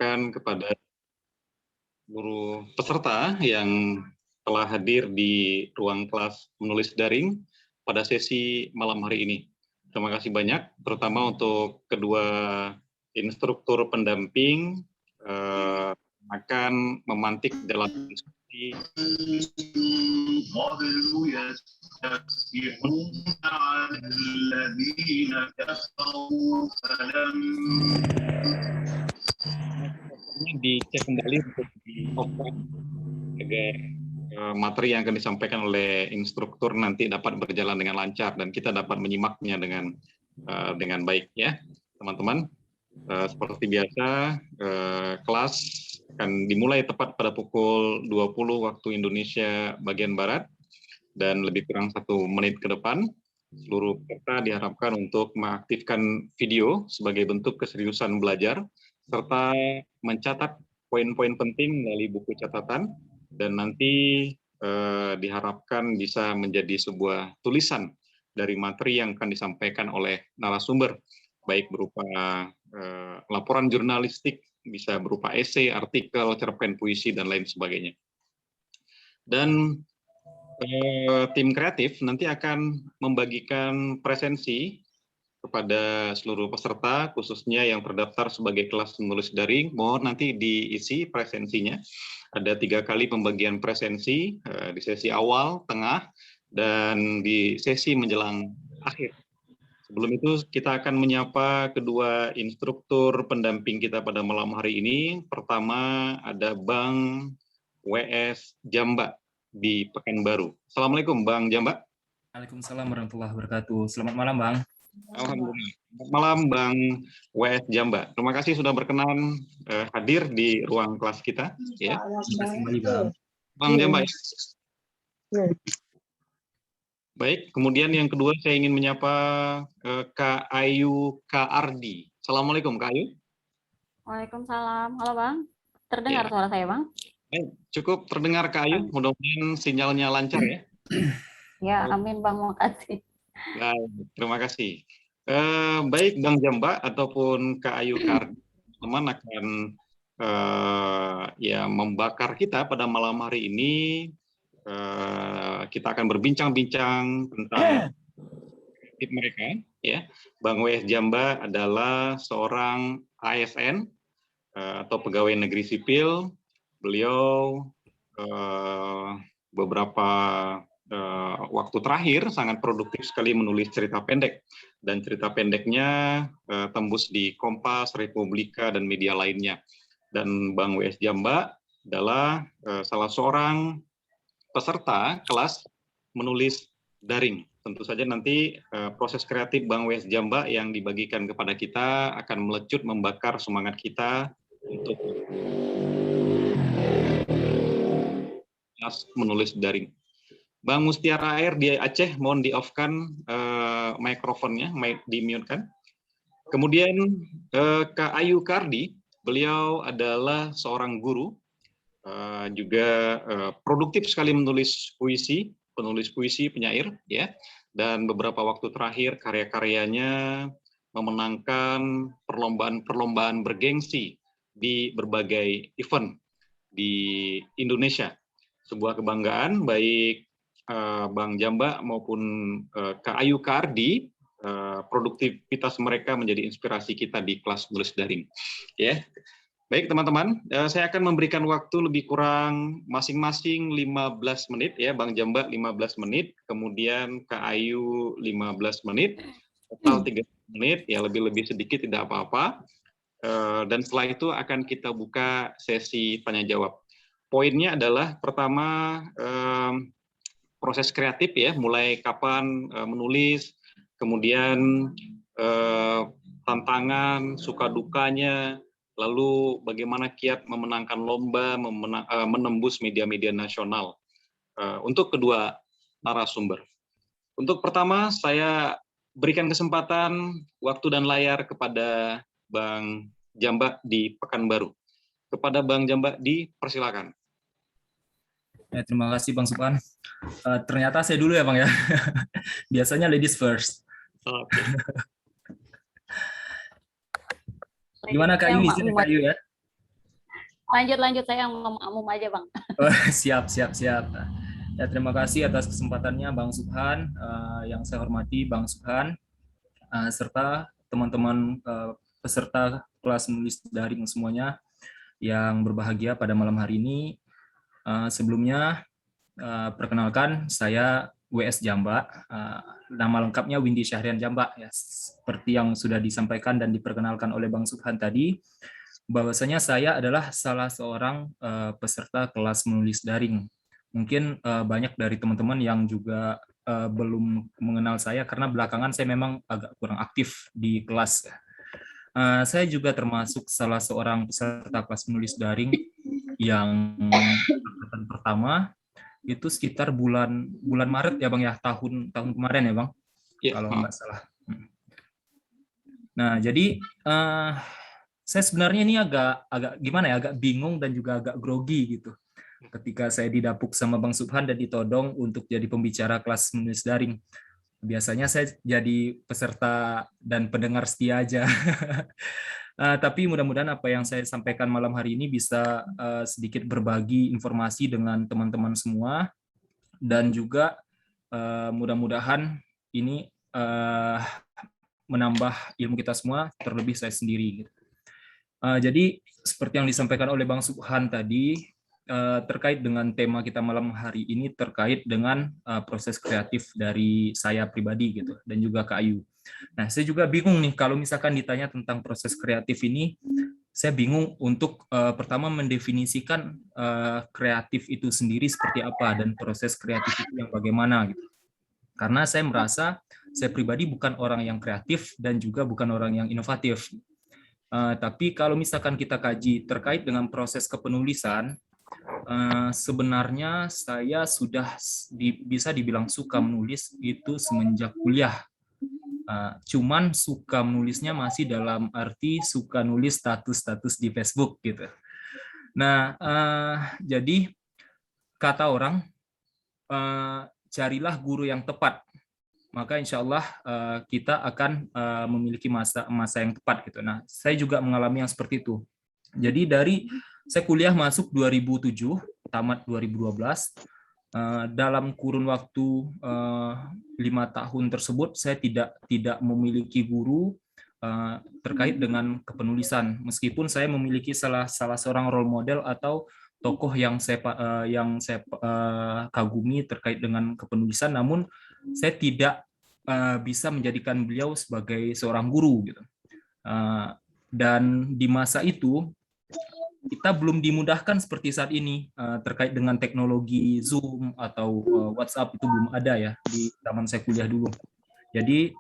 ucapkan kepada seluruh peserta yang telah hadir di ruang kelas menulis daring pada sesi malam hari ini. Terima kasih banyak, terutama untuk kedua instruktur pendamping akan memantik dalam diskusi. Dicek kembali untuk di-off agar materi yang akan disampaikan oleh instruktur nanti dapat berjalan dengan lancar dan kita dapat menyimaknya dengan baik ya, teman-teman. Seperti biasa, kelas akan dimulai tepat pada pukul 20 waktu Indonesia bagian Barat dan lebih kurang 1 menit ke depan. Seluruh peserta diharapkan untuk mengaktifkan video sebagai bentuk keseriusan belajar serta mencatat poin-poin penting melalui buku catatan dan nanti diharapkan bisa menjadi sebuah tulisan dari materi yang akan disampaikan oleh narasumber, baik berupa laporan jurnalistik, bisa berupa esai, artikel, cerpen puisi, dan lain sebagainya. Dan tim kreatif nanti akan membagikan presensi kepada seluruh peserta, khususnya yang terdaftar sebagai kelas menulis daring. Mohon nanti diisi presensinya. Ada 3 kali pembagian presensi di sesi awal, tengah, dan di sesi menjelang akhir. Sebelum itu kita akan menyapa kedua instruktur pendamping kita pada malam hari ini. Pertama ada Bang W.S. Jamba di Pekanbaru. Assalamualaikum Bang Jamba. Waalaikumsalam warahmatullahi wabarakatuh. Selamat malam Bang. Alhamdulillah. Selamat malam Bang W.S. Jamba. Terima kasih sudah berkenan hadir di ruang kelas kita. Ya. Terima kasih kembali Bang. Bang Jamba. Baik, kemudian yang kedua saya ingin menyapa Kak Ayu Kak Ardi. Assalamualaikum Kak Ayu. Waalaikumsalam. Halo Bang, terdengar suara saya Bang? Baik, cukup terdengar Kak Ayu, mudah-mudahan sinyalnya lancar ya. Ya, amin Bang, makasih. Baik, terima kasih. Baik Bang Jamba ataupun Kak Ayu Kak Ardi, teman akan ya membakar kita pada malam hari ini. Kita akan berbincang-bincang tentang tip mereka ya. Bang W.S. Jamba adalah seorang ASN atau pegawai negeri sipil. Beliau beberapa waktu terakhir sangat produktif sekali menulis cerita pendek, dan cerita pendeknya tembus di Kompas, Republika, dan media lainnya. Dan Bang W.S. Jamba adalah salah seorang peserta kelas menulis daring. Tentu saja nanti proses kreatif Bang W.S. Jamba yang dibagikan kepada kita akan melecut membakar semangat kita untuk kelas menulis daring. Bang Mustiara Air di Aceh, mohon di-off-kan mikrofonnya, di-mute-kan. Kemudian Kak Ayu Kardi, beliau adalah seorang guru, juga produktif sekali menulis puisi, penulis puisi, penyair, ya. Dan beberapa waktu terakhir karya-karyanya memenangkan perlombaan-perlombaan bergengsi di berbagai event di Indonesia. Sebuah kebanggaan baik Bang Jamba maupun Kak Ayu Kardi, produktivitas mereka menjadi inspirasi kita di kelas menulis daring, ya. Baik teman-teman, saya akan memberikan waktu lebih kurang masing-masing 15 menit ya, Bang Jamba 15 menit, kemudian Kak Ayu 15 menit, total 30 menit, ya lebih-lebih sedikit tidak apa-apa. Dan setelah itu akan kita buka sesi tanya-jawab. Poinnya adalah pertama proses kreatif ya, mulai kapan menulis, kemudian tantangan, suka dukanya, lalu bagaimana kiat memenangkan lomba, menembus media-media nasional untuk kedua narasumber. Untuk pertama, saya berikan kesempatan waktu dan layar kepada Bang Jamba di Pekanbaru. Kepada Bang Jamba, dipersilakan. Ya, terima kasih Bang Supan. Ternyata saya dulu ya Bang ya. Biasanya ladies first. Oke. Gimana Kak Ayu, izinnya Kak Ayu ya? Lanjut, saya ngomong umum aja, Bang. Oh, siap. Ya, terima kasih atas kesempatannya Bang Subhan, yang saya hormati Bang Subhan, serta teman-teman peserta kelas menulis daring semuanya yang berbahagia pada malam hari ini. Sebelumnya, perkenalkan saya WS Jamba, nama lengkapnya Windy Syahrian Jamba. Ya, seperti yang sudah disampaikan dan diperkenalkan oleh Bang Subhan tadi, bahwasanya saya adalah salah seorang peserta kelas menulis daring. Mungkin banyak dari teman-teman yang juga belum mengenal saya karena belakangan saya memang agak kurang aktif di kelas. Saya juga termasuk salah seorang peserta kelas menulis daring yang angkatan pertama itu sekitar bulan Maret ya Bang ya, tahun kemarin ya Bang, Ya, kalau nggak salah. Nah, jadi saya sebenarnya ini agak gimana ya, agak bingung dan juga agak grogi gitu ketika saya didapuk sama Bang Subhan dan ditodong untuk jadi pembicara kelas menulis daring. Biasanya saya jadi peserta dan pendengar setia aja. Tapi mudah-mudahan apa yang saya sampaikan malam hari ini bisa sedikit berbagi informasi dengan teman-teman semua, dan juga mudah-mudahan ini menambah ilmu kita semua, terlebih saya sendiri. Jadi seperti yang disampaikan oleh Bang Subhan tadi, terkait dengan tema kita malam hari ini terkait dengan proses kreatif dari saya pribadi gitu, dan juga Kak Ayu. Nah, saya juga bingung nih kalau misalkan ditanya tentang proses kreatif ini, saya bingung untuk pertama mendefinisikan kreatif itu sendiri seperti apa dan proses kreatif itu yang bagaimana gitu. Karena saya merasa saya pribadi bukan orang yang kreatif dan juga bukan orang yang inovatif. Tapi kalau misalkan kita kaji terkait dengan proses kepenulisan, sebenarnya saya sudah bisa dibilang suka menulis itu semenjak kuliah. Cuman suka menulisnya masih dalam arti suka nulis status-status di Facebook gitu. Nah, jadi kata orang, carilah guru yang tepat, maka insya Allah kita akan memiliki masa yang tepat gitu. Nah, saya juga mengalami yang seperti itu. Jadi saya kuliah masuk 2007, tamat 2012. Dalam kurun waktu 5 tahun tersebut, saya tidak memiliki guru terkait dengan kepenulisan. Meskipun saya memiliki salah seorang role model atau tokoh yang saya kagumi terkait dengan kepenulisan, namun saya tidak bisa menjadikan beliau sebagai seorang guru gitu. Dan di masa itu kita belum dimudahkan seperti saat ini terkait dengan teknologi Zoom atau WhatsApp, itu belum ada ya di zaman saya kuliah dulu. Jadi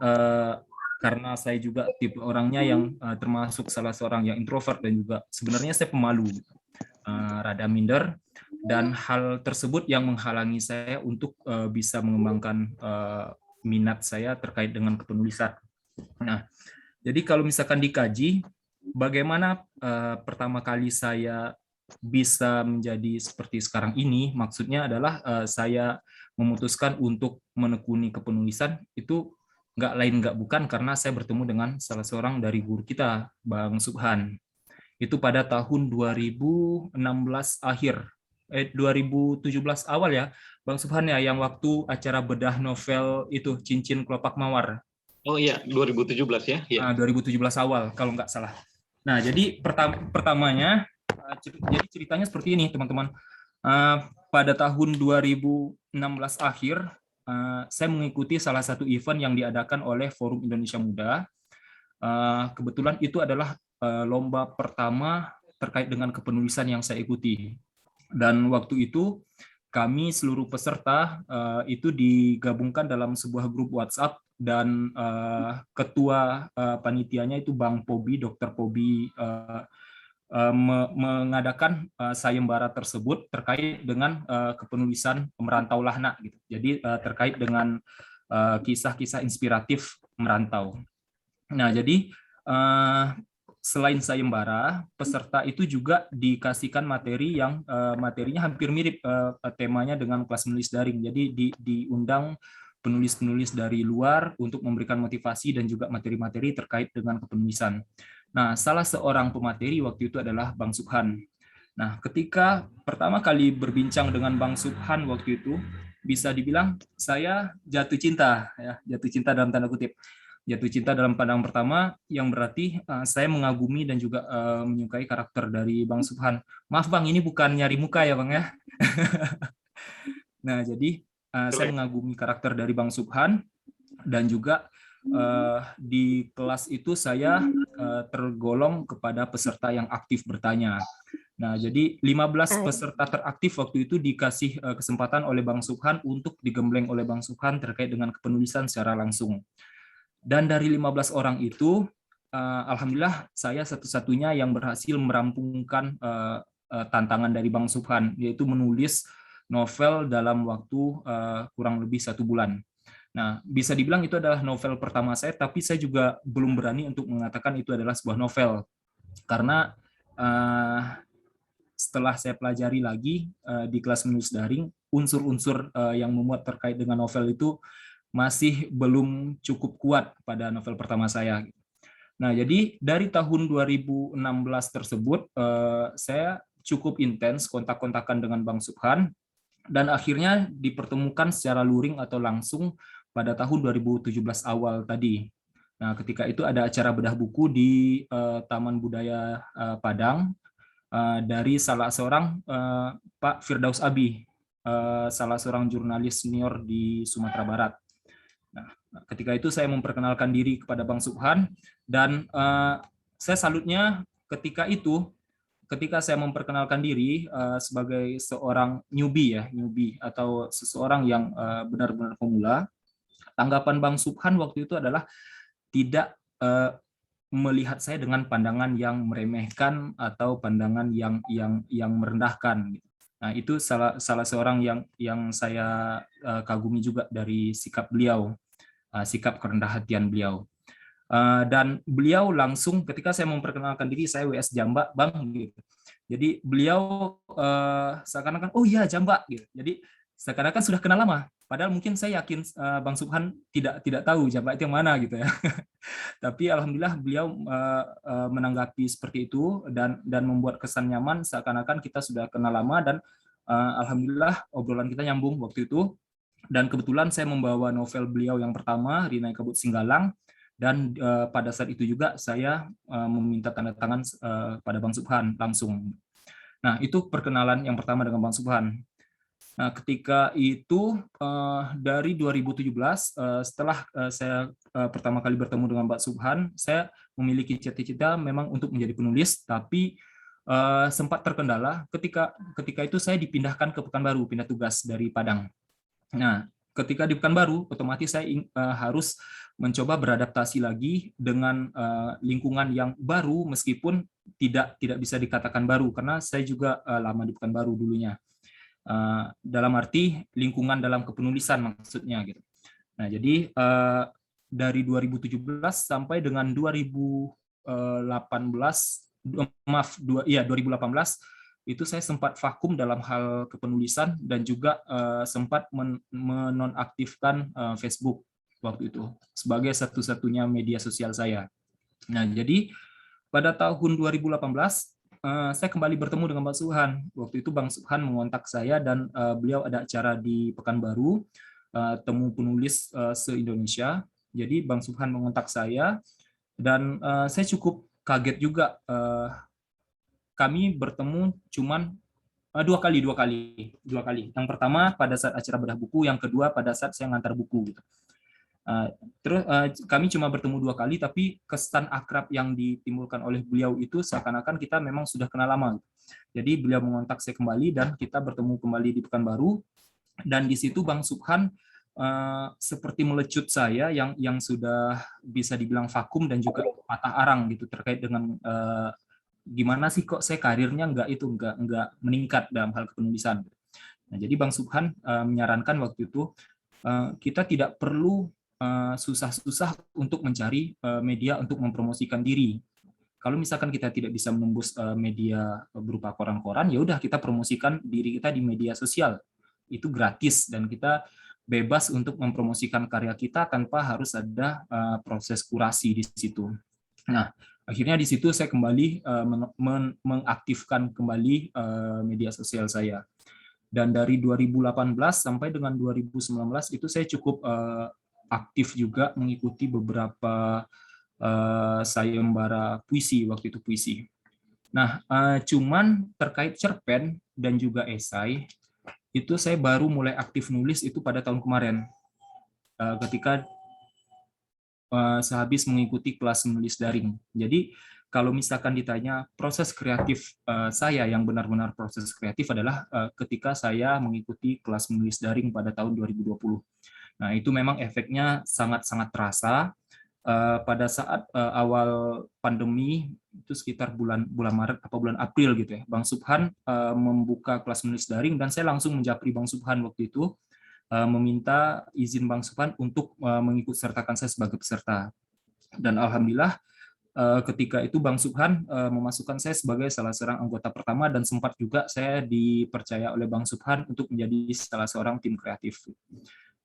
karena saya juga tipe orangnya yang termasuk salah seorang yang introvert dan juga sebenarnya saya pemalu, rada minder, dan hal tersebut yang menghalangi saya untuk bisa mengembangkan minat saya terkait dengan kepenulisan. Nah, jadi kalau misalkan dikaji bagaimana pertama kali saya bisa menjadi seperti sekarang ini, maksudnya adalah saya memutuskan untuk menekuni kepenulisan itu nggak lain nggak bukan karena saya bertemu dengan salah seorang dari guru kita, Bang Subhan. Itu pada tahun 2016 akhir, 2017 awal ya, Bang Subhan ya, yang waktu acara bedah novel itu Cincin Kelopak Mawar. Oh iya, 2017 ya. 2017 awal kalau nggak salah. Nah, jadi pertamanya, jadi ceritanya seperti ini, teman-teman. Pada tahun 2016 akhir, saya mengikuti salah satu event yang diadakan oleh Forum Indonesia Muda. Kebetulan itu adalah lomba pertama terkait dengan kepenulisan yang saya ikuti. Dan waktu itu, kami seluruh peserta itu digabungkan dalam sebuah grup WhatsApp, dan ketua panitianya itu Bang Pobi, Dr. Pobi, mengadakan sayembara tersebut terkait dengan kepenulisan Merantaulah Nak gitu. Jadi terkait dengan kisah-kisah inspiratif merantau. Nah, jadi selain sayembara, peserta itu juga dikasihkan materi yang materinya hampir mirip temanya dengan kelas menulis daring. Jadi diundang penulis-penulis dari luar untuk memberikan motivasi dan juga materi-materi terkait dengan kepenulisan. Nah, salah seorang pemateri waktu itu adalah Bang Subhan. Nah, ketika pertama kali berbincang dengan Bang Subhan waktu itu, bisa dibilang saya jatuh cinta, ya, jatuh cinta dalam tanda kutip. Jatuh cinta dalam pandangan pertama, yang berarti saya mengagumi dan juga menyukai karakter dari Bang Subhan. Maaf Bang, ini bukan nyari muka ya Bang ya. Nah, jadi saya mengagumi karakter dari Bang Subhan, dan juga di kelas itu saya tergolong kepada peserta yang aktif bertanya. Nah, jadi 15 peserta teraktif waktu itu dikasih kesempatan oleh Bang Subhan untuk digembleng oleh Bang Subhan terkait dengan kepenulisan secara langsung. Dan dari 15 orang itu, alhamdulillah saya satu-satunya yang berhasil merampungkan tantangan dari Bang Subhan, yaitu menulis novel dalam waktu kurang lebih 1 bulan. Nah, bisa dibilang itu adalah novel pertama saya, tapi saya juga belum berani untuk mengatakan itu adalah sebuah novel. Karena setelah saya pelajari lagi di kelas menulis daring, unsur-unsur yang memuat terkait dengan novel itu masih belum cukup kuat pada novel pertama saya. Nah, jadi dari tahun 2016 tersebut, saya cukup intens kontak-kontakan dengan Bang Subhan, dan akhirnya dipertemukan secara luring atau langsung pada tahun 2017 awal tadi. Nah, ketika itu ada acara bedah buku di Taman Budaya Padang dari salah seorang Pak Firdaus Abi, salah seorang jurnalis senior di Sumatera Barat. Nah, ketika itu saya memperkenalkan diri kepada Bang Subhan, dan saya salutnya ketika saya memperkenalkan diri sebagai seorang newbie atau seseorang yang benar-benar pemula, tanggapan Bang Subhan waktu itu adalah tidak melihat saya dengan pandangan yang meremehkan atau pandangan yang merendahkan. Nah, itu salah seorang yang saya kagumi juga dari sikap beliau, sikap kerendah hatian beliau. Dan beliau langsung ketika saya memperkenalkan diri, saya WS Jamba Bang gitu. Jadi beliau seakan-akan oh iya Jamba gitu. Jadi seakan-akan sudah kenal lama. Padahal mungkin saya yakin Bang Subhan tidak tahu Jamba itu yang mana gitu ya. Tapi alhamdulillah beliau menanggapi seperti itu dan membuat kesan nyaman seakan-akan kita sudah kenal lama, dan alhamdulillah obrolan kita nyambung waktu itu. Dan kebetulan saya membawa novel beliau yang pertama, Rinai Kabut Singgalang, dan pada saat itu juga saya meminta tanda tangan pada Bang Subhan langsung. Nah, itu perkenalan yang pertama dengan Bang Subhan. Nah, ketika itu dari 2017, setelah saya pertama kali bertemu dengan Pak Subhan, saya memiliki cita-cita memang untuk menjadi penulis, tapi sempat terkendala ketika itu saya dipindahkan ke Pekanbaru, pindah tugas dari Padang. Nah, ketika di Pekanbaru, otomatis saya harus mencoba beradaptasi lagi dengan lingkungan yang baru, meskipun tidak bisa dikatakan baru karena saya juga lama di Pekanbaru dulunya. Dalam arti lingkungan dalam kepenulisan maksudnya gitu. Nah, jadi dari 2017 sampai dengan 2018 itu saya sempat vakum dalam hal kepenulisan dan juga sempat menonaktifkan Facebook waktu itu sebagai satu-satunya media sosial saya. Nah, jadi pada tahun 2018 saya kembali bertemu dengan Bang Subhan. Waktu itu Bang Subhan mengontak saya dan beliau ada acara di Pekanbaru, temu penulis se-Indonesia. Jadi Bang Subhan mengontak saya dan saya cukup kaget juga. Kami bertemu cuman dua kali. Yang pertama pada saat acara bedah buku, yang kedua pada saat saya ngantar buku gitu. Terus kami cuma bertemu 2 kali, tapi kesan akrab yang ditimbulkan oleh beliau itu seakan-akan kita memang sudah kenal lama. Jadi beliau mengontak saya kembali dan kita bertemu kembali di Pekanbaru, dan di situ Bang Subhan seperti melecut saya yang sudah bisa dibilang vakum dan juga patah arang gitu terkait dengan gimana sih kok saya karirnya nggak meningkat dalam hal kepenulisan. Nah, jadi Bang Subhan menyarankan waktu itu kita tidak perlu susah-susah untuk mencari media untuk mempromosikan diri. Kalau misalkan kita tidak bisa menembus media berupa koran-koran, ya udah kita promosikan diri kita di media sosial. Itu gratis dan kita bebas untuk mempromosikan karya kita tanpa harus ada proses kurasi di situ. Nah, Akhirnya di situ saya kembali mengaktifkan kembali media sosial saya. Dan dari 2018 sampai dengan 2019 itu saya cukup aktif juga mengikuti beberapa sayembara puisi, waktu itu puisi. Nah, cuman terkait cerpen dan juga esai, itu saya baru mulai aktif nulis itu pada tahun kemarin, ketika sehabis mengikuti kelas menulis daring. Jadi kalau misalkan ditanya proses kreatif saya, yang benar-benar proses kreatif adalah ketika saya mengikuti kelas menulis daring pada tahun 2020. Nah, itu memang efeknya sangat-sangat terasa. Pada saat awal pandemi itu sekitar bulan Maret atau bulan April gitu ya, Bang Subhan membuka kelas menulis daring dan saya langsung menjapri Bang Subhan waktu itu, meminta izin Bang Subhan untuk mengikut sertakan saya sebagai peserta. Dan alhamdulillah ketika itu Bang Subhan memasukkan saya sebagai salah seorang anggota pertama, dan sempat juga saya dipercaya oleh Bang Subhan untuk menjadi salah seorang tim kreatif.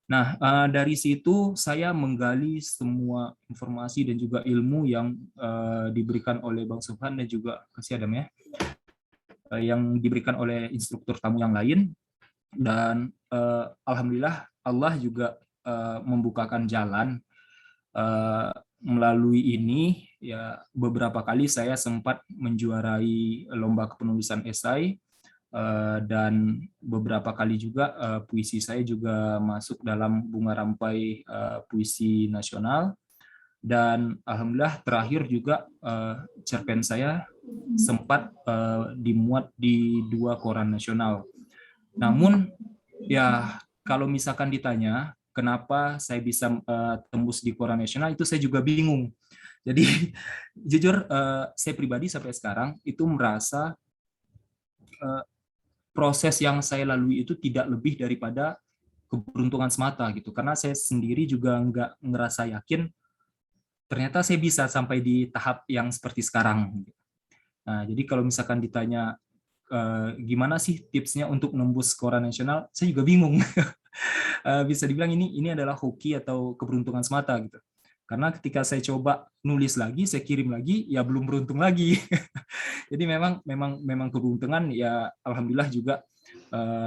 Nah, dari situ saya menggali semua informasi dan juga ilmu yang diberikan oleh Bang Subhan dan juga kasih Adam ya, yang diberikan oleh instruktur tamu yang lain. Dan alhamdulillah Allah juga membukakan jalan melalui ini. Ya, beberapa kali saya sempat menjuarai lomba kepenulisan esai, dan beberapa kali juga puisi saya juga masuk dalam bunga rampai puisi nasional. Dan alhamdulillah terakhir juga cerpen saya sempat dimuat di 2 koran nasional. Namun ya kalau misalkan ditanya kenapa saya bisa tembus di koran nasional, itu saya juga bingung. Jadi jujur saya pribadi sampai sekarang itu merasa proses yang saya lalui itu tidak lebih daripada keberuntungan semata gitu, karena saya sendiri juga nggak ngerasa yakin ternyata saya bisa sampai di tahap yang seperti sekarang. Nah, jadi kalau misalkan ditanya gimana sih tipsnya untuk nembus koran nasional, saya juga bingung. Bisa dibilang ini adalah hoki atau keberuntungan semata gitu. Karena ketika saya coba nulis lagi, saya kirim lagi, ya belum beruntung lagi. Jadi memang keberuntungan ya, alhamdulillah juga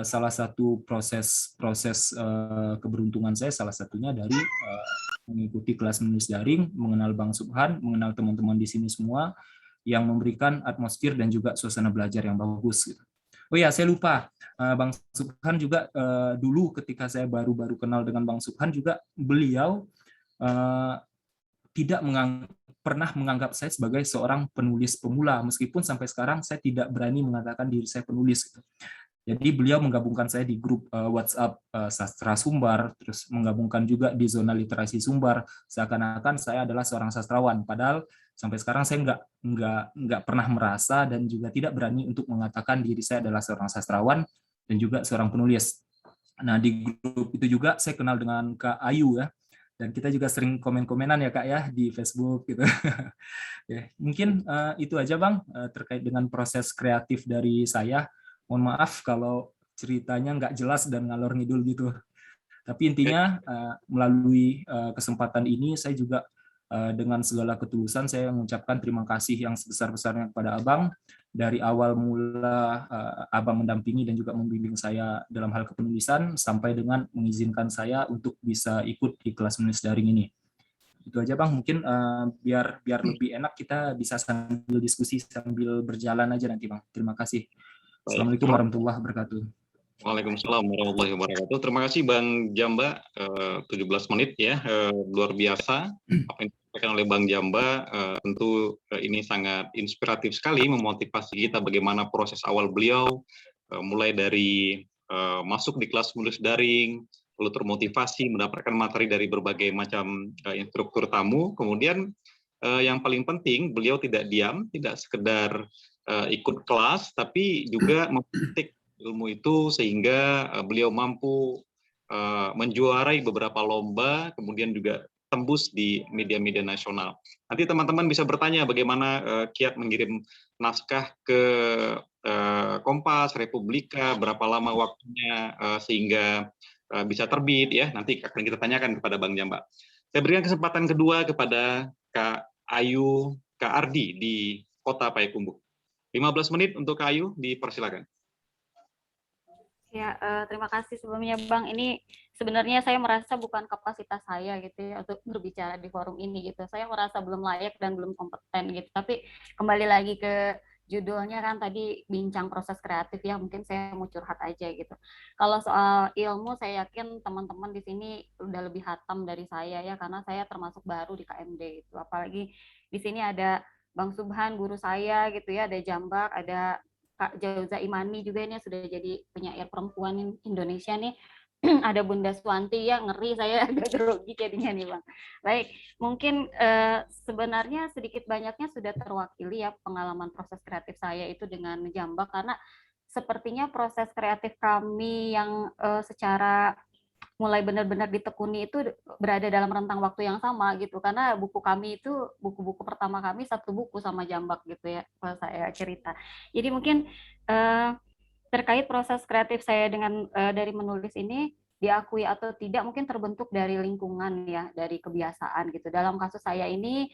salah satu proses keberuntungan saya, salah satunya dari mengikuti kelas menulis daring, mengenal Bang Subhan, mengenal teman-teman di sini semua yang memberikan atmosfer dan juga suasana belajar yang bagus. Oh ya, saya lupa, Bang Subhan juga dulu ketika saya baru-baru kenal dengan Bang Subhan juga, beliau tidak pernah menganggap saya sebagai seorang penulis pemula, meskipun sampai sekarang saya tidak berani mengatakan diri saya penulis. Jadi beliau menggabungkan saya di grup WhatsApp Sastra Sumbar, terus menggabungkan juga di zona literasi Sumbar, seakan-akan saya adalah seorang sastrawan. Padahal sampai sekarang saya nggak pernah merasa dan juga tidak berani untuk mengatakan diri saya adalah seorang sastrawan dan juga seorang penulis. Nah, di grup itu juga saya kenal dengan Kak Ayu ya, dan kita juga sering komen-komenan ya Kak ya di Facebook gitu. Ya, mungkin itu aja Bang terkait dengan proses kreatif dari saya. Mohon maaf kalau ceritanya nggak jelas dan ngalor ngidul gitu. Tapi intinya melalui kesempatan ini saya juga dengan segala ketulusan saya mengucapkan terima kasih yang sebesar-besarnya kepada Abang. Dari awal mula Abang mendampingi dan juga membimbing saya dalam hal kepenulisan, sampai dengan mengizinkan saya untuk bisa ikut di kelas menulis daring ini. Itu aja Bang, mungkin biar lebih enak kita bisa sambil diskusi sambil berjalan aja nanti Bang. Terima kasih. Assalamualaikum warahmatullahi wabarakatuh. Waalaikumsalam warahmatullahi wabarakatuh. Terima kasih Bang Jamba, 17 menit ya, luar biasa apa yang disampaikan oleh Bang Jamba. Tentu ini sangat inspiratif sekali, memotivasi kita bagaimana proses awal beliau, mulai dari masuk di kelas menulis daring, lalu termotivasi mendapatkan materi dari berbagai macam instruktur tamu. Kemudian yang paling penting, beliau tidak diam, tidak sekedar ikut kelas, tapi juga memetik ilmu itu sehingga beliau mampu menjuarai beberapa lomba, kemudian juga tembus di media-media nasional. Nanti teman-teman bisa bertanya bagaimana kiat mengirim naskah ke Kompas, Republika, berapa lama waktunya sehingga bisa terbit ya. Nanti akan kita tanyakan kepada Bang Jamba. Saya berikan kesempatan kedua kepada Kak Ayu Kak Ardi di Kota Payakumbuh. 15 menit untuk Kak Ayu, dipersilakan. Ya, terima kasih sebelumnya Bang. Ini sebenarnya saya merasa bukan kapasitas saya gitu ya untuk berbicara di forum ini gitu. Saya merasa belum layak dan belum kompeten gitu. Tapi kembali lagi ke judulnya kan tadi bincang proses kreatif ya, mungkin saya mau curhat aja gitu. Kalau soal ilmu saya yakin teman-teman di sini udah lebih hatam dari saya ya, karena saya termasuk baru di KMD itu. Apalagi di sini ada Bang Subhan guru saya gitu ya, ada Jambak, ada Kak Jauza Imani juga ini sudah jadi penyair perempuan Indonesia nih. Ada Bunda Swanti ya, ngeri saya agak grogi jadinya nih Bang. Baik, mungkin sebenarnya sedikit banyaknya sudah terwakili ya pengalaman proses kreatif saya itu dengan Jambak, karena sepertinya proses kreatif kami yang secara mulai benar-benar ditekuni itu berada dalam rentang waktu yang sama gitu, karena buku kami itu buku-buku pertama kami satu buku sama Jambak gitu ya kalau saya cerita. Jadi mungkin terkait proses kreatif saya dengan dari menulis ini diakui atau tidak mungkin terbentuk dari lingkungan ya, dari kebiasaan gitu. Dalam kasus saya ini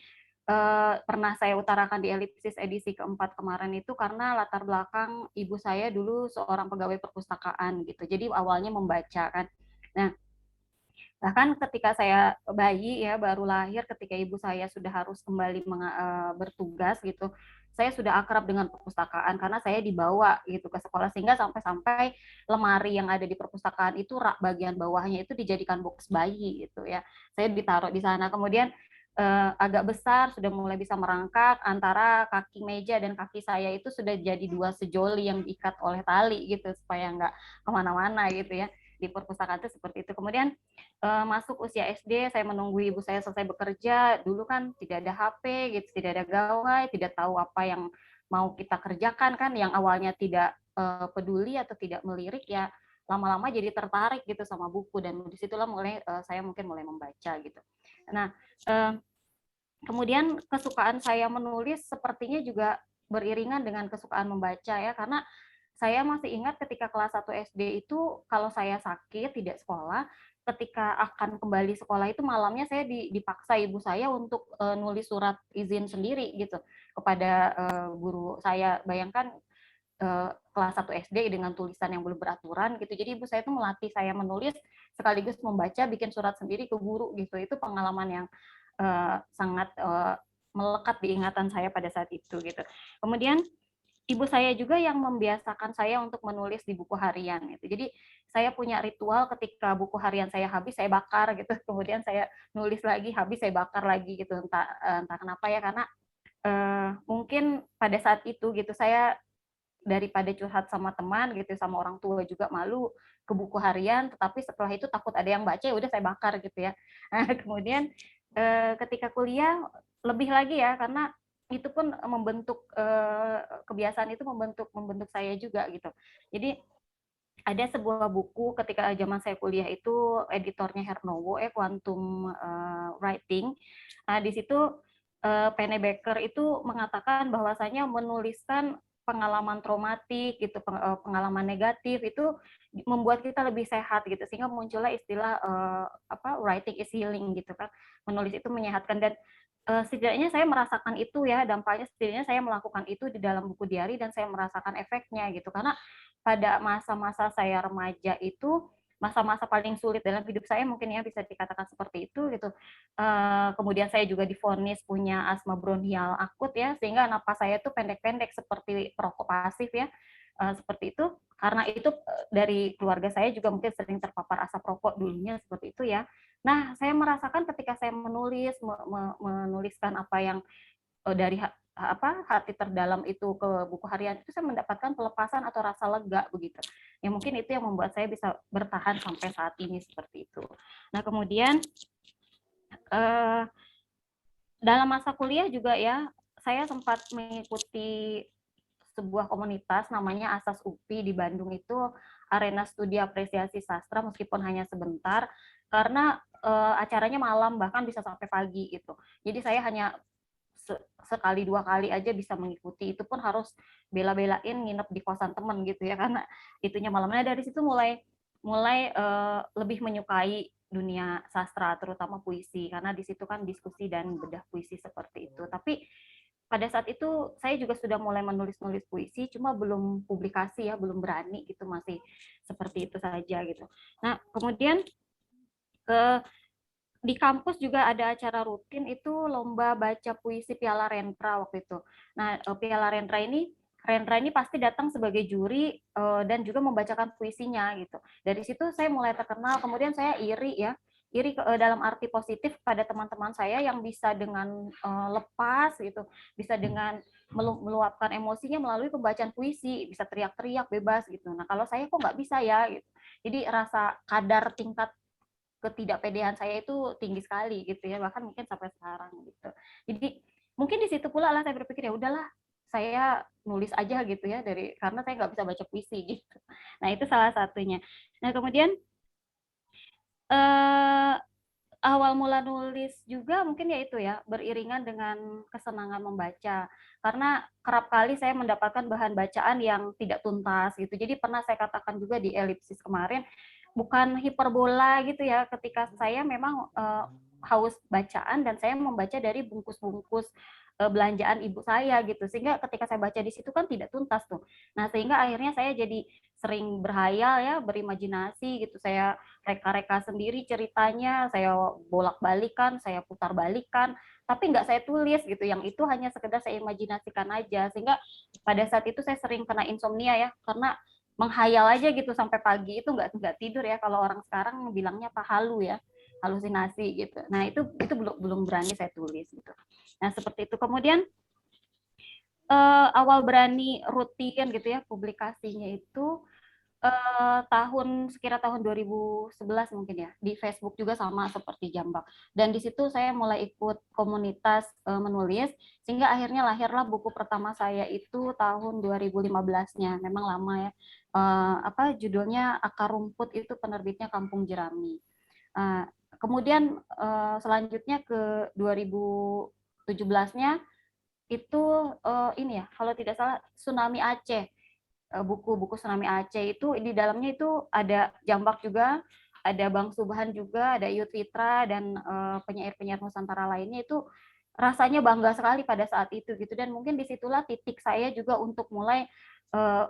pernah saya utarakan di Elipsis edisi keempat kemarin itu karena latar belakang ibu saya dulu seorang pegawai perpustakaan gitu. Jadi awalnya membaca kan. Nah, bahkan ketika saya bayi ya baru lahir, ketika ibu saya sudah harus kembali bertugas gitu, saya sudah akrab dengan perpustakaan karena saya dibawa gitu ke sekolah, sehingga sampai-sampai lemari yang ada di perpustakaan itu rak bagian bawahnya itu dijadikan box bayi gitu ya. Saya ditaruh di sana. Kemudian agak besar sudah mulai bisa merangkak, antara kaki meja dan kaki saya itu sudah jadi dua sejoli yang diikat oleh tali gitu supaya nggak kemana-mana gitu ya. Di perpustakaan itu seperti itu. Kemudian masuk usia SD, saya menunggu ibu saya selesai bekerja. Dulu kan tidak ada HP, gitu, tidak ada gawai, tidak tahu apa yang mau kita kerjakan kan. Yang awalnya tidak peduli atau tidak melirik ya, lama-lama jadi tertarik gitu sama buku, dan disitulah mulai saya mungkin mulai membaca gitu. Nah, kemudian kesukaan saya menulis sepertinya juga beriringan dengan kesukaan membaca ya, karena saya masih ingat ketika kelas 1 SD itu kalau saya sakit tidak sekolah, ketika akan kembali sekolah itu malamnya saya dipaksa ibu saya untuk nulis surat izin sendiri gitu kepada guru saya. Bayangkan kelas 1 SD dengan tulisan yang belum beraturan gitu. Jadi ibu saya itu melatih saya menulis sekaligus membaca, bikin surat sendiri ke guru gitu. Itu pengalaman yang sangat melekat di ingatan saya pada saat itu gitu. Kemudian ibu saya juga yang membiasakan saya untuk menulis di buku harian gitu. Jadi saya punya ritual ketika buku harian saya habis saya bakar gitu. Kemudian saya nulis lagi, habis saya bakar lagi gitu. Entah kenapa ya, karena mungkin pada saat itu gitu saya daripada curhat sama teman gitu, sama orang tua juga malu ke buku harian, tetapi setelah itu takut ada yang baca, ya udah saya bakar gitu ya. Nah, kemudian ketika kuliah lebih lagi ya, karena itu pun membentuk kebiasaan itu membentuk saya juga gitu. Jadi ada sebuah buku ketika zaman saya kuliah itu editornya Hernowo Quantum Writing. Nah, di situ Pennebaker itu mengatakan bahwasanya menuliskan pengalaman traumatik gitu, pengalaman negatif itu membuat kita lebih sehat gitu, sehingga muncullah istilah writing is healing gitu kan, menulis itu menyehatkan. Dan setidaknya saya merasakan itu ya dampaknya, setidaknya saya melakukan itu di dalam buku diari dan saya merasakan efeknya gitu, karena pada masa-masa saya remaja itu masa-masa paling sulit dalam hidup saya mungkin ya, bisa dikatakan seperti itu gitu. Kemudian saya juga divonis punya asma bronkial akut ya, sehingga napas saya tuh pendek-pendek seperti perokok pasif ya, seperti itu. Karena itu dari keluarga saya juga mungkin sering terpapar asap rokok dulunya seperti itu ya. Nah, saya merasakan ketika saya menuliskan apa yang dari hati terdalam itu ke buku harian itu, saya mendapatkan pelepasan atau rasa lega begitu. Ya mungkin itu yang membuat saya bisa bertahan sampai saat ini seperti itu. Nah, kemudian dalam masa kuliah juga ya, saya sempat mengikuti sebuah komunitas namanya Asas UPI di Bandung itu, arena studi apresiasi sastra, meskipun hanya sebentar karena acaranya malam bahkan bisa sampai pagi gitu. Jadi saya hanya sekali dua kali aja bisa mengikuti, itu pun harus bela-belain nginep di kosan temen gitu ya, karena itunya malamnya. Dari situ mulai lebih menyukai dunia sastra terutama puisi, karena di situ kan diskusi dan bedah puisi seperti itu. Tapi pada saat itu saya juga sudah mulai menulis-nulis puisi, cuma belum publikasi ya, belum berani gitu, masih seperti itu saja gitu. Nah, kemudian di kampus juga ada acara rutin itu lomba baca puisi Piala Rentra waktu itu. Nah, Piala Rentra ini pasti datang sebagai juri dan juga membacakan puisinya gitu. Dari situ saya mulai terkenal, kemudian saya iri ya, dalam arti positif pada teman-teman saya yang bisa dengan lepas gitu, bisa dengan meluapkan emosinya melalui pembacaan puisi, bisa teriak-teriak bebas gitu. Nah, kalau saya kok nggak bisa ya gitu. Jadi rasa kadar tingkat ketidakpedean saya itu tinggi sekali gitu ya, bahkan mungkin sampai sekarang gitu. Jadi mungkin di situ pula lah saya berpikir, ya udahlah saya nulis aja gitu ya, karena saya nggak bisa baca puisi gitu. Nah, itu salah satunya. Nah, kemudian awal mula nulis juga mungkin ya itu ya, beriringan dengan kesenangan membaca. Karena kerap kali saya mendapatkan bahan bacaan yang tidak tuntas gitu. Jadi pernah saya katakan juga di elipsis kemarin, bukan hiperbola gitu ya, ketika saya memang haus bacaan dan saya membaca dari bungkus-bungkus belanjaan ibu saya gitu, sehingga ketika saya baca di situ kan tidak tuntas tuh. Nah, sehingga akhirnya saya jadi sering berhayal ya, berimajinasi gitu, saya reka-reka sendiri ceritanya, saya bolak-balikan, saya putar-balikan, tapi nggak saya tulis gitu, yang itu hanya sekedar saya imajinasikan aja, sehingga pada saat itu saya sering kena insomnia ya, karena menghayal aja gitu sampai pagi itu nggak tidur ya, kalau orang sekarang bilangnya apa, halu ya, halusinasi gitu. Nah, itu belum berani saya tulis gitu. Nah, seperti itu. Kemudian awal berani rutin gitu ya publikasinya itu sekira tahun 2011 mungkin ya, di Facebook juga sama seperti Jambak. Dan di situ saya mulai ikut komunitas menulis, sehingga akhirnya lahirlah buku pertama saya itu tahun 2015-nya. Memang lama ya. Judulnya Akar Rumput, itu penerbitnya Kampung Jerami. Kemudian selanjutnya ke 2017-nya itu ini ya, kalau tidak salah Tsunami Aceh. Buku-buku Tsunami Aceh itu di dalamnya itu ada Jambak juga, ada Bang Subhan juga, ada Iyut Fitra dan penyair-penyair Nusantara lainnya. Itu rasanya bangga sekali pada saat itu gitu, dan mungkin disitulah titik saya juga untuk mulai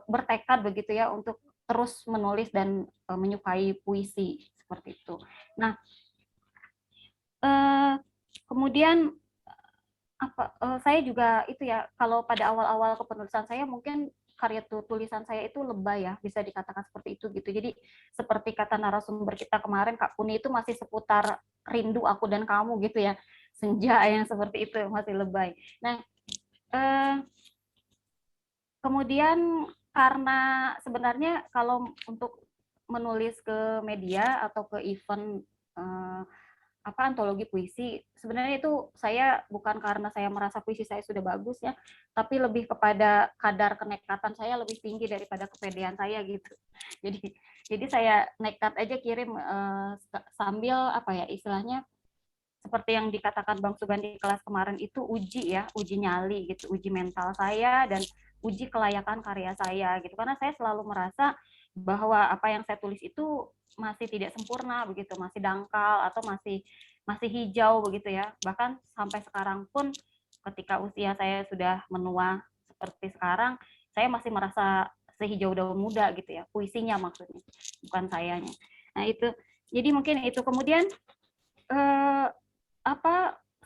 bertekad begitu ya untuk terus menulis dan menyukai puisi seperti itu. Nah, kemudian saya juga itu ya, kalau pada awal-awal kepenulisan saya mungkin karya tulisan saya itu lebay ya, bisa dikatakan seperti itu gitu. Jadi seperti kata narasumber kita kemarin Kak Kuni, itu masih seputar rindu aku dan kamu gitu ya, senja yang seperti itu, masih lebay. Nah, kemudian karena sebenarnya kalau untuk menulis ke media atau ke event antologi puisi, sebenarnya itu saya bukan karena saya merasa puisi saya sudah bagus ya, tapi lebih kepada kadar kenekatan saya lebih tinggi daripada kepedean saya gitu. Jadi saya nekat aja kirim sambil istilahnya seperti yang dikatakan Bang Sugan di kelas kemarin, itu uji ya, uji nyali gitu, uji mental saya dan uji kelayakan karya saya gitu. Karena saya selalu merasa bahwa apa yang saya tulis itu masih tidak sempurna begitu, masih dangkal atau masih hijau begitu ya. Bahkan sampai sekarang pun ketika usia saya sudah menua seperti sekarang, saya masih merasa sehijau daun muda gitu ya, puisinya maksudnya, bukan sayanya. Nah, itu. Jadi mungkin itu. Kemudian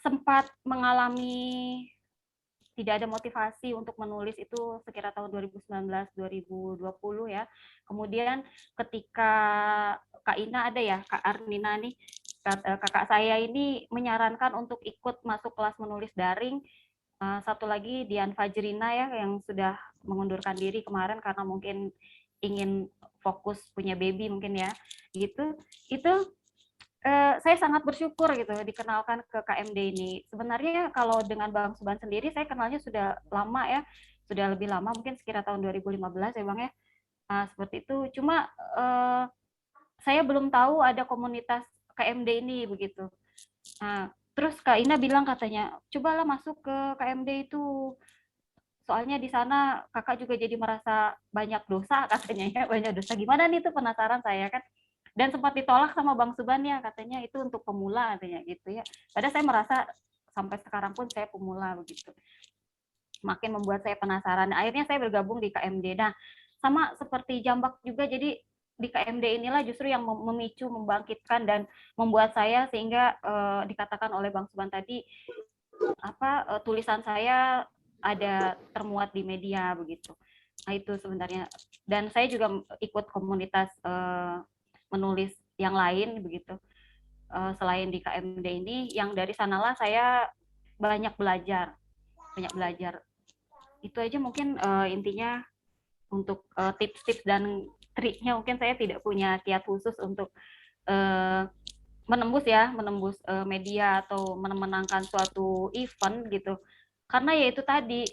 sempat mengalami tidak ada motivasi untuk menulis itu sekira tahun 2019-2020 ya. Kemudian ketika Kak Ina ada ya, Kak Arnina nih, kakak saya ini menyarankan untuk ikut masuk kelas menulis daring. Satu lagi Dian Fajrina ya, yang sudah mengundurkan diri kemarin karena mungkin ingin fokus punya baby mungkin ya, gitu. Itu saya sangat bersyukur gitu dikenalkan ke KMD ini. Sebenarnya kalau dengan Bang Suban sendiri saya kenalnya sudah lama ya, sudah lebih lama, mungkin sekira tahun 2015 ya Bang ya. Seperti itu. Cuma saya belum tahu ada komunitas KMD ini begitu. Terus Kak Ina bilang katanya, cobalah masuk ke KMD itu. Soalnya di sana kakak juga jadi merasa banyak dosa katanya ya, banyak dosa. Gimana nih, tuh penasaran saya kan. Dan sempat ditolak sama Bang Suban ya, katanya itu untuk pemula katanya gitu ya. Padahal saya merasa sampai sekarang pun saya pemula begitu. semakin membuat saya penasaran. Akhirnya saya bergabung di KMD. Nah, sama seperti Jambak juga, jadi di KMD inilah justru yang memicu, membangkitkan dan membuat saya sehingga dikatakan oleh Bang Suban tadi tulisan saya ada termuat di media begitu. Nah, itu sebenarnya. Dan saya juga ikut komunitas menulis yang lain begitu. Selain di KMD ini, yang dari sanalah saya banyak belajar. Itu aja mungkin intinya untuk tips-tips dan triknya. Mungkin saya tidak punya kiat khusus untuk menembus media atau memenangkan suatu event gitu. Karena ya itu tadi,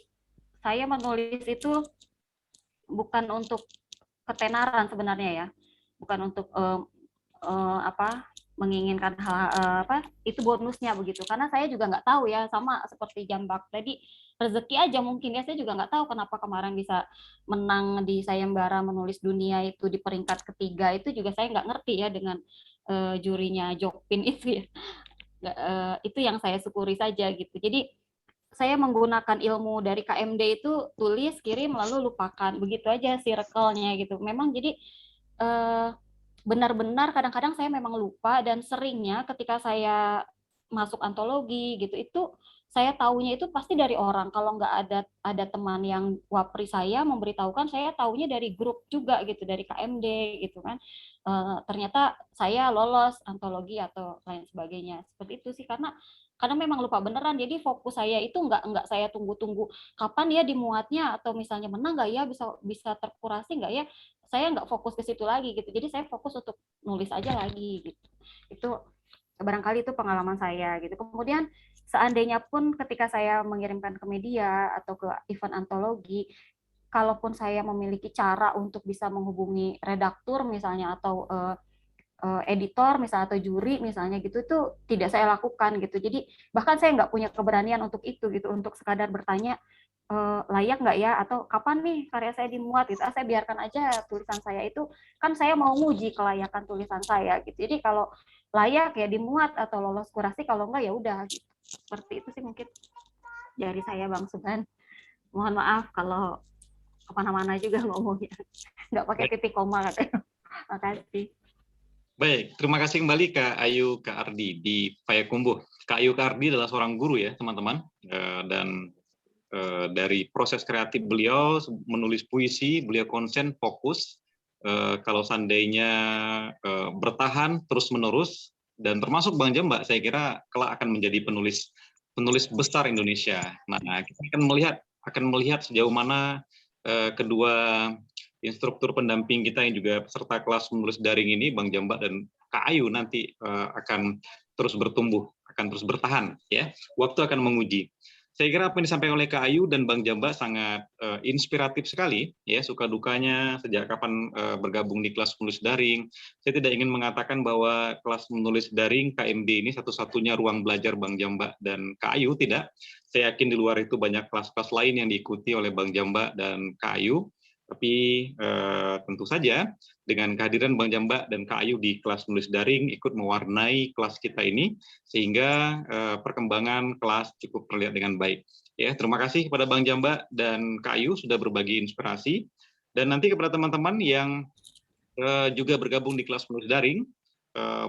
saya menulis itu bukan untuk ketenaran sebenarnya ya, bukan untuk menginginkan hal itu bonusnya begitu. Karena saya juga nggak tahu ya, sama seperti Jambak tadi, rezeki aja mungkin ya, saya juga nggak tahu kenapa kemarin bisa menang di sayembara menulis dunia itu di peringkat ketiga. Itu juga saya nggak ngerti ya dengan jurinya Jokpin itu ya. Itu yang saya syukuri saja gitu. Jadi saya menggunakan ilmu dari KMD itu, tulis, kirim, lalu lupakan. Begitu aja circle-nya gitu. Memang jadi benar-benar kadang-kadang saya memang lupa, dan seringnya ketika saya masuk antologi gitu, itu saya taunya itu pasti dari orang. Kalau nggak ada teman yang wapri saya memberitahukan, saya taunya dari grup juga gitu, dari KMD gitu kan. Ternyata saya lolos antologi atau lain sebagainya. Seperti itu sih, karena memang lupa beneran. Jadi fokus saya itu nggak saya tunggu-tunggu kapan ya dimuatnya, atau misalnya menang nggak ya, bisa terkurasi nggak ya. Saya nggak fokus ke situ lagi gitu. Jadi saya fokus untuk nulis aja lagi gitu. Itu barangkali itu pengalaman saya gitu. Kemudian seandainya pun ketika saya mengirimkan ke media atau ke event antologi, kalaupun saya memiliki cara untuk bisa menghubungi redaktur misalnya, atau editor misalnya, atau juri misalnya gitu, itu tidak saya lakukan gitu. Jadi bahkan saya nggak punya keberanian untuk itu gitu, untuk sekadar bertanya layak nggak ya, atau kapan nih karya saya dimuat gitu. Saya biarkan aja tulisan saya itu, kan saya mau nguji kelayakan tulisan saya gitu. Jadi kalau layak ya dimuat atau lolos kurasi, kalau enggak ya udah gitu. Seperti itu sih mungkin dari saya, Bang Suban. Mohon maaf kalau kemana-mana juga ngomongnya, nggak pakai titik koma katanya. Makasih. Baik, terima kasih kembali Kak Ayu, Kak Ardi di Payakumbuh. Kak Ayu, Kak Ardi adalah seorang guru ya teman-teman, dan dari proses kreatif beliau menulis puisi, beliau konsen fokus. Kalau seandainya bertahan terus-menerus, dan termasuk Bang Jambak, saya kira kelak akan menjadi penulis besar Indonesia. Nah, kita akan melihat sejauh mana kedua instruktur pendamping kita yang juga peserta kelas menulis daring ini, Bang Jambak dan Kak Ayu, nanti akan terus bertumbuh, akan terus bertahan ya. Waktu akan menguji. Saya kira apa yang disampaikan oleh Kak Ayu dan Bang Jambak sangat inspiratif sekali ya, suka dukanya sejak kapan bergabung di kelas menulis daring. Saya tidak ingin mengatakan bahwa kelas menulis daring KMD ini satu-satunya ruang belajar Bang Jambak dan Kak Ayu, tidak. Saya yakin di luar itu banyak kelas-kelas lain yang diikuti oleh Bang Jambak dan Kak Ayu. Tapi tentu saja dengan kehadiran Bang Jambak dan Kak Ayu di kelas menulis daring ikut mewarnai kelas kita ini, sehingga perkembangan kelas cukup terlihat dengan baik. Ya, terima kasih kepada Bang Jambak dan Kak Ayu sudah berbagi inspirasi. Dan nanti kepada teman-teman yang juga bergabung di kelas menulis daring,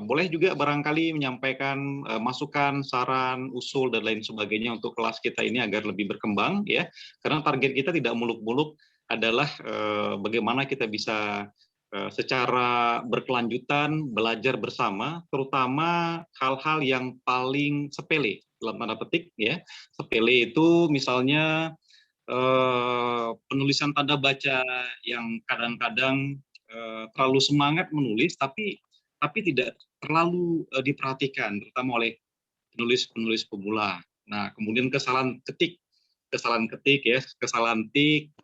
boleh juga barangkali menyampaikan masukan, saran, usul, dan lain sebagainya untuk kelas kita ini agar lebih berkembang ya. Karena target kita tidak muluk-muluk adalah bagaimana kita bisa secara berkelanjutan belajar bersama, terutama hal-hal yang paling sepele dalam tanda petik ya. Sepele itu misalnya penulisan tanda baca yang kadang-kadang terlalu semangat menulis, tapi tidak terlalu diperhatikan, terutama oleh penulis pemula. Nah, kemudian kesalahan ketik ya, kesalahan tik,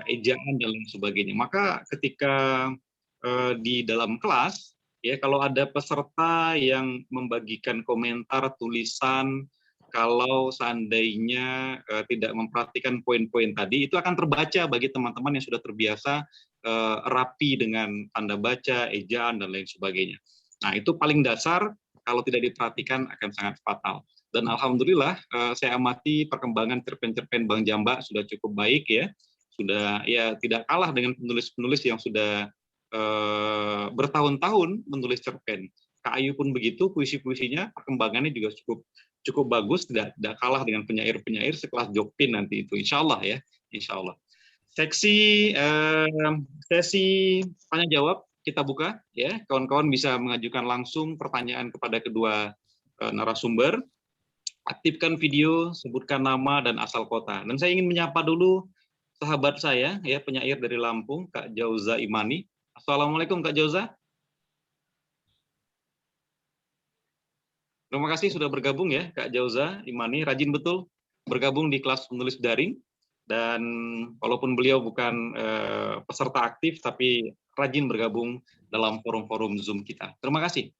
ejaan dan lain sebagainya. Maka ketika di dalam kelas ya, kalau ada peserta yang membagikan komentar tulisan, kalau seandainya tidak memperhatikan poin-poin tadi, itu akan terbaca bagi teman-teman yang sudah terbiasa rapi dengan tanda baca, ejaan dan lain sebagainya. Nah, itu paling dasar, kalau tidak diperhatikan akan sangat fatal. Dan alhamdulillah saya amati perkembangan cerpen-cerpen Bang Jamba sudah cukup baik ya, sudah ya tidak kalah dengan penulis-penulis yang sudah bertahun-tahun menulis cerpen. Kak Ayu pun begitu, puisi-puisinya perkembangannya juga cukup bagus, tidak kalah dengan penyair-penyair sekelas Jokpin nanti itu, insya Allah ya, insya Allah. Sesi tanya jawab kita buka ya, kawan-kawan bisa mengajukan langsung pertanyaan kepada kedua narasumber. Aktifkan video, sebutkan nama dan asal kota. Dan saya ingin menyapa dulu sahabat saya ya, penyair dari Lampung, Kak Jauza Imani. Assalamualaikum Kak Jauza. Terima kasih sudah bergabung ya Kak Jauza Imani, rajin betul bergabung di kelas menulis daring. Dan walaupun beliau bukan peserta aktif, tapi rajin bergabung dalam forum-forum Zoom kita. Terima kasih.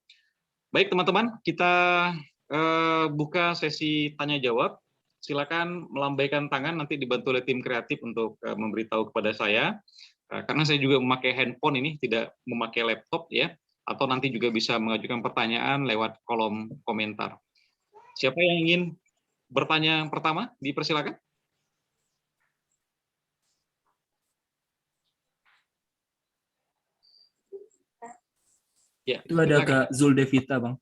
Baik teman-teman, kita buka sesi tanya jawab. Silakan melambaikan tangan, nanti dibantu oleh tim kreatif untuk memberitahu kepada saya. Karena saya juga memakai handphone ini, tidak memakai laptop ya. Atau nanti juga bisa mengajukan pertanyaan lewat kolom komentar. Siapa yang ingin bertanya pertama? Dipersilakan. Ya, itu ada Kak Zul Devita, Bang.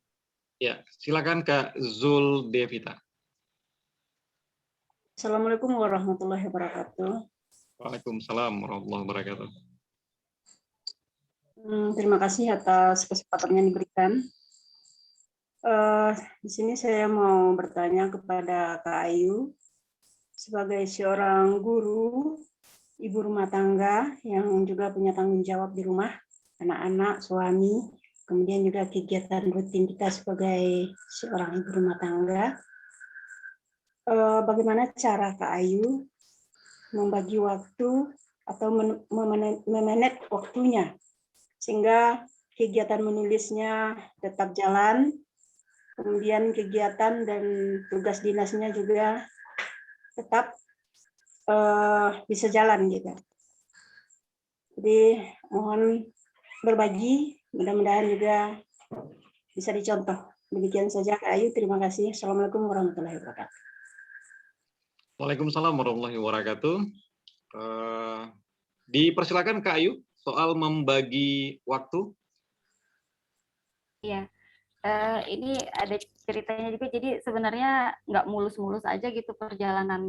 Ya, silakan Kak Zul Devita. Assalamualaikum warahmatullahi wabarakatuh. Waalaikumsalam warahmatullahi wabarakatuh. Terima kasih atas kesempatan yang diberikan. Di sini saya mau bertanya kepada Kak Ayu, sebagai seorang guru, ibu rumah tangga yang juga punya tanggung jawab di rumah, anak-anak, suami, kemudian juga kegiatan rutin kita sebagai seorang ibu rumah tangga. Bagaimana cara Kak Ayu membagi waktu atau memanage waktunya sehingga kegiatan menulisnya tetap jalan, kemudian kegiatan dan tugas dinasnya juga tetap bisa jalan gitu. Jadi mohon berbagi, mudah-mudahan juga bisa dicontoh. Demikian saja Kak Ayu, terima kasih. Assalamualaikum warahmatullahi wabarakatuh. Waalaikumsalam warahmatullahi wabarakatuh. Dipersilakan Kak Ayu soal membagi waktu. Iya, ini ada ceritanya juga. Jadi sebenarnya nggak mulus-mulus aja gitu perjalanan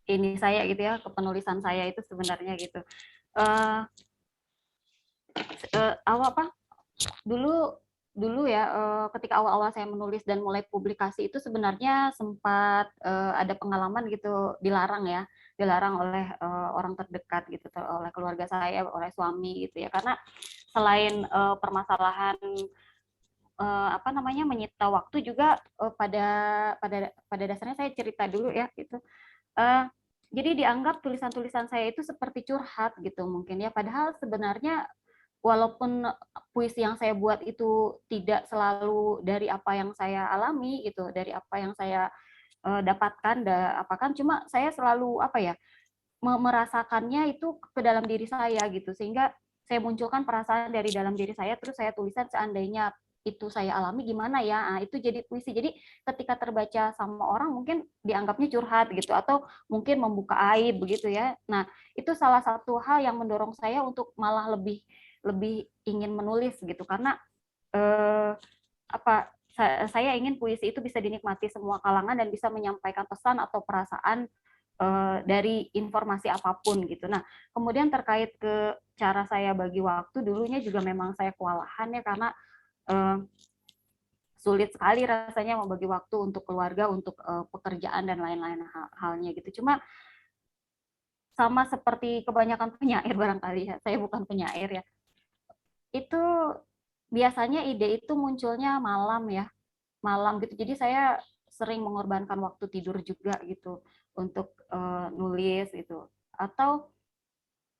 ini saya gitu ya, kepenulisan saya itu sebenarnya gitu. Dulu ya, ketika awal-awal saya menulis dan mulai publikasi itu sebenarnya sempat ada pengalaman gitu, dilarang oleh orang terdekat gitu, oleh keluarga saya, oleh suami gitu ya, karena selain permasalahan menyita waktu juga, pada dasarnya saya cerita dulu ya gitu. Jadi dianggap tulisan-tulisan saya itu seperti curhat gitu mungkin ya, padahal sebenarnya walaupun puisi yang saya buat itu tidak selalu dari apa yang saya alami gitu, dari apa yang saya dapatkan, cuma saya selalu merasakannya itu ke dalam diri saya gitu, sehingga saya munculkan perasaan dari dalam diri saya, terus saya tulisan seandainya itu saya alami gimana ya, nah, itu jadi puisi. Jadi ketika terbaca sama orang mungkin dianggapnya curhat gitu, atau mungkin membuka aib begitu ya. Nah itu salah satu hal yang mendorong saya untuk malah lebih ingin menulis gitu, karena saya ingin puisi itu bisa dinikmati semua kalangan dan bisa menyampaikan pesan atau perasaan dari informasi apapun gitu. Nah, kemudian terkait ke cara saya bagi waktu, dulunya juga memang saya kewalahan ya, karena sulit sekali rasanya membagi waktu untuk keluarga, untuk pekerjaan dan lain-lain halnya gitu. Cuma sama seperti kebanyakan penyair barangkali ya, saya bukan penyair ya, itu biasanya ide itu munculnya malam gitu. Jadi saya sering mengorbankan waktu tidur juga gitu untuk nulis gitu. Atau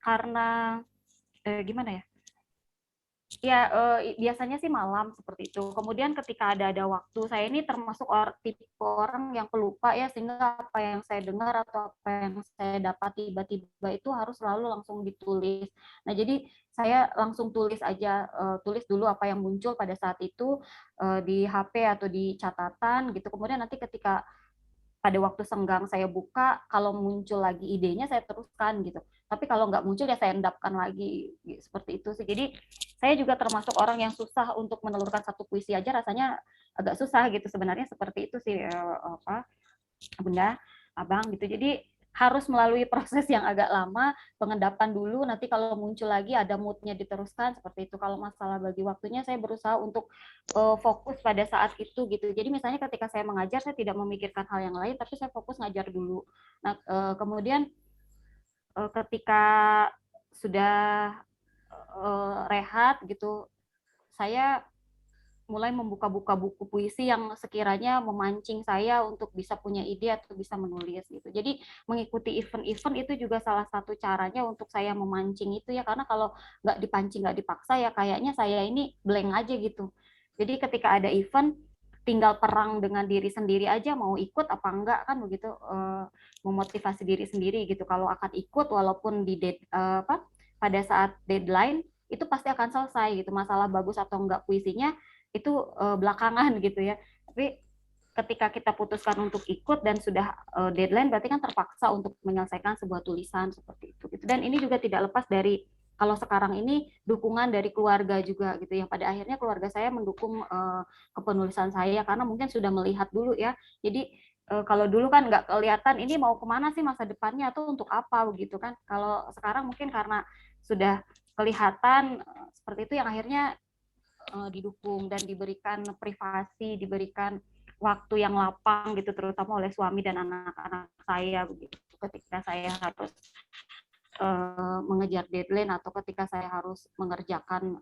karena gimana ya? Ya, biasanya sih malam seperti itu. Kemudian ketika ada waktu, saya ini termasuk tipe orang yang pelupa ya, sehingga apa yang saya dengar atau apa yang saya dapat tiba-tiba itu harus selalu langsung ditulis. Nah, jadi saya langsung tulis aja, tulis dulu apa yang muncul pada saat itu di HP atau di catatan gitu. Kemudian nanti ketika pada waktu senggang saya buka, kalau muncul lagi idenya saya teruskan gitu. Tapi kalau nggak muncul ya saya endapkan lagi, seperti itu sih. Jadi saya juga termasuk orang yang susah untuk menelurkan satu puisi aja, rasanya agak susah gitu sebenarnya, seperti itu sih apa Bunda, Abang gitu. Jadi harus melalui proses yang agak lama, pengendapan dulu, nanti kalau muncul lagi ada moodnya diteruskan, seperti itu. Kalau masalah bagi waktunya, saya berusaha untuk fokus pada saat itu gitu. Jadi misalnya ketika saya mengajar, saya tidak memikirkan hal yang lain, tapi saya fokus ngajar dulu. Nah, kemudian ketika sudah rehat gitu, saya mulai membuka-buka buku puisi yang sekiranya memancing saya untuk bisa punya ide atau bisa menulis gitu. Jadi mengikuti event-event itu juga salah satu caranya untuk saya memancing itu ya, karena kalau nggak dipancing, nggak dipaksa ya kayaknya saya ini blank aja gitu. Jadi ketika ada event tinggal perang dengan diri sendiri aja, mau ikut apa enggak kan begitu, memotivasi diri sendiri gitu. Kalau akan ikut walaupun pada saat deadline itu pasti akan selesai gitu. Masalah bagus atau enggak puisinya itu belakangan gitu ya. Tapi ketika kita putuskan untuk ikut dan sudah deadline, berarti kan terpaksa untuk menyelesaikan sebuah tulisan seperti itu gitu. Dan ini juga tidak lepas dari, kalau sekarang ini, dukungan dari keluarga juga gitu, yang pada akhirnya keluarga saya mendukung kepenulisan saya karena mungkin sudah melihat dulu ya. Jadi kalau dulu kan nggak kelihatan ini mau kemana sih masa depannya atau untuk apa begitu kan. Kalau sekarang mungkin karena sudah kelihatan seperti itu, yang akhirnya didukung dan diberikan privasi, diberikan waktu yang lapang gitu, terutama oleh suami dan anak-anak saya begitu. Ketika saya harus mengejar deadline atau ketika saya harus mengerjakan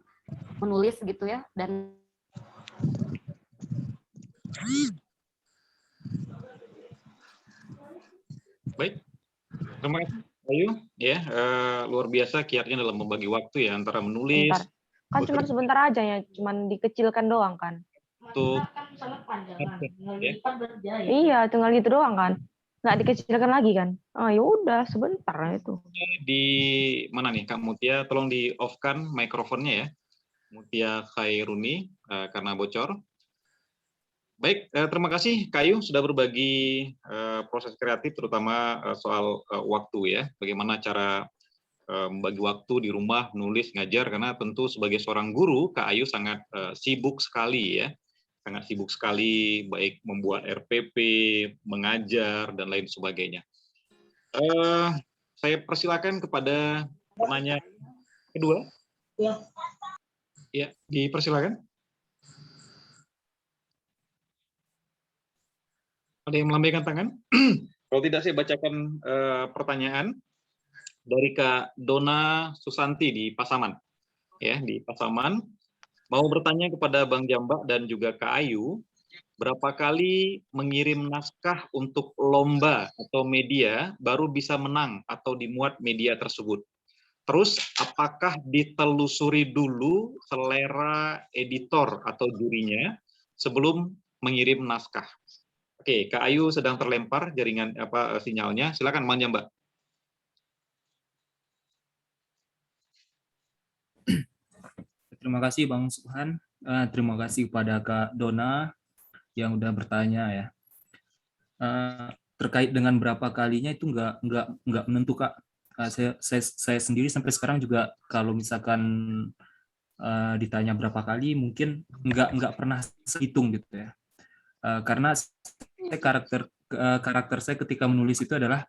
menulis gitu ya, dan Baik, terima kasih Ayu ya, luar biasa kiatnya dalam membagi waktu ya antara menulis, Bentar. Kan cuma sebentar aja ya, cuma dikecilkan doang kan. untuk ya. Iya, tinggal gitu doang kan. Nggak dikecilkan lagi kan. Oh ya udah sebentar itu. Di mana nih Kak Mutia, tolong di off-kan mikrofonnya ya, Mutia Khairuni, karena bocor. Baik, terima kasih Kak Ayu sudah berbagi proses kreatif, terutama soal waktu ya, bagaimana cara membagi waktu di rumah, menulis, ngajar, karena tentu sebagai seorang guru, Kak Ayu sangat sibuk sekali ya, sangat sibuk sekali, baik membuat RPP, mengajar, dan lain sebagainya. Saya persilakan kepada penanya kedua. Ya, dipersilakan. Ada yang melambaikan tangan? Kalau tidak, saya bacakan pertanyaan dari Kak Dona Susanti di Pasaman. Ya, di Pasaman. Mau bertanya kepada Bang Jambak dan juga Kak Ayu, berapa kali mengirim naskah untuk lomba atau media baru bisa menang atau dimuat media tersebut? Terus, apakah ditelusuri dulu selera editor atau jurinya sebelum mengirim naskah? Oke, Kak Ayu sedang terlempar jaringan sinyalnya. Silakan Bang Jambak. Terima kasih Bang Subhan. Terima kasih kepada Kak Dona yang udah bertanya ya. Terkait dengan berapa kalinya itu nggak menentu Kak. Saya sendiri sampai sekarang juga kalau misalkan ditanya berapa kali mungkin nggak pernah hitung gitu ya. Karena karakter saya ketika menulis itu adalah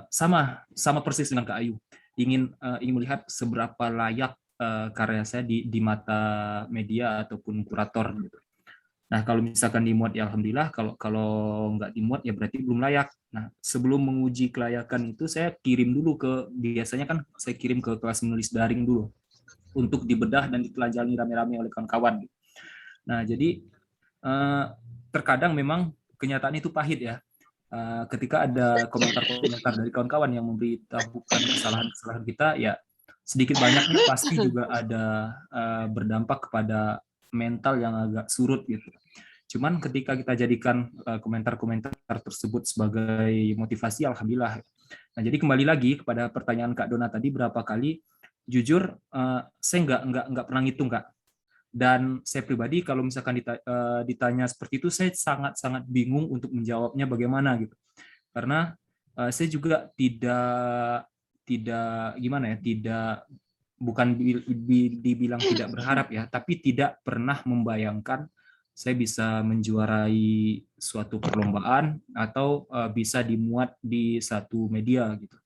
sama persis dengan Kak Ayu, ingin melihat seberapa layak karya saya di mata media ataupun kurator gitu. Nah, kalau misalkan dimuat ya alhamdulillah, kalau nggak dimuat ya berarti belum layak. Nah, sebelum menguji kelayakan itu saya kirim dulu biasanya kan saya kirim ke kelas menulis daring dulu untuk dibedah dan ditelanjangi rame-rame oleh kawan-kawan. Nah, jadi terkadang memang kenyataan itu pahit ya. Ketika ada komentar-komentar dari kawan-kawan yang memberitahukan kesalahan-kesalahan kita, ya sedikit banyaknya pasti juga ada berdampak kepada mental yang agak surut gitu. Cuman ketika kita jadikan komentar-komentar tersebut sebagai motivasi, alhamdulillah. Nah, jadi kembali lagi kepada pertanyaan Kak Dona tadi, berapa kali? Jujur, saya nggak pernah ngitung, Kak. Dan saya pribadi kalau misalkan ditanya seperti itu, saya sangat bingung untuk menjawabnya bagaimana gitu. Karena saya juga tidak gimana ya, bukan dibilang tidak berharap ya, tapi tidak pernah membayangkan saya bisa menjuarai suatu perlombaan atau bisa dimuat di satu media gitu.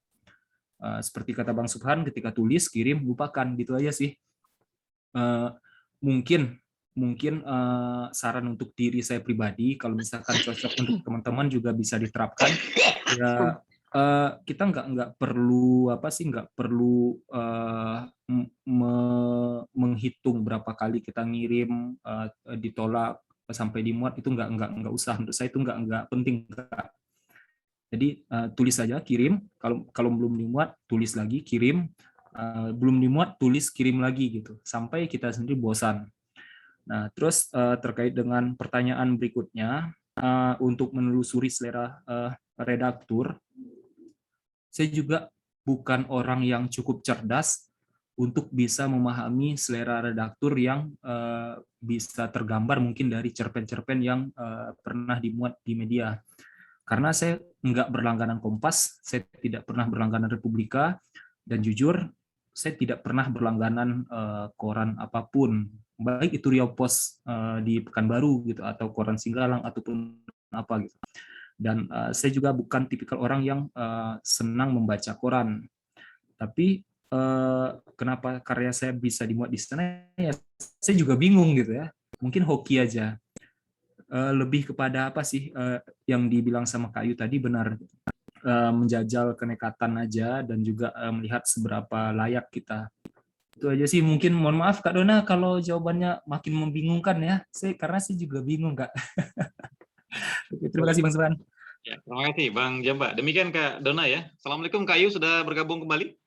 Seperti kata Bang Subhan, ketika tulis, kirim, lupakan, gitu aja sih. Mungkin saran untuk diri saya pribadi, kalau misalkan cocok untuk teman-teman juga bisa diterapkan. Ya, kita nggak perlu menghitung berapa kali kita ngirim, ditolak sampai dimuat, itu nggak usah. Menurut saya itu nggak penting, Kak. Jadi tulis saja, kirim. Kalau belum dimuat, tulis lagi, kirim. Belum dimuat, tulis, kirim lagi gitu, sampai kita sendiri bosan. Nah, terus terkait dengan pertanyaan berikutnya, untuk menelusuri selera redaktur, saya juga bukan orang yang cukup cerdas untuk bisa memahami selera redaktur yang bisa tergambar mungkin dari cerpen-cerpen yang pernah dimuat di media. Karena saya nggak berlangganan Kompas, saya tidak pernah berlangganan Republika, dan jujur, saya tidak pernah berlangganan koran apapun, baik itu Riau Pos di Pekanbaru gitu, atau koran Singgalang ataupun apa gitu. Dan saya juga bukan tipikal orang yang senang membaca koran. Tapi kenapa karya saya bisa dimuat di sana, ya saya juga bingung gitu ya. Mungkin hoki aja. Lebih kepada apa sih yang dibilang sama Kak Ayu tadi, benar, menjajal kenekatan aja dan juga melihat seberapa layak kita. Itu aja sih. Mungkin mohon maaf Kak Dona kalau jawabannya makin membingungkan ya, karena saya juga bingung, Kak. Oke, terima kasih Bang Subhan. Ya, terima kasih Bang Jamba. Demikian Kak Dona ya. Assalamualaikum, Kak Ayu sudah bergabung kembali.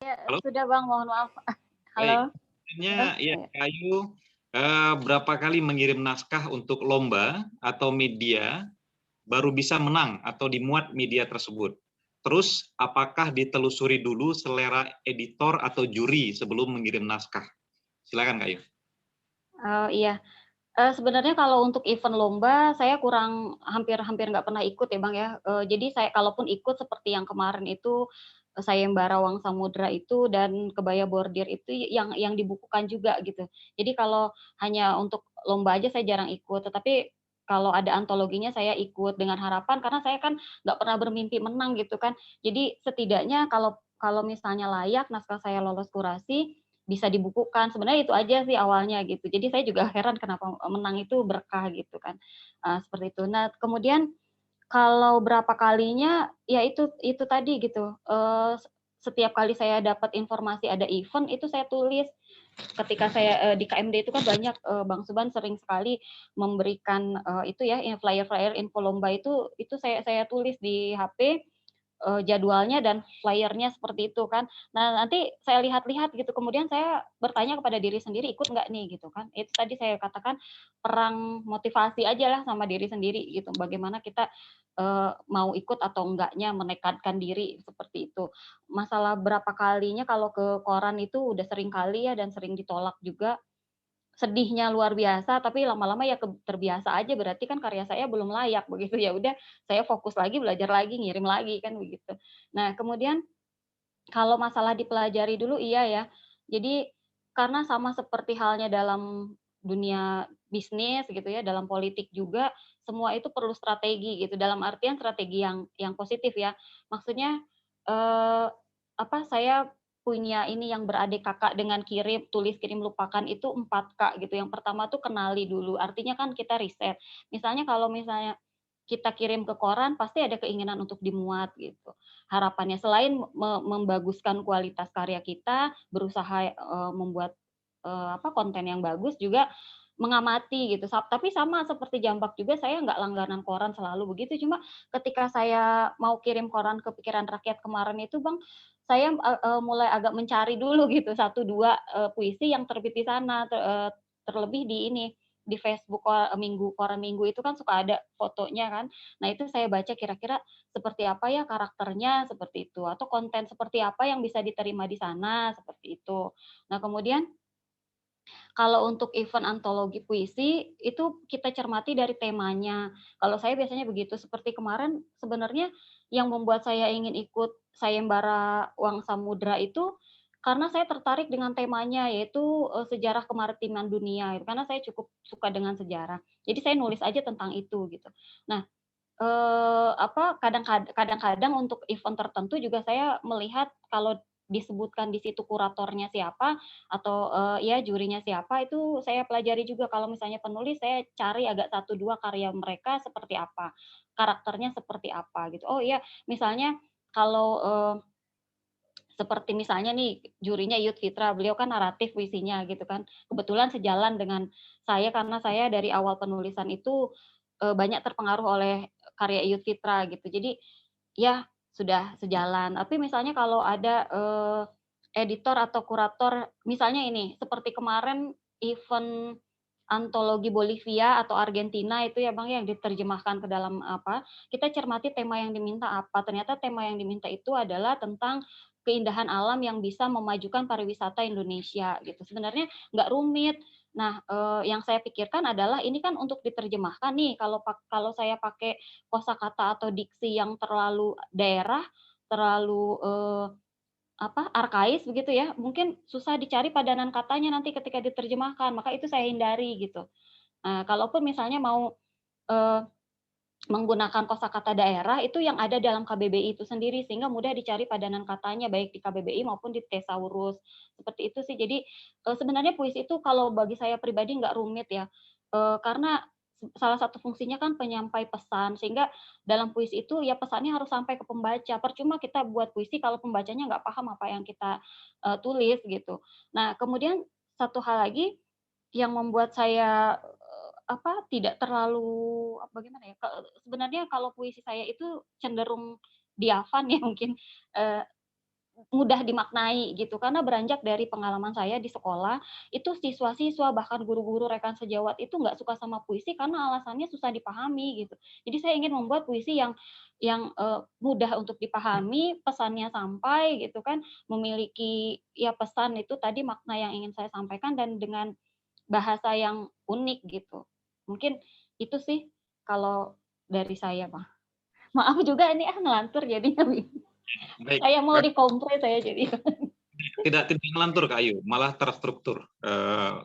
Halo? Sudah Bang, mohon maaf. Halo. Ya, Kak Ayu, berapa kali mengirim naskah untuk lomba atau media baru bisa menang atau dimuat media tersebut? Terus, apakah ditelusuri dulu selera editor atau juri sebelum mengirim naskah? Silakan Kak Ayu. Iya. Sebenarnya kalau untuk event lomba, saya hampir nggak pernah ikut ya Bang ya. Jadi saya kalaupun ikut seperti yang kemarin itu, sayembara Wang Samudra itu dan kebaya bordir itu yang dibukukan juga gitu. Jadi kalau hanya untuk lomba aja saya jarang ikut, tetapi kalau ada antologinya saya ikut dengan harapan, karena saya kan nggak pernah bermimpi menang gitu kan. Jadi setidaknya kalau misalnya layak naskah saya lolos kurasi, bisa dibukukan. Sebenarnya itu aja sih awalnya gitu. Jadi saya juga heran kenapa menang itu berkah gitu kan. Seperti itu. Nah, kemudian kalau berapa kalinya, ya itu tadi gitu. Setiap kali saya dapat informasi ada event, itu saya tulis. Ketika saya di KMD itu kan banyak, Bang Suban sering sekali memberikan itu ya, flyer-flyer info lomba itu saya tulis di HP, jadwalnya dan flyernya seperti itu kan. Nah, nanti saya lihat-lihat gitu, kemudian saya bertanya kepada diri sendiri, ikut nggak nih gitu kan. Itu tadi saya katakan perang motivasi aja lah sama diri sendiri gitu. Bagaimana kita mau ikut atau enggaknya, menekadkan diri seperti itu. Masalah berapa kalinya kalau ke koran itu udah sering kali ya dan sering ditolak juga. Sedihnya luar biasa, tapi lama-lama ya terbiasa aja, berarti kan karya saya belum layak begitu, ya udah saya fokus lagi, belajar lagi, ngirim lagi kan begitu. Nah, kemudian kalau masalah dipelajari dulu iya ya. Jadi karena sama seperti halnya dalam dunia bisnis gitu ya, dalam politik juga semua itu perlu strategi gitu. Dalam artian strategi yang positif ya. Maksudnya saya punya ini yang beradik kakak dengan kirim, tulis, kirim, lupakan itu 4K gitu. Yang pertama tuh kenali dulu. Artinya kan kita riset. Misalnya kalau misalnya kita kirim ke koran pasti ada keinginan untuk dimuat gitu. Harapannya selain membaguskan kualitas karya kita, berusaha membuat konten yang bagus, juga mengamati gitu. Tapi sama seperti Jambak juga, saya nggak langganan koran selalu begitu. Cuma ketika saya mau kirim koran ke Pikiran Rakyat kemarin itu Bang, saya mulai agak mencari dulu gitu 1-2 puisi yang terbit di sana, terlebih di ini, di Facebook koran Minggu itu kan suka ada fotonya kan. Nah, itu saya baca kira-kira seperti apa ya karakternya, seperti itu, atau konten seperti apa yang bisa diterima di sana, seperti itu. Nah, kemudian kalau untuk event antologi puisi, itu kita cermati dari temanya. Kalau saya biasanya begitu, seperti kemarin sebenarnya yang membuat saya ingin ikut Sayembara Uang Samudra itu, karena saya tertarik dengan temanya, yaitu sejarah kemaritiman dunia, karena saya cukup suka dengan sejarah. Jadi saya nulis aja tentang itu, gitu. Nah, kadang-kadang untuk event tertentu juga saya melihat kalau disebutkan di situ kuratornya siapa atau, ya jurinya siapa, itu saya pelajari juga. Kalau misalnya penulis, saya cari agak 1-2 karya mereka seperti apa, karakternya seperti apa, gitu. Oh iya, misalnya kalau, seperti misalnya nih, jurinya Yud Fitra, beliau kan naratif puisinya gitu kan. Kebetulan sejalan dengan saya karena saya dari awal penulisan itu, banyak terpengaruh oleh karya Yud Fitra gitu. Jadi, ya sudah sejalan. Tapi misalnya kalau ada, editor atau kurator, misalnya ini, seperti kemarin event antologi Bolivia atau Argentina itu ya Bang, yang diterjemahkan ke dalam apa, kita cermati tema yang diminta apa. Ternyata tema yang diminta itu adalah tentang keindahan alam yang bisa memajukan pariwisata Indonesia gitu. Sebenarnya nggak rumit. Nah, yang saya pikirkan adalah ini kan untuk diterjemahkan nih, kalau saya pakai kosakata atau diksi yang terlalu daerah, terlalu, arkais begitu ya, mungkin susah dicari padanan katanya nanti ketika diterjemahkan, maka itu saya hindari gitu. Nah, kalaupun misalnya mau, eee, menggunakan kosakata daerah itu yang ada dalam KBBI itu sendiri, sehingga mudah dicari padanan katanya baik di KBBI maupun di Thesaurus, seperti itu sih. Jadi, sebenarnya puisi itu kalau bagi saya pribadi nggak rumit ya, karena salah satu fungsinya kan penyampai pesan, sehingga dalam puisi itu ya pesannya harus sampai ke pembaca. Percuma kita buat puisi kalau pembacanya nggak paham apa yang kita, tulis gitu. Nah, kemudian satu hal lagi yang membuat saya, tidak terlalu bagaimana ya, sebenarnya kalau puisi saya itu cenderung diafan ya mungkin, eee, mudah dimaknai gitu, karena beranjak dari pengalaman saya di sekolah, itu siswa-siswa bahkan guru-guru rekan sejawat itu nggak suka sama puisi karena alasannya susah dipahami gitu. Jadi saya ingin membuat puisi yang mudah untuk dipahami, pesannya sampai gitu kan, memiliki ya pesan itu tadi makna yang ingin saya sampaikan dan dengan bahasa yang unik gitu. Mungkin itu sih kalau dari saya, Bang. Maaf juga ini ngelantur jadinya Baik, saya mau dikompres saya jadi. tidak ngelantur Kak Ayu, malah terstruktur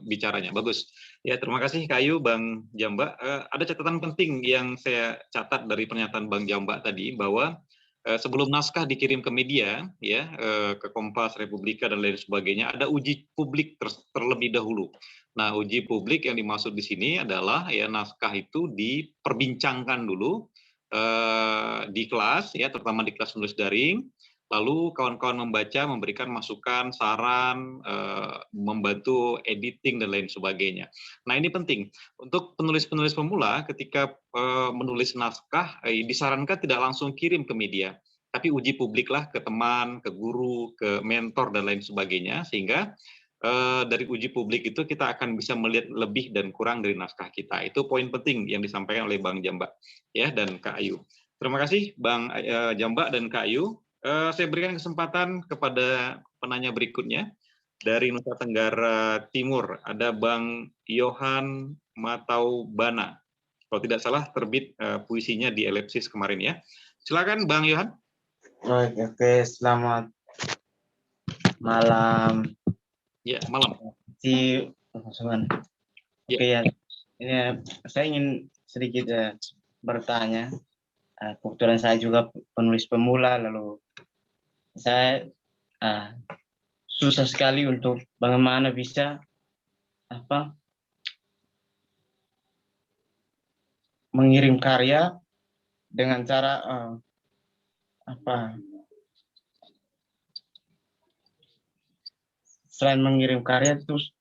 bicaranya. Bagus. Ya, terima kasih Kak Ayu, Bang Jamba. Ada catatan penting yang saya catat dari pernyataan Bang Jamba tadi bahwa sebelum naskah dikirim ke media, ya, ke Kompas, Republika dan lain sebagainya, ada uji publik terlebih dahulu. Nah, uji publik yang dimaksud di sini adalah ya naskah itu diperbincangkan dulu di kelas, ya, terutama di kelas menulis daring. Lalu kawan-kawan membaca, memberikan masukan, saran, membantu editing dan lain sebagainya. Nah, ini penting untuk penulis-penulis pemula ketika menulis naskah, disarankan tidak langsung kirim ke media, tapi uji publiklah ke teman, ke guru, ke mentor dan lain sebagainya, sehingga dari uji publik itu kita akan bisa melihat lebih dan kurang dari naskah kita. Itu poin penting yang disampaikan oleh Bang Jamba, ya, dan Kak Ayu. Terima kasih Bang Jamba dan Kak Ayu. Saya berikan kesempatan kepada penanya berikutnya dari Nusa Tenggara Timur. Ada Bang Yohan Mataubana. Kalau tidak salah terbit puisinya di Elipsis kemarin ya. Silakan Bang Yohan. Oke, selamat malam. Ya, malam. Si teman-teman. Oke ya, ini saya ingin sedikit bertanya. Kebetulan saya juga penulis pemula, lalu saya susah sekali untuk bagaimana bisa mengirim karya dengan cara selain mengirim karya, terus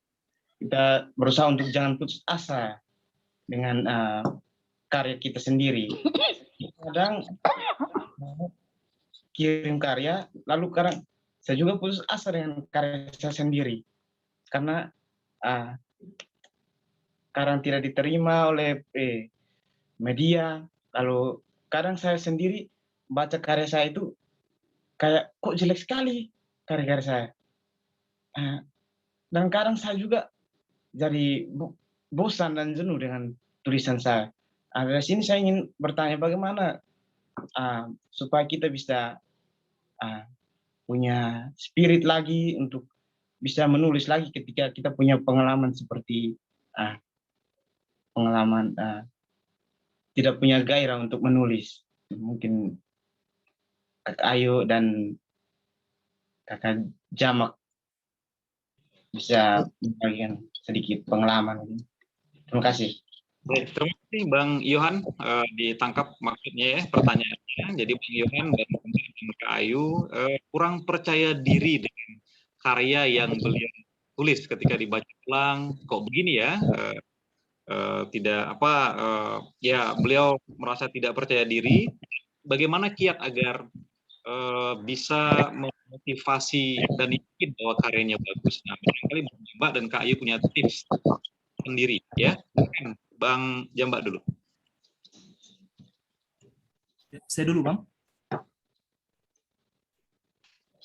kita berusaha untuk jangan putus asa dengan karya kita sendiri. Kadang kirim karya, lalu kadang saya juga putus asa dengan karya saya sendiri karena kadang tidak diterima oleh media. Kalau kadang saya sendiri baca karya saya itu kayak kok jelek sekali karya-karya saya. Dan kadang saya juga jadi bosan dan jenuh dengan tulisan saya. Dari sini saya ingin bertanya bagaimana supaya kita bisa punya spirit lagi untuk bisa menulis lagi ketika kita punya pengalaman seperti pengalaman tidak punya gairah untuk menulis. Mungkin Kak Ayu dan Kakak Jamak bisa membagikan sedikit pengalaman. Terima kasih. Baik, terima kasih Bang Yohan, ditangkap maksudnya ya pertanyaannya. Jadi Bang Yohan dan Kak Ayu kurang percaya diri dengan karya yang beliau tulis ketika dibaca ulang. Kok begini ya? Ya beliau merasa tidak percaya diri. Bagaimana kiat agar bisa memotivasi dan yakin bahwa karyanya bagus? Nah, barangkali Bang Jambak dan Kak Ayu punya tips sendiri ya. Bang Jambak dulu. Saya dulu, Bang.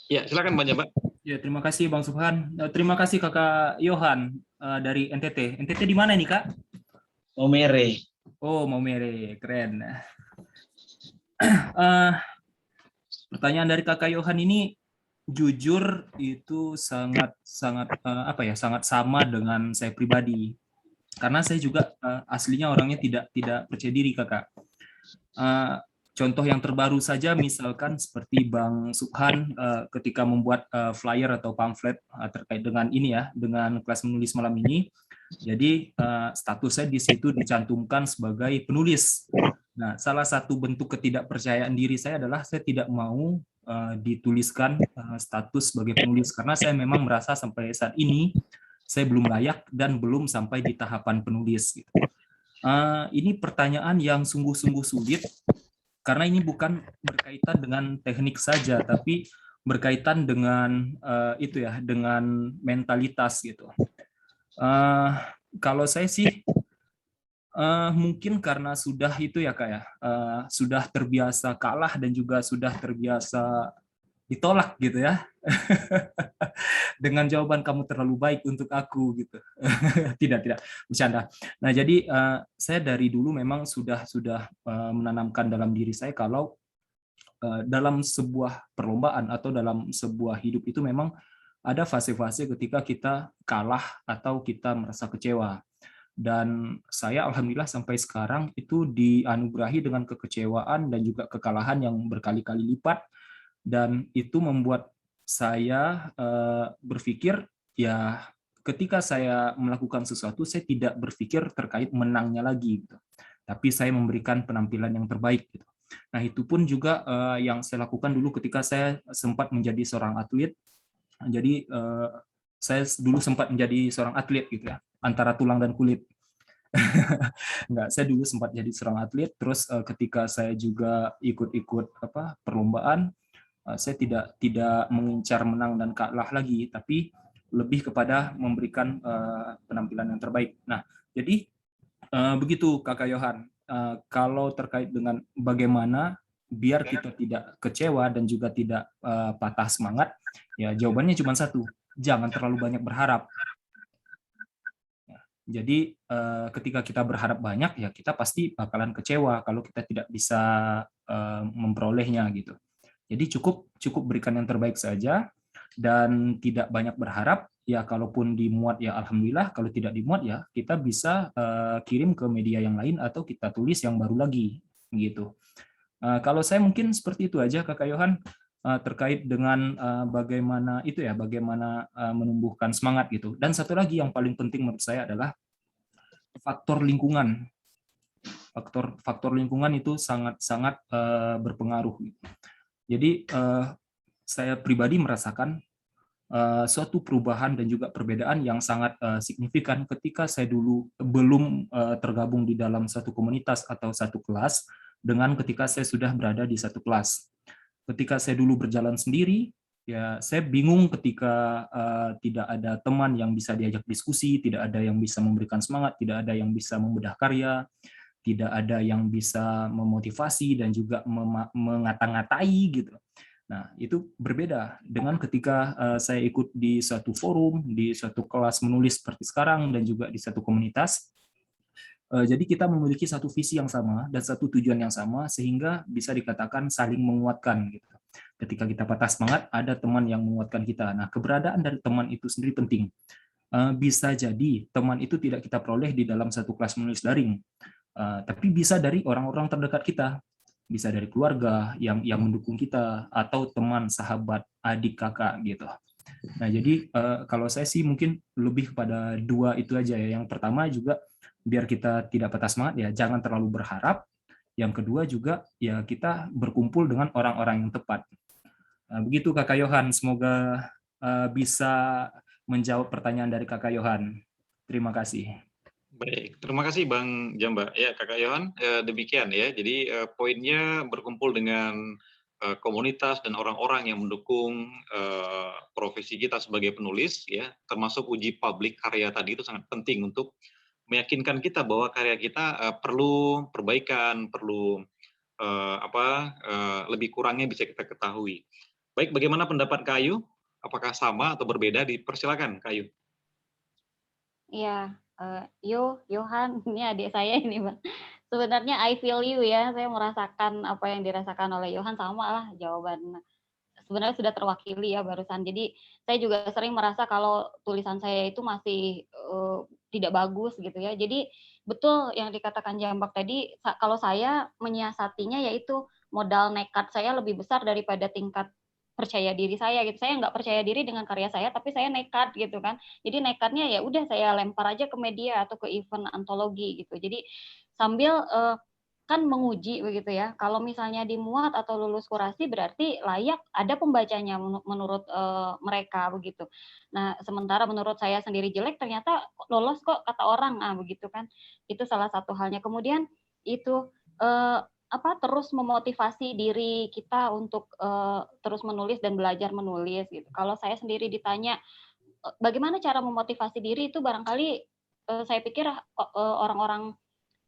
Ya, silakan Bang Jambak. Ya, terima kasih Bang Subhan. Terima kasih Kakak Yohan dari NTT. NTT di mana nih, Kak? Maumere. Oh, Maumere, keren. Pertanyaan dari Kakak Yohan ini jujur itu sangat sangat sama dengan saya pribadi. Karena saya juga aslinya orangnya tidak percaya diri, Kakak. Contoh yang terbaru saja misalkan seperti Bang Subhan ketika membuat flyer atau pamflet terkait dengan ini ya, dengan kelas menulis malam ini. Jadi status saya di situ dicantumkan sebagai penulis. Nah, salah satu bentuk ketidakpercayaan diri saya adalah saya tidak mau dituliskan status sebagai penulis karena saya memang merasa sampai saat ini saya belum layak dan belum sampai di tahapan penulis. Ini pertanyaan yang sungguh-sungguh sulit karena ini bukan berkaitan dengan teknik saja, tapi berkaitan dengan dengan mentalitas gitu. Kalau saya sih mungkin karena sudah itu ya Kak ya, sudah terbiasa kalah dan juga sudah terbiasa ditolak gitu ya. Dengan jawaban kamu terlalu baik untuk aku gitu. tidak bercanda. Nah, jadi saya dari dulu memang sudah menanamkan dalam diri saya kalau dalam sebuah perlombaan atau dalam sebuah hidup itu memang ada fase-fase ketika kita kalah atau kita merasa kecewa. Dan saya alhamdulillah sampai sekarang itu dianugerahi dengan kekecewaan dan juga kekalahan yang berkali-kali lipat. Dan itu membuat saya berpikir ya ketika saya melakukan sesuatu saya tidak berpikir terkait menangnya lagi gitu. Tapi saya memberikan penampilan yang terbaik gitu. Nah, itu pun juga yang saya lakukan dulu ketika saya sempat menjadi seorang atlet. Jadi saya dulu sempat menjadi seorang atlet gitu ya, antara tulang dan kulit. Enggak, saya dulu sempat jadi seorang atlet, terus ketika saya juga ikut perlombaan, saya tidak mengincar menang dan kalah lagi, tapi lebih kepada memberikan penampilan yang terbaik. Nah, jadi begitu Kakak Yohan. Kalau terkait dengan bagaimana biar kita tidak kecewa dan juga tidak patah semangat, ya jawabannya cuma satu, jangan terlalu banyak berharap. Jadi ketika kita berharap banyak, ya kita pasti bakalan kecewa kalau kita tidak bisa memperolehnya gitu. Jadi cukup berikan yang terbaik saja dan tidak banyak berharap. Ya kalaupun dimuat ya alhamdulillah, kalau tidak dimuat ya kita bisa kirim ke media yang lain atau kita tulis yang baru lagi gitu. Kalau saya mungkin seperti itu aja Kakak Yohan terkait dengan bagaimana menumbuhkan semangat gitu. Dan satu lagi yang paling penting menurut saya adalah faktor lingkungan. Faktor lingkungan itu sangat berpengaruh. Jadi saya pribadi merasakan suatu perubahan dan juga perbedaan yang sangat signifikan ketika saya dulu belum tergabung di dalam satu komunitas atau satu kelas dengan ketika saya sudah berada di satu kelas. Ketika saya dulu berjalan sendiri, Ya, saya bingung ketika tidak ada teman yang bisa diajak diskusi, tidak ada yang bisa memberikan semangat, tidak ada yang bisa membedah karya, tidak ada yang bisa memotivasi dan juga mengata-ngatai gitu. Nah, itu berbeda dengan ketika saya ikut di suatu forum, di suatu kelas menulis seperti sekarang, dan juga di satu komunitas. Jadi kita memiliki satu visi yang sama dan satu tujuan yang sama, sehingga bisa dikatakan saling menguatkan gitu. Ketika kita patah semangat, ada teman yang menguatkan kita. Nah, keberadaan dari teman itu sendiri penting. Bisa jadi teman itu tidak kita peroleh di dalam satu kelas menulis daring, tapi bisa dari orang-orang terdekat kita, bisa dari keluarga yang mendukung kita, atau teman, sahabat, adik, kakak gitu. Nah, jadi kalau saya sih mungkin lebih kepada dua itu aja ya. Yang pertama juga biar kita tidak patah semangat ya, jangan terlalu berharap. Yang kedua juga ya kita berkumpul dengan orang-orang yang tepat. Begitu Kakak Yohan, semoga bisa menjawab pertanyaan dari Kakak Yohan. Terima kasih. Baik, terima kasih Bang Jamba. Ya, Kakak Yohan, demikian ya. Jadi poinnya berkumpul dengan komunitas dan orang-orang yang mendukung profesi kita sebagai penulis, ya, termasuk uji publik karya tadi itu sangat penting untuk meyakinkan kita bahwa karya kita perlu perbaikan, perlu lebih kurangnya bisa kita ketahui. Baik, bagaimana pendapat Kak Ayu? Apakah sama atau berbeda? Dipersilakan, Kak Ayu. Iya, Yohan, ini adik saya ini, Bang. Sebenarnya I feel you ya, saya merasakan apa yang dirasakan oleh Yohan, sama lah jawaban. Sebenarnya sudah terwakili ya barusan. Jadi saya juga sering merasa kalau tulisan saya itu masih tidak bagus gitu ya. Jadi betul yang dikatakan Jambak tadi, kalau saya menyiasatinya yaitu modal nekat saya lebih besar daripada tingkat percaya diri saya gitu. Saya nggak percaya diri dengan karya saya, tapi saya nekat gitu kan. Jadi nekatnya ya udah saya lempar aja ke media atau ke event antologi gitu. Jadi sambil kan menguji begitu ya. Kalau misalnya dimuat atau lulus kurasi berarti layak ada pembacanya menurut mereka begitu. Nah, sementara menurut saya sendiri jelek ternyata lolos kok kata orang begitu kan. Itu salah satu halnya. Kemudian itu terus memotivasi diri kita untuk terus menulis dan belajar menulis gitu. Kalau saya sendiri ditanya bagaimana cara memotivasi diri itu barangkali saya pikir orang-orang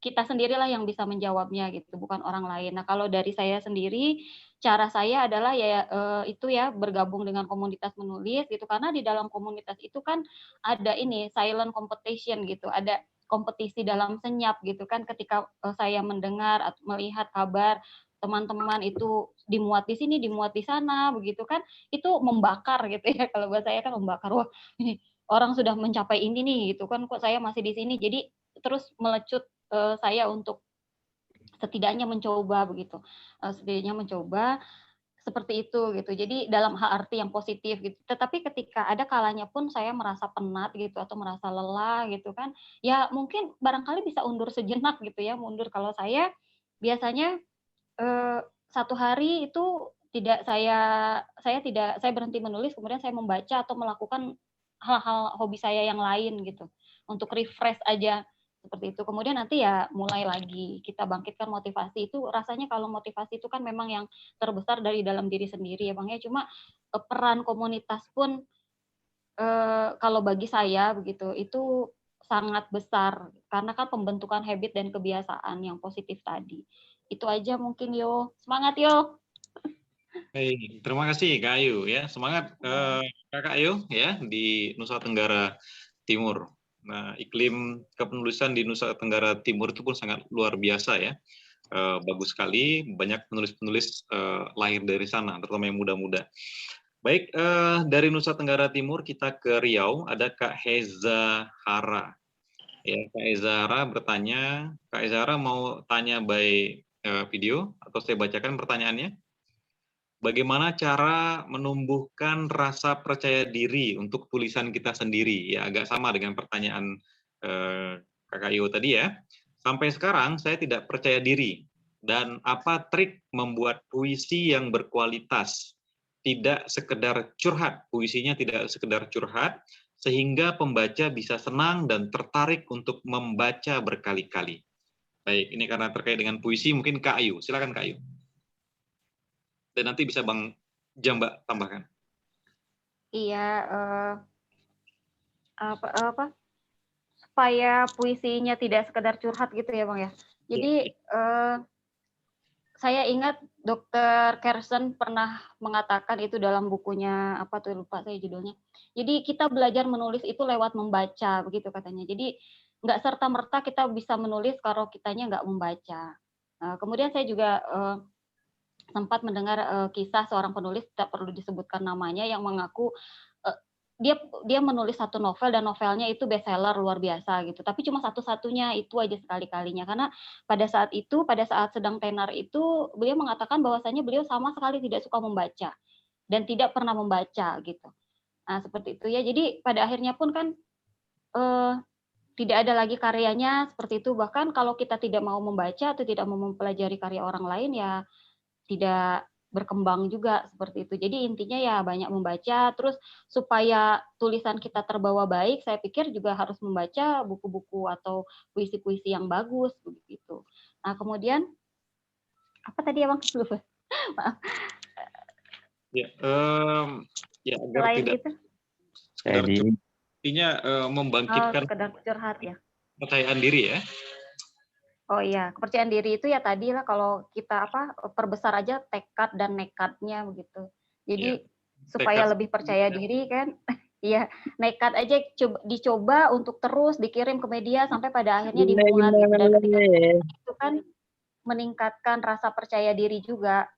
kita sendirilah yang bisa menjawabnya gitu, bukan orang lain. Nah, kalau dari saya sendiri, cara saya adalah ya itu ya bergabung dengan komunitas menulis gitu, karena di dalam komunitas itu kan ada ini silent competition gitu, ada kompetisi dalam senyap gitu kan, ketika saya mendengar atau melihat kabar teman-teman itu dimuat di sini, dimuat di sana, begitu kan, itu membakar gitu ya, kalau bahasa saya kan membakar, wah ini orang sudah mencapai ini nih gitu kan, kok saya masih di sini, jadi terus melecut saya untuk setidaknya mencoba begitu, setidaknya mencoba seperti itu gitu. Jadi dalam arti yang positif gitu. Tetapi ketika ada kalanya pun saya merasa penat gitu atau merasa lelah gitu kan, ya mungkin barangkali bisa undur sejenak gitu ya, mundur. Kalau saya biasanya 1 hari itu tidak saya berhenti menulis, kemudian saya membaca atau melakukan hal-hal hobi saya yang lain gitu, untuk refresh aja, seperti itu. Kemudian nanti ya mulai lagi, kita bangkitkan motivasi itu, rasanya kalau motivasi itu kan memang yang terbesar dari dalam diri sendiri ya Bang ya, cuma peran komunitas pun kalau bagi saya begitu, itu sangat besar, karena kan pembentukan habit dan kebiasaan yang positif tadi. Itu aja mungkin Yo. Semangat Yo. Baik, terima kasih Kak Ayu ya. Semangat Kakak Ayu ya di Nusa Tenggara Timur. Nah, iklim kepenulisan di Nusa Tenggara Timur itu pun sangat luar biasa ya. Bagus sekali, banyak penulis-penulis lahir dari sana, terutama yang muda-muda. Baik, dari Nusa Tenggara Timur kita ke Riau, ada Kak Heza Hara. Ya, Kak Heza Hara bertanya, Kak Heza Hara mau tanya by video atau saya bacakan pertanyaannya? Bagaimana cara menumbuhkan rasa percaya diri untuk tulisan kita sendiri? Ya, agak sama dengan pertanyaan Kakak Iyo tadi ya. Sampai sekarang saya tidak percaya diri. Dan apa trik membuat puisi yang berkualitas? Tidak sekedar curhat, puisinya tidak sekedar curhat, sehingga pembaca bisa senang dan tertarik untuk membaca berkali-kali. Baik, ini karena terkait dengan puisi, mungkin Kak Ayu. Silakan Kak Ayu. Dan nanti bisa Bang Jamba tambahkan. Iya, apa supaya puisinya tidak sekedar curhat gitu ya Bang ya. Jadi saya ingat Dr. Kersen pernah mengatakan itu dalam bukunya apa tuh, lupa saya judulnya. Jadi kita belajar menulis itu lewat membaca, begitu katanya. Jadi nggak serta-merta kita bisa menulis kalau kitanya nggak membaca. Kemudian saya juga sempat mendengar kisah seorang penulis, tidak perlu disebutkan namanya, yang mengaku dia menulis satu novel dan novelnya itu bestseller luar biasa gitu. Tapi cuma satu-satunya itu aja sekali-kalinya, karena pada saat sedang tenar itu beliau mengatakan bahwasanya beliau sama sekali tidak suka membaca dan tidak pernah membaca gitu. Nah seperti itu ya. Jadi pada akhirnya pun kan tidak ada lagi karyanya seperti itu. Bahkan kalau kita tidak mau membaca atau tidak mau mempelajari karya orang lain ya tidak berkembang juga seperti itu. Jadi intinya ya banyak membaca, terus supaya tulisan kita terbawa baik, saya pikir juga harus membaca buku-buku atau puisi-puisi yang bagus begitu. Nah, kemudian apa tadi ya Bang? Lupa. Maaf. Ya, ya agar Selain tidak itu, sekedar Jadi artinya membangkitkan sekedar curhat ya. kepercayaan diri ya. Oh iya, kepercayaan diri itu ya tadi lah kalau kita perbesar aja tekad dan nekatnya begitu. Jadi supaya Tekad. lebih percaya diri kan, iya nekat aja dicoba untuk terus dikirim ke media sampai pada akhirnya dimuat gitu. Dan ketika itu kan meningkatkan rasa percaya diri juga,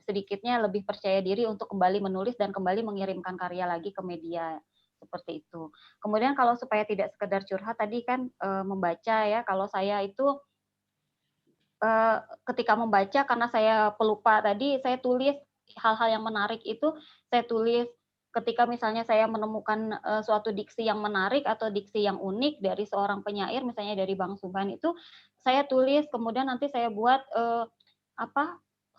sedikitnya lebih percaya diri untuk kembali menulis dan kembali mengirimkan karya lagi ke media seperti itu. Kemudian kalau supaya tidak sekedar curhat tadi kan membaca ya, kalau saya itu ketika membaca karena saya pelupa tadi, saya tulis hal-hal yang menarik itu, saya tulis ketika misalnya saya menemukan suatu diksi yang menarik atau diksi yang unik dari seorang penyair, misalnya dari Bang Subhan itu, saya tulis, kemudian nanti saya buat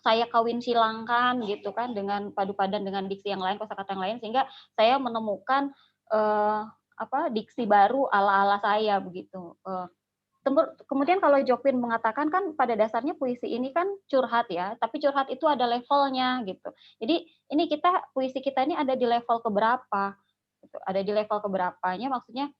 saya kawin silangkan gitu kan dengan padu padan dengan diksi yang lain, kosakata yang lain, sehingga saya menemukan diksi baru ala-ala saya begitu. Kemudian kalau Jokpin mengatakan kan pada dasarnya puisi ini kan curhat ya, tapi curhat itu ada levelnya gitu. Jadi ini puisi kita ini ada di level keberapa? Gitu. Ada di level keberapanya maksudnya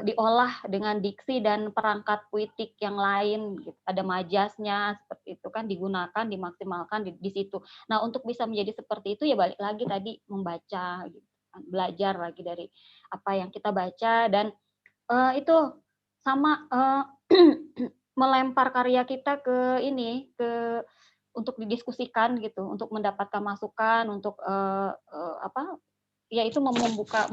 diolah dengan diksi dan perangkat puitik yang lain. Gitu. Ada majasnya seperti itu kan digunakan, dimaksimalkan di situ. Nah untuk bisa menjadi seperti itu ya balik lagi tadi membaca, gitu. Belajar lagi dari apa yang kita baca dan itu sama melempar karya kita untuk didiskusikan gitu, untuk mendapatkan masukan, untuk ya itu membuka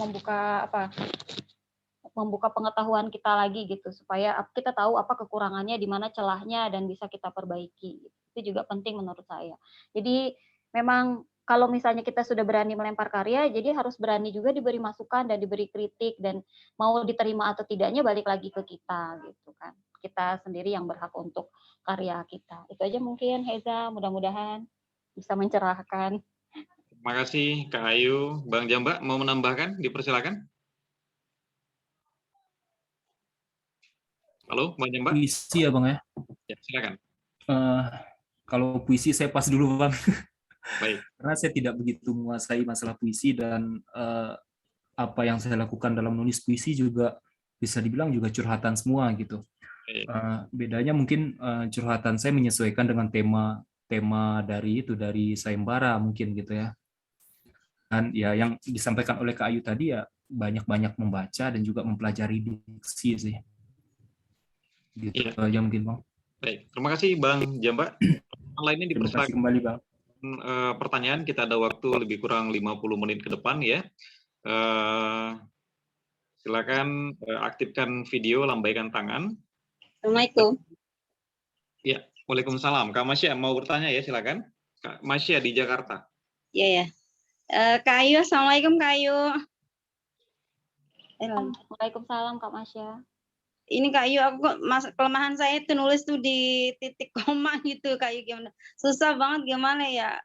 pengetahuan kita lagi gitu, supaya kita tahu apa kekurangannya, di mana celahnya dan bisa kita perbaiki. Itu juga penting menurut saya. Jadi memang kalau misalnya kita sudah berani melempar karya, jadi harus berani juga diberi masukan dan diberi kritik dan mau diterima atau tidaknya balik lagi ke kita gitu kan. Kita sendiri yang berhak untuk karya kita. Itu aja mungkin Heza, mudah-mudahan bisa mencerahkan. Terima kasih Kak Ayu. Bang Jamba mau menambahkan? Dipersilakan. Halo, Bang Jamba? Puisi ya Bang ya. Ya, silakan. Kalau puisi saya pas dulu Bang. Baik. Karena saya tidak begitu menguasai masalah puisi dan apa yang saya lakukan dalam menulis puisi juga bisa dibilang juga curhatan semua gitu. Bedanya mungkin curhatan saya menyesuaikan dengan tema dari sayembara mungkin gitu ya. Dan ya yang disampaikan oleh Kak Ayu tadi ya banyak-banyak membaca dan juga mempelajari diksi sih. Gitu aja mungkin Bang. Baik, terima kasih Bang Jamba. Lainnya Terima kasih dipersilakan. kembali Bang. Pertanyaan, kita ada waktu lebih kurang 50 menit ke depan ya. Silakan aktifkan video, lambaikan tangan. Assalamualaikum. Ya, waalaikumsalam. Kak Masya mau bertanya ya, silakan. Kak Masya di Jakarta. Iya ya. Kak Ayu, assalamualaikum Kak Ayu. Waalaikumsalam Kak Masya. Ini Kak Ayu, kelemahan saya itu nulis tuh di titik koma gitu Kak Ayu, gimana? Susah banget gimana ya?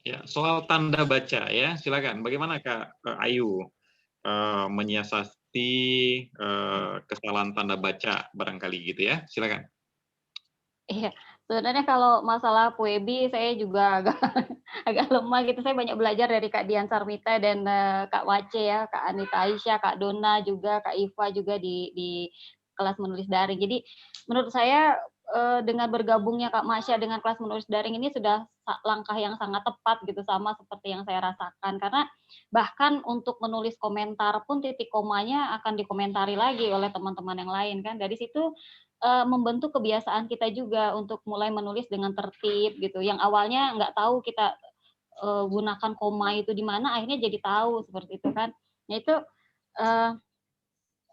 Ya, soal tanda baca ya, silakan. Bagaimana Kak Ayu menyiasati kesalahan tanda baca barangkali gitu ya, silakan. Iya, Sebenarnya kalau masalah puebi saya juga agak agak lemah gitu. Saya banyak belajar dari Kak Dian Sarmita dan Kak Wace ya, Kak Anita Aisyah, Kak Dona juga, Kak Iva juga di kelas menulis daring. Jadi menurut saya dengan bergabungnya Kak Masya dengan kelas menulis daring ini sudah langkah yang sangat tepat gitu, sama seperti yang saya rasakan. Karena bahkan untuk menulis komentar pun titik komanya akan dikomentari lagi oleh teman-teman yang lain kan. Dari situ membentuk kebiasaan kita juga untuk mulai menulis dengan tertib gitu. Yang awalnya nggak tahu kita gunakan koma itu di mana, akhirnya jadi tahu seperti itu kan. Nah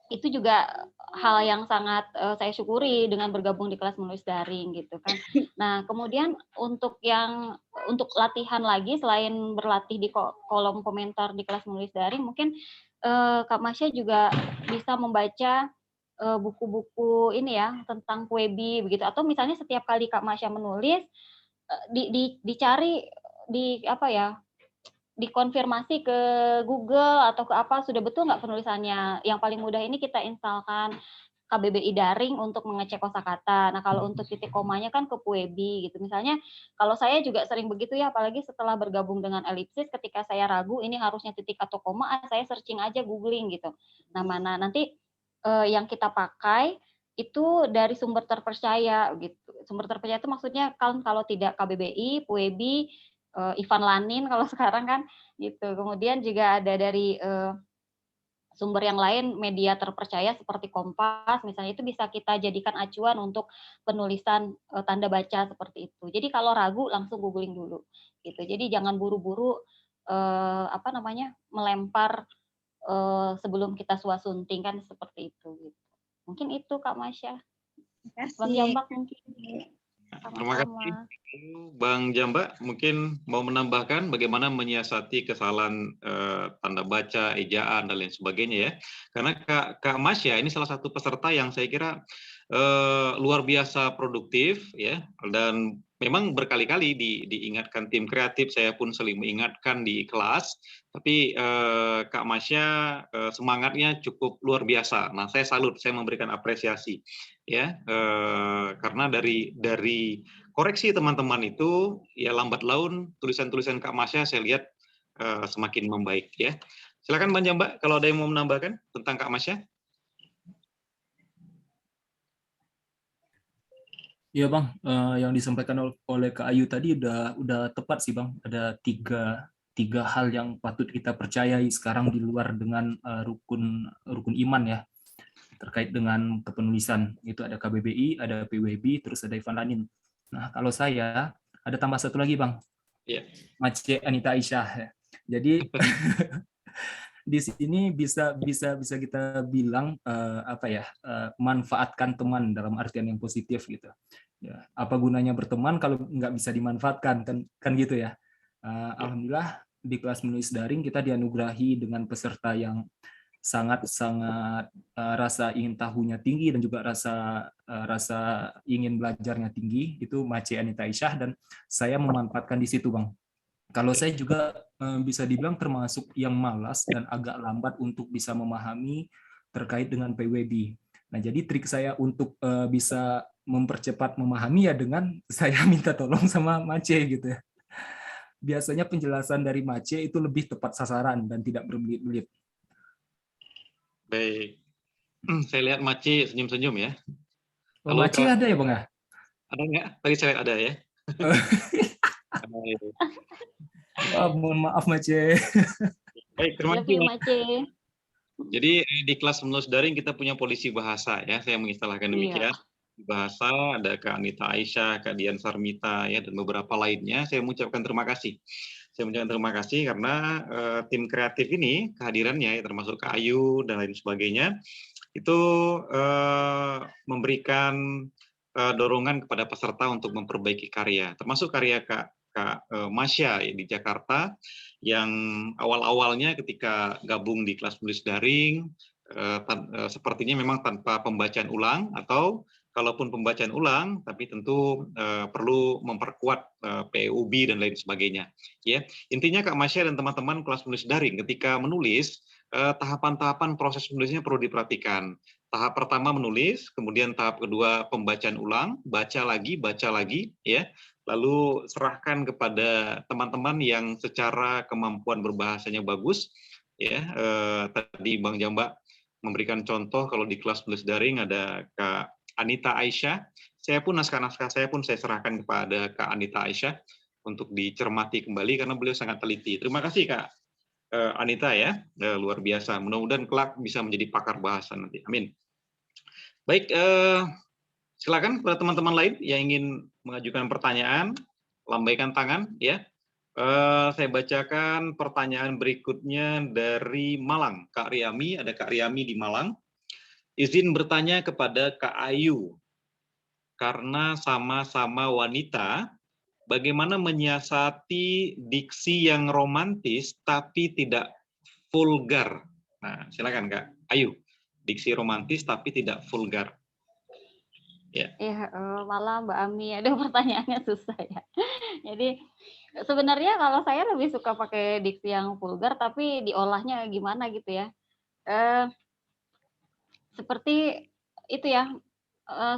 itu juga hal yang sangat saya syukuri dengan bergabung di kelas menulis daring gitu kan. Nah kemudian untuk latihan lagi selain berlatih di kolom komentar di kelas menulis daring, mungkin Kak Masya juga bisa membaca buku-buku ini ya tentang puebi begitu, atau misalnya setiap kali Kak Masya menulis dicari dikonfirmasi ke Google atau ke apa, sudah betul nggak penulisannya. Yang paling mudah ini kita instalkan KBBI daring untuk mengecek kosakata. Nah kalau untuk titik komanya kan ke puebi gitu. Misalnya kalau saya juga sering begitu ya, apalagi setelah bergabung dengan elipsis, ketika saya ragu ini harusnya titik atau koma, saya searching aja, googling gitu. Nah mana nanti yang kita pakai itu dari sumber terpercaya gitu. Sumber terpercaya itu maksudnya kalau tidak KBBI, puebi, Ivan Lanin kalau sekarang kan gitu. Kemudian juga ada dari sumber yang lain, media terpercaya seperti Kompas misalnya, itu bisa kita jadikan acuan untuk penulisan tanda baca seperti itu. Jadi kalau ragu langsung googling dulu gitu. Jadi jangan buru-buru melempar sebelum kita suasunting kan, seperti itu gitu. Mungkin itu Kak Masya. Bang Jambak mungkin. Terima kasih Bang Jambak. Mungkin mau menambahkan bagaimana menyiasati kesalahan tanda baca, ejaan dan lain sebagainya ya. Karena Kak Masya ini salah satu peserta yang saya kira luar biasa produktif ya, dan memang berkali-kali diingatkan tim kreatif, saya pun sering mengingatkan di kelas, tapi Kak Masya semangatnya cukup luar biasa. Nah, saya salut, saya memberikan apresiasi ya, karena dari koreksi teman-teman itu ya lambat laun tulisan-tulisan Kak Masya saya lihat semakin membaik ya. Silakan Bang Jambak kalau ada yang mau menambahkan tentang Kak Masya. Iya Bang, yang disampaikan oleh Kak Ayu tadi udah tepat sih Bang. Ada tiga hal yang patut kita percayai sekarang di luar dengan rukun iman ya, terkait dengan kepenulisan. Itu ada KBBI, ada PWB, terus ada Ivan Lanin. Nah kalau saya ada tambah satu lagi Bang, Mace Anita Aisyah. Jadi di sini bisa kita bilang manfaatkan teman dalam artian yang positif gitu. Ya, apa gunanya berteman kalau nggak bisa dimanfaatkan kan gitu ya. Alhamdulillah di kelas menulis daring kita dianugerahi dengan peserta yang sangat rasa ingin tahunya tinggi dan juga rasa ingin belajarnya tinggi. Itu Mace Anita Aisyah, dan saya memanfaatkan di situ Bang. Kalau saya juga bisa dibilang termasuk yang malas dan agak lambat untuk bisa memahami terkait dengan PWB. Nah, jadi trik saya untuk bisa mempercepat memahami ya dengan saya minta tolong sama Mace gitu ya. Biasanya penjelasan dari Mace itu lebih tepat sasaran dan tidak berbelit-belit. Baik. Saya lihat Mace senyum-senyum ya. Oh, Mace ada ya Bang? Ada nggak? Tadi saya lihat ada ya. Mohon maaf Mace. Baik, terima kasih Mace. Jadi di kelas menulis daring kita punya polisi bahasa ya, saya mengistilahkan demikian. Bahasa ada Kak Anita Aisyah, Kak Dian Sarmita ya, dan beberapa lainnya. Saya mengucapkan terima kasih. Saya mengucapkan terima kasih karena tim kreatif ini kehadirannya ya, termasuk Kak Ayu dan lain sebagainya, itu memberikan dorongan kepada peserta untuk memperbaiki karya, termasuk karya Kak Masya di Jakarta yang awal-awalnya ketika gabung di kelas menulis daring sepertinya memang tanpa pembacaan ulang, atau kalaupun pembacaan ulang tapi tentu perlu memperkuat PUB dan lain sebagainya ya. Intinya Kak Masya dan teman-teman kelas menulis daring ketika menulis tahapan-tahapan proses menulisnya perlu diperhatikan. tahap pertama menulis, kemudian tahap kedua pembacaan ulang, baca lagi, ya. Lalu serahkan kepada teman-teman yang secara kemampuan berbahasanya bagus, ya. Tadi Bang Jamba memberikan contoh kalau di kelas tulis daring ada Kak Anita Aisyah. Saya pun naskah-naskah saya pun saya serahkan kepada Kak Anita Aisyah untuk dicermati kembali karena beliau sangat teliti. Terima kasih Kak Anita ya, luar biasa. Mudah-mudahan kelak bisa menjadi pakar bahasa nanti. Amin. Baik, silakan kepada teman-teman lain yang ingin mengajukan pertanyaan, lambaikan tangan ya. Saya bacakan pertanyaan berikutnya dari Malang. Kak Riami, ada Kak Riami di Malang. Izin bertanya kepada Kak Ayu, karena sama-sama wanita, bagaimana menyiasati diksi yang romantis tapi tidak vulgar? Nah, silakan Kak Ayu. Diksi romantis tapi tidak vulgar. Ya. Malam Mbak Ami, aduh pertanyaannya susah ya. Jadi sebenarnya kalau saya lebih suka pakai diksi yang vulgar, tapi diolahnya gimana gitu ya. Seperti itu ya,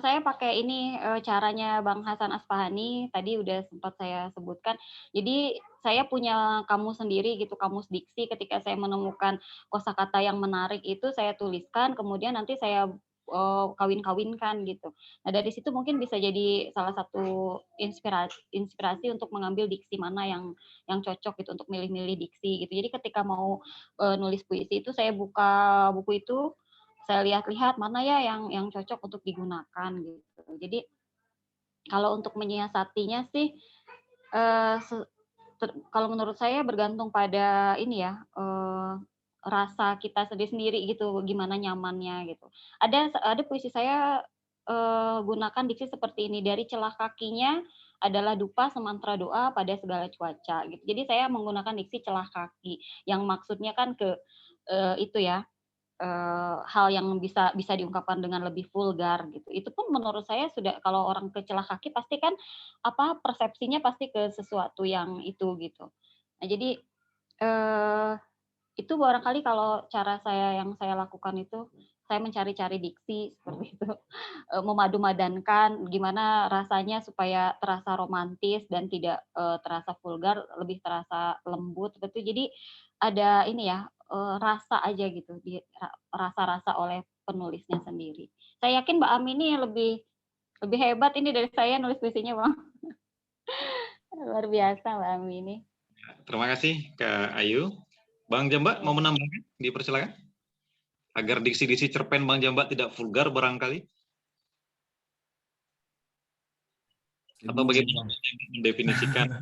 saya pakai ini caranya Bang Hasan Aspahani, tadi udah sempat saya sebutkan. Jadi saya punya kamus sendiri gitu, kamus diksi. Ketika saya menemukan kosakata yang menarik itu saya tuliskan, kemudian nanti saya kawin-kawinkan gitu. Nah dari situ mungkin bisa jadi salah satu inspirasi untuk mengambil diksi mana yang cocok gitu untuk milih-milih diksi gitu. Jadi ketika mau nulis puisi itu saya buka buku itu, saya lihat-lihat mana ya yang cocok untuk digunakan gitu. Jadi kalau untuk menyiasatinya sih kalau menurut saya bergantung pada ini ya, rasa kita sendiri gitu, gimana nyamannya gitu. Ada puisi saya gunakan diksi seperti ini, dari celah kakinya adalah dupa semantra doa pada segala cuaca gitu. Jadi saya menggunakan diksi celah kaki yang maksudnya kan ke itu ya, hal yang bisa diungkapkan dengan lebih vulgar gitu. Itu pun menurut saya sudah, kalau orang ke celah kaki pasti kan persepsinya pasti ke sesuatu yang itu gitu. Nah jadi itu barangkali kalau cara yang saya lakukan itu, saya mencari-cari diksi seperti itu, memadu-madankan gimana rasanya supaya terasa romantis dan tidak terasa vulgar, lebih terasa lembut seperti itu. Jadi ada ini ya, rasa aja gitu, rasa-rasa oleh penulisnya sendiri. Saya yakin Mbak Ami ini lebih hebat ini dari saya nulis puisinya, Bang. Luar biasa Mbak Ami ini. Terima kasih Kak Ayu. Bang Jamba mau menambahkan? Dipersilakan. Agar diksi-diksi cerpen Bang Jamba tidak vulgar barangkali. Atau bagaimana mendefinisikan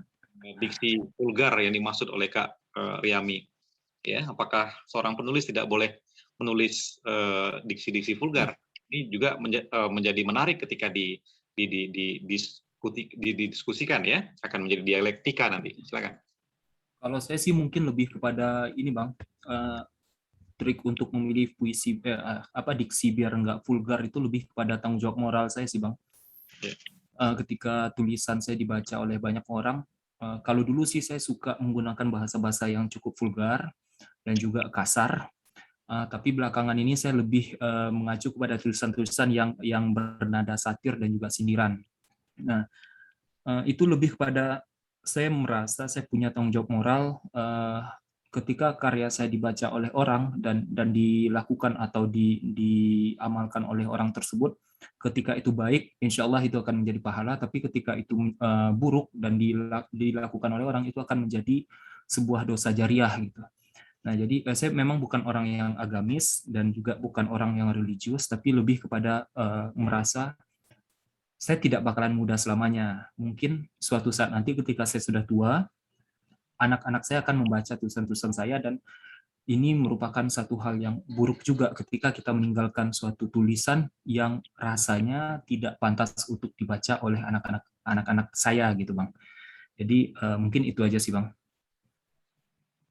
diksi vulgar yang dimaksud oleh Kak Riami? Ya, apakah seorang penulis tidak boleh menulis diksi-diksi vulgar? Ini juga menjadi menarik ketika didiskusikan ya, akan menjadi dialektika nanti. Silakan. Kalau saya sih mungkin lebih kepada ini Bang, trik untuk memilih puisi diksi biar nggak vulgar itu lebih kepada tanggung jawab moral saya sih Bang. Ketika tulisan saya dibaca oleh banyak orang, kalau dulu sih saya suka menggunakan bahasa-bahasa yang cukup vulgar dan juga kasar, tapi belakangan ini saya lebih mengacu kepada tulisan-tulisan yang bernada satir dan juga sindiran. Nah, itu lebih kepada saya merasa saya punya tanggung jawab moral ketika karya saya dibaca oleh orang dan dilakukan atau diamalkan oleh orang tersebut. Ketika itu baik, insya Allah itu akan menjadi pahala. Tapi ketika itu buruk dan dilakukan oleh orang, itu akan menjadi sebuah dosa jariah gitu. Nah, jadi saya memang bukan orang yang agamis dan juga bukan orang yang religius, tapi lebih kepada merasa saya tidak bakalan muda selamanya. Mungkin suatu saat nanti ketika saya sudah tua, anak-anak saya akan membaca tulisan-tulisan saya, dan ini merupakan satu hal yang buruk juga ketika kita meninggalkan suatu tulisan yang rasanya tidak pantas untuk dibaca oleh anak-anak saya gitu Bang. Jadi mungkin itu aja sih Bang.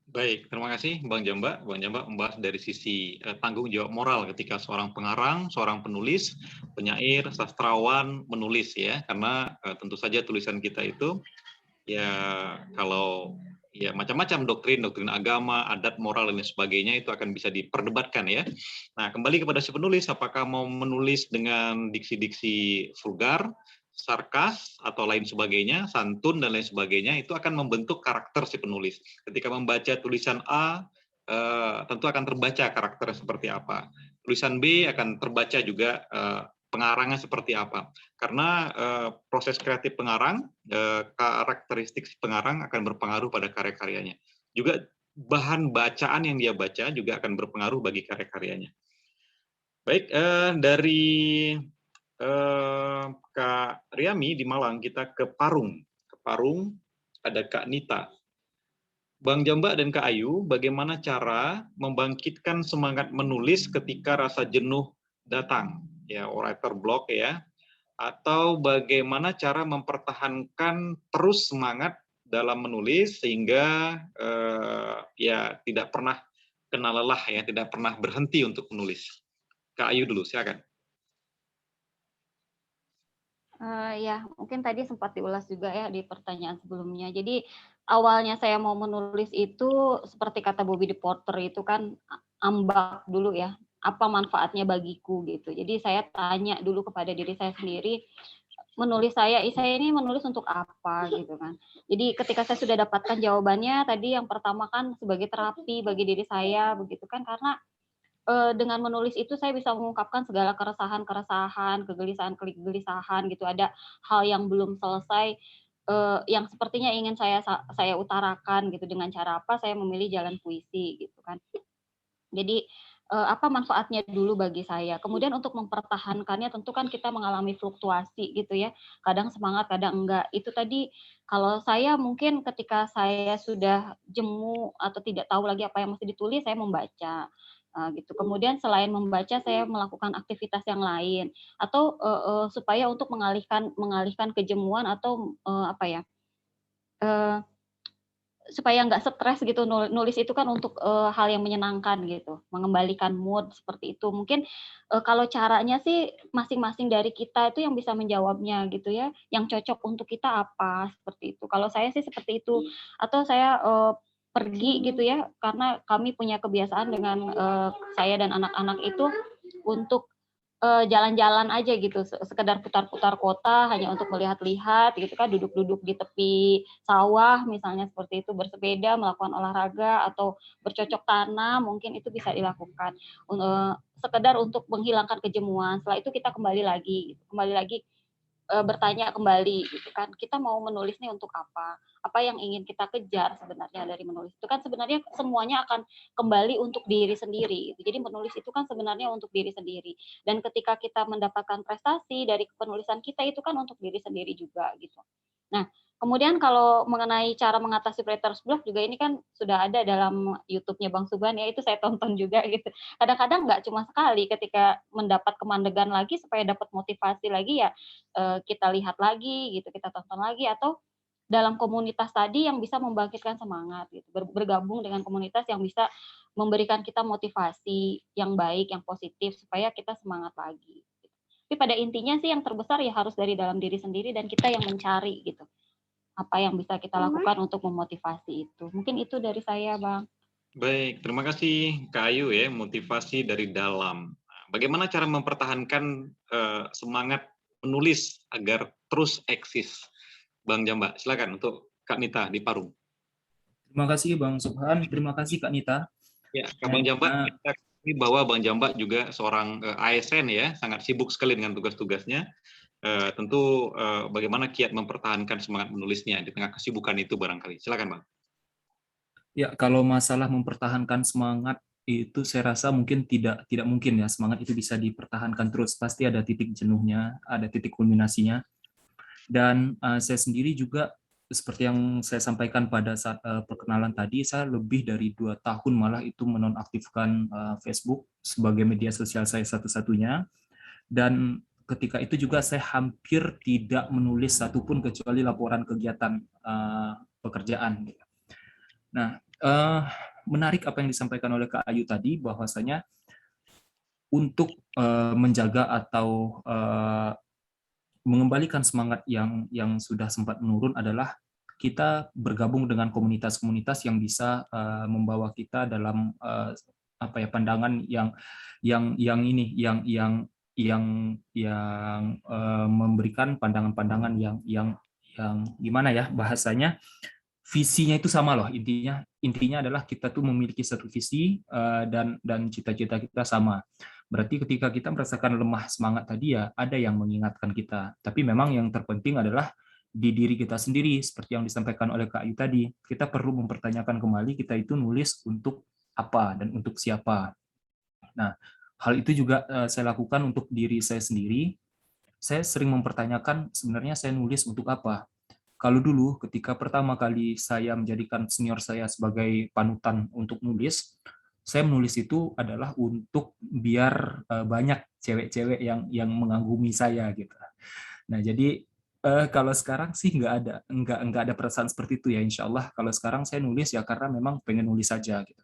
Baik, terima kasih Bang Jamba. Bang Jamba membahas dari sisi tanggung jawab moral ketika seorang pengarang, seorang penulis, penyair, sastrawan menulis ya, karena tentu saja tulisan kita itu ya kalau ya macam-macam doktrin agama, adat, moral dan lain sebagainya itu akan bisa diperdebatkan ya. Nah, kembali kepada si penulis, apakah mau menulis dengan diksi-diksi vulgar, sarkas atau lain sebagainya, santun dan lain sebagainya, itu akan membentuk karakter si penulis. Ketika membaca tulisan A, tentu akan terbaca karakternya seperti apa. Tulisan B akan terbaca juga pengarangnya seperti apa. Karena proses kreatif pengarang, karakteristik si pengarang akan berpengaruh pada karya-karyanya. Juga bahan bacaan yang dia baca juga akan berpengaruh bagi karya-karyanya. Baik, dari Kak Riami di Malang, kita ke Parung. Ke Parung ada Kak Nita. Bang Jambak dan Kak Ayu, bagaimana cara membangkitkan semangat menulis ketika rasa jenuh datang? Ya, writer block ya. Atau bagaimana cara mempertahankan terus semangat dalam menulis sehingga ya tidak pernah kena lelah ya, tidak pernah berhenti untuk menulis. Kak Ayu dulu, silakan. Ya, mungkin tadi sempat diulas juga ya di pertanyaan sebelumnya. Jadi awalnya saya mau menulis itu seperti kata Bobby De Porter itu kan ambak dulu ya, apa manfaatnya bagiku gitu. Jadi saya tanya dulu kepada diri saya sendiri, menulis saya ini menulis untuk apa gitu kan. Jadi ketika saya sudah dapatkan jawabannya tadi yang pertama kan sebagai terapi bagi diri saya begitu kan, karena dengan menulis itu saya bisa mengungkapkan segala keresahan-keresahan, kegelisahan-kegelisahan gitu. Ada hal yang belum selesai yang sepertinya ingin saya utarakan gitu. Dengan cara apa? Saya memilih jalan puisi gitu kan. Jadi apa manfaatnya dulu bagi saya. Kemudian untuk mempertahankannya tentu kan kita mengalami fluktuasi gitu ya. Kadang semangat, kadang enggak. Itu tadi kalau saya mungkin ketika saya sudah jemu atau tidak tahu lagi apa yang mesti ditulis, saya membaca. Gitu. Kemudian selain membaca, saya melakukan aktivitas yang lain atau supaya untuk mengalihkan kejemuan atau apa ya, supaya nggak stres gitu. Nulis itu kan untuk hal yang menyenangkan gitu, mengembalikan mood seperti itu. Mungkin kalau caranya sih masing-masing dari kita itu yang bisa menjawabnya gitu ya, yang cocok untuk kita apa seperti itu. Kalau saya sih seperti itu, atau saya pergi gitu ya, karena kami punya kebiasaan dengan saya dan anak-anak itu untuk jalan-jalan aja gitu, sekedar putar-putar kota hanya untuk melihat-lihat gitu kan, duduk-duduk di tepi sawah misalnya seperti itu, bersepeda, melakukan olahraga atau bercocok tanam, mungkin itu bisa dilakukan sekedar untuk menghilangkan kejemuan. Setelah itu kita kembali lagi bertanya kembali gitu kan, kita mau menulis nih untuk apa yang ingin kita kejar sebenarnya dari menulis itu kan. Sebenarnya semuanya akan kembali untuk diri sendiri gitu. Jadi menulis itu kan sebenarnya untuk diri sendiri, dan ketika kita mendapatkan prestasi dari penulisan kita itu kan untuk diri sendiri juga gitu. Nah, kemudian kalau mengenai cara mengatasi writer's block juga ini kan sudah ada dalam YouTube-nya Bang Subhan ya, itu saya tonton juga gitu. Kadang-kadang nggak cuma sekali, ketika mendapat kemandegan lagi supaya dapat motivasi lagi ya kita lihat lagi gitu, kita tonton lagi, atau dalam komunitas tadi yang bisa membangkitkan semangat gitu, bergabung dengan komunitas yang bisa memberikan kita motivasi yang baik, yang positif supaya kita semangat lagi. Tapi pada intinya sih yang terbesar ya harus dari dalam diri sendiri dan kita yang mencari gitu, apa yang bisa kita lakukan untuk memotivasi itu. Mungkin itu dari saya, Bang. Baik, terima kasih Kak Ayu ya, motivasi dari dalam. Bagaimana cara mempertahankan semangat menulis agar terus eksis? Bang Jambak, silakan untuk Kak Nita di Parung. Terima kasih Bang Subhan, terima kasih Kak Nita. Ya, Kak Bang Jambak, kita ketahui bahwa Bang Jambak juga seorang ASN ya, sangat sibuk sekali dengan tugas-tugasnya. Tentu bagaimana kiat mempertahankan semangat menulisnya di tengah kesibukan itu barangkali. Silakan Bang. Ya, kalau masalah mempertahankan semangat itu saya rasa mungkin tidak mungkin ya, semangat itu bisa dipertahankan terus. Pasti ada titik jenuhnya, ada titik kulminasinya. Dan saya sendiri juga seperti yang saya sampaikan pada saat perkenalan tadi, saya lebih dari 2 tahun malah itu menonaktifkan Facebook sebagai media sosial saya satu-satunya. Dan ketika itu juga saya hampir tidak menulis satupun kecuali laporan kegiatan pekerjaan. Nah, menarik apa yang disampaikan oleh Kak Ayu tadi, bahwasanya untuk menjaga atau mengembalikan semangat yang sudah sempat menurun adalah kita bergabung dengan komunitas-komunitas yang bisa membawa kita dalam pandangan yang memberikan pandangan-pandangan yang gimana ya bahasanya, visinya itu sama loh. Intinya adalah kita tuh memiliki satu visi dan cita-cita kita sama. Berarti ketika kita merasakan lemah semangat tadi ya ada yang mengingatkan kita. Tapi memang yang terpenting adalah di diri kita sendiri, seperti yang disampaikan oleh Kak Ayu tadi. Kita perlu mempertanyakan kembali kita itu nulis untuk apa dan untuk siapa. Nah, hal itu juga saya lakukan untuk diri saya sendiri. Saya sering mempertanyakan sebenarnya saya nulis untuk apa. Kalau dulu ketika pertama kali saya menjadikan senior saya sebagai panutan untuk nulis, saya menulis itu adalah untuk biar banyak cewek-cewek yang mengagumi saya gitu. Nah, jadi kalau sekarang sih nggak ada perasaan seperti itu ya, insya Allah. Kalau sekarang saya nulis ya karena memang pengen nulis saja gitu,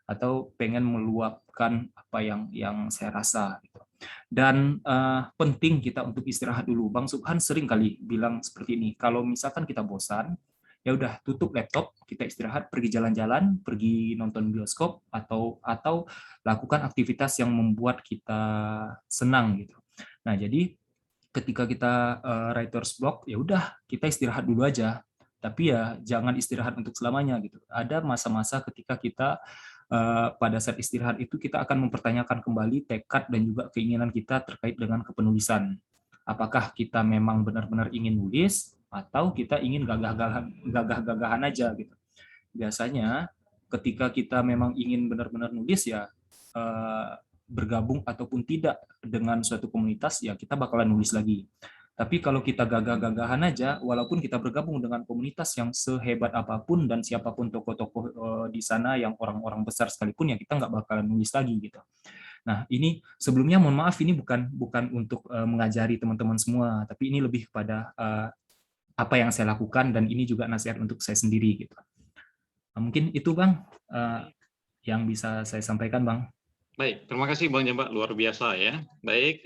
atau pengen meluapkan apa yang saya rasa gitu. Dan penting kita untuk istirahat dulu. Bang Subhan sering kali bilang seperti ini, kalau misalkan kita bosan, ya udah tutup laptop, kita istirahat, pergi jalan-jalan, pergi nonton bioskop, atau lakukan aktivitas yang membuat kita senang gitu. Nah, jadi ketika kita writer's block, ya udah kita istirahat dulu aja. Tapi ya jangan istirahat untuk selamanya gitu. Ada masa-masa ketika kita pada saat istirahat itu kita akan mempertanyakan kembali tekad dan juga keinginan kita terkait dengan kepenulisan. Apakah kita memang benar-benar ingin nulis atau kita ingin gagah-gagahan aja gitu. Biasanya ketika kita memang ingin benar-benar nulis ya bergabung ataupun tidak dengan suatu komunitas ya kita bakalan nulis lagi. Tapi kalau kita gagah-gagahan aja, walaupun kita bergabung dengan komunitas yang sehebat apapun dan siapapun tokoh-tokoh di sana yang orang-orang besar sekalipun ya kita nggak bakalan nulis lagi gitu. Nah, ini sebelumnya mohon maaf ini bukan untuk mengajari teman-teman semua, tapi ini lebih kepada apa yang saya lakukan dan ini juga nasihat untuk saya sendiri gitu. Nah, mungkin itu Bang yang bisa saya sampaikan Bang. Baik, terima kasih Bang Jamba, luar biasa ya. Baik,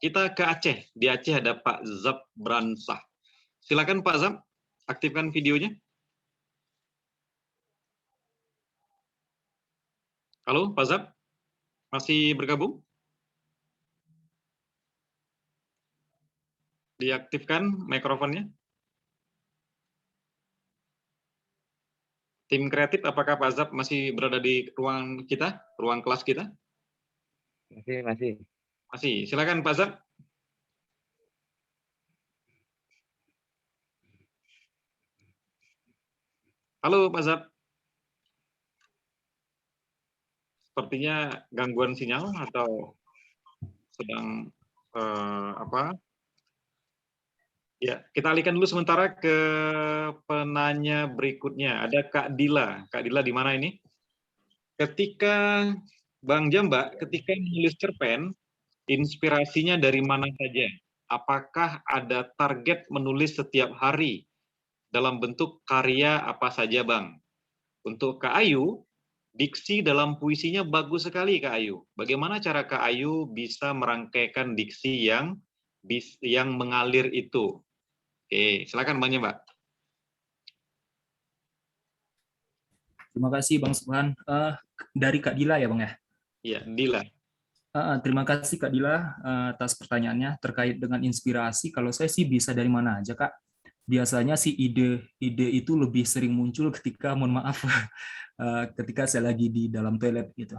kita ke Aceh. Di Aceh ada Pak Zab Bransah. Silakan Pak Zab, aktifkan videonya. Halo Pak Zab, masih bergabung? Diaktifkan mikrofonnya. Tim kreatif, apakah Pak Zab masih berada di ruang kita, ruang kelas kita? Masih. Masih. Silakan Pak Zab. Halo Pak Zab. Sepertinya gangguan sinyal atau sedang apa? Ya, kita alihkan dulu sementara ke penanya berikutnya. Ada Kak Dila. Kak Dila di mana ini? Ketika Bang Jamba, ketika menulis cerpen, inspirasinya dari mana saja? Apakah ada target menulis setiap hari? Dalam bentuk karya apa saja, Bang? Untuk Kak Ayu, diksi dalam puisinya bagus sekali, Kak Ayu. Bagaimana cara Kak Ayu bisa merangkaikan diksi yang mengalir itu? Oke, silakan Bang Jamba. Terima kasih Bang Subhan. Dari Kak Dila ya Bang ya? Iya, Dila. Terima kasih Kak Dila atas pertanyaannya terkait dengan inspirasi. Kalau saya sih bisa dari mana aja Kak. Biasanya sih ide itu lebih sering muncul ketika, mohon maaf, ketika saya lagi di dalam toilet gitu.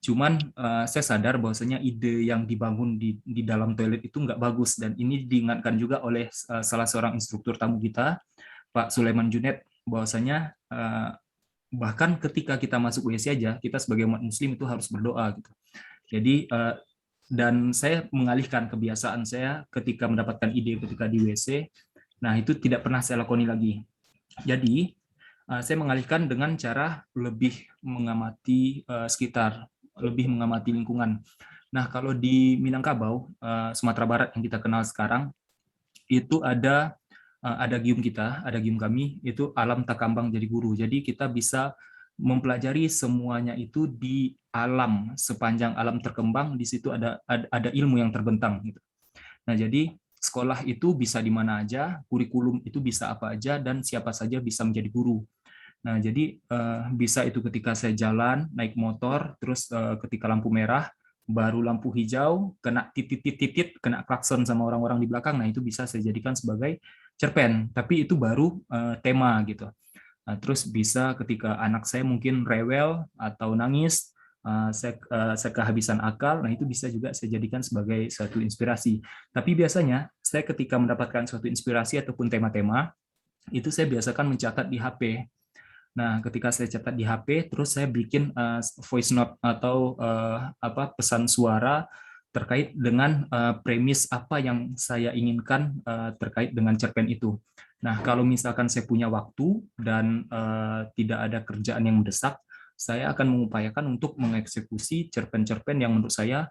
Cuman saya sadar bahwasanya ide yang dibangun di dalam toilet itu nggak bagus, dan ini diingatkan juga oleh salah seorang instruktur tamu kita, Pak Sulaiman Junet, bahwasanya bahkan ketika kita masuk WC aja, kita sebagai umat muslim itu harus berdoa gitu. Jadi dan saya mengalihkan kebiasaan saya ketika mendapatkan ide ketika di WC, nah itu tidak pernah saya lakoni lagi. Jadi saya mengalihkan dengan cara lebih mengamati sekitar, lebih mengamati lingkungan. Nah, kalau di Minangkabau, Sumatera Barat yang kita kenal sekarang, itu ada gium kita, ada gium kami, itu alam tak kambang jadi guru. Jadi kita bisa mempelajari semuanya itu di alam, sepanjang alam terkembang, di situ ada ilmu yang terbentang gitu. Nah, jadi sekolah itu bisa di mana aja, kurikulum itu bisa apa aja, dan siapa saja bisa menjadi guru. Nah, jadi bisa itu ketika saya jalan, naik motor, terus ketika lampu merah, baru lampu hijau, kena titit-titit, kena klakson sama orang-orang di belakang, nah itu bisa saya jadikan sebagai cerpen. Tapi itu baru tema gitu. Nah, terus bisa ketika anak saya mungkin rewel atau nangis, saya kehabisan akal, nah itu bisa juga saya jadikan sebagai suatu inspirasi. Tapi biasanya saya ketika mendapatkan suatu inspirasi ataupun tema-tema, itu saya biasakan mencatat di HP. Nah, ketika saya catat di HP, terus saya bikin voice note atau pesan suara terkait dengan premis apa yang saya inginkan terkait dengan cerpen itu. Nah, kalau misalkan saya punya waktu dan tidak ada kerjaan yang mendesak, saya akan mengupayakan untuk mengeksekusi cerpen-cerpen yang menurut saya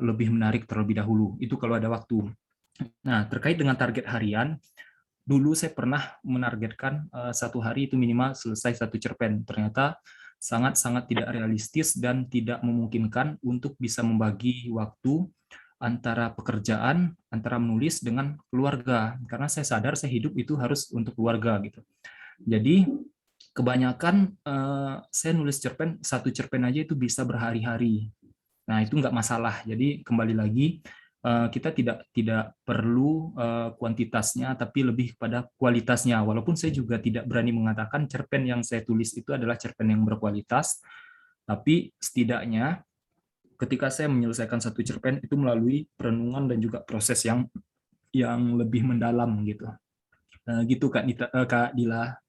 lebih menarik terlebih dahulu. Itu kalau ada waktu. Nah, terkait dengan target harian, dulu saya pernah menargetkan satu hari itu minimal selesai satu cerpen. Ternyata sangat-sangat tidak realistis dan tidak memungkinkan untuk bisa membagi waktu antara pekerjaan, antara menulis dengan keluarga. Karena saya sadar saya hidup itu harus untuk keluarga gitu. Jadi kebanyakan saya nulis cerpen, satu cerpen aja itu bisa berhari-hari. Nah, itu nggak masalah. Jadi kembali lagi, kita tidak perlu kuantitasnya, tapi lebih pada kualitasnya. Walaupun saya juga tidak berani mengatakan cerpen yang saya tulis itu adalah cerpen yang berkualitas, tapi setidaknya ketika saya menyelesaikan satu cerpen itu melalui perenungan dan juga proses yang lebih mendalam gitu. Gitu Kak Dila.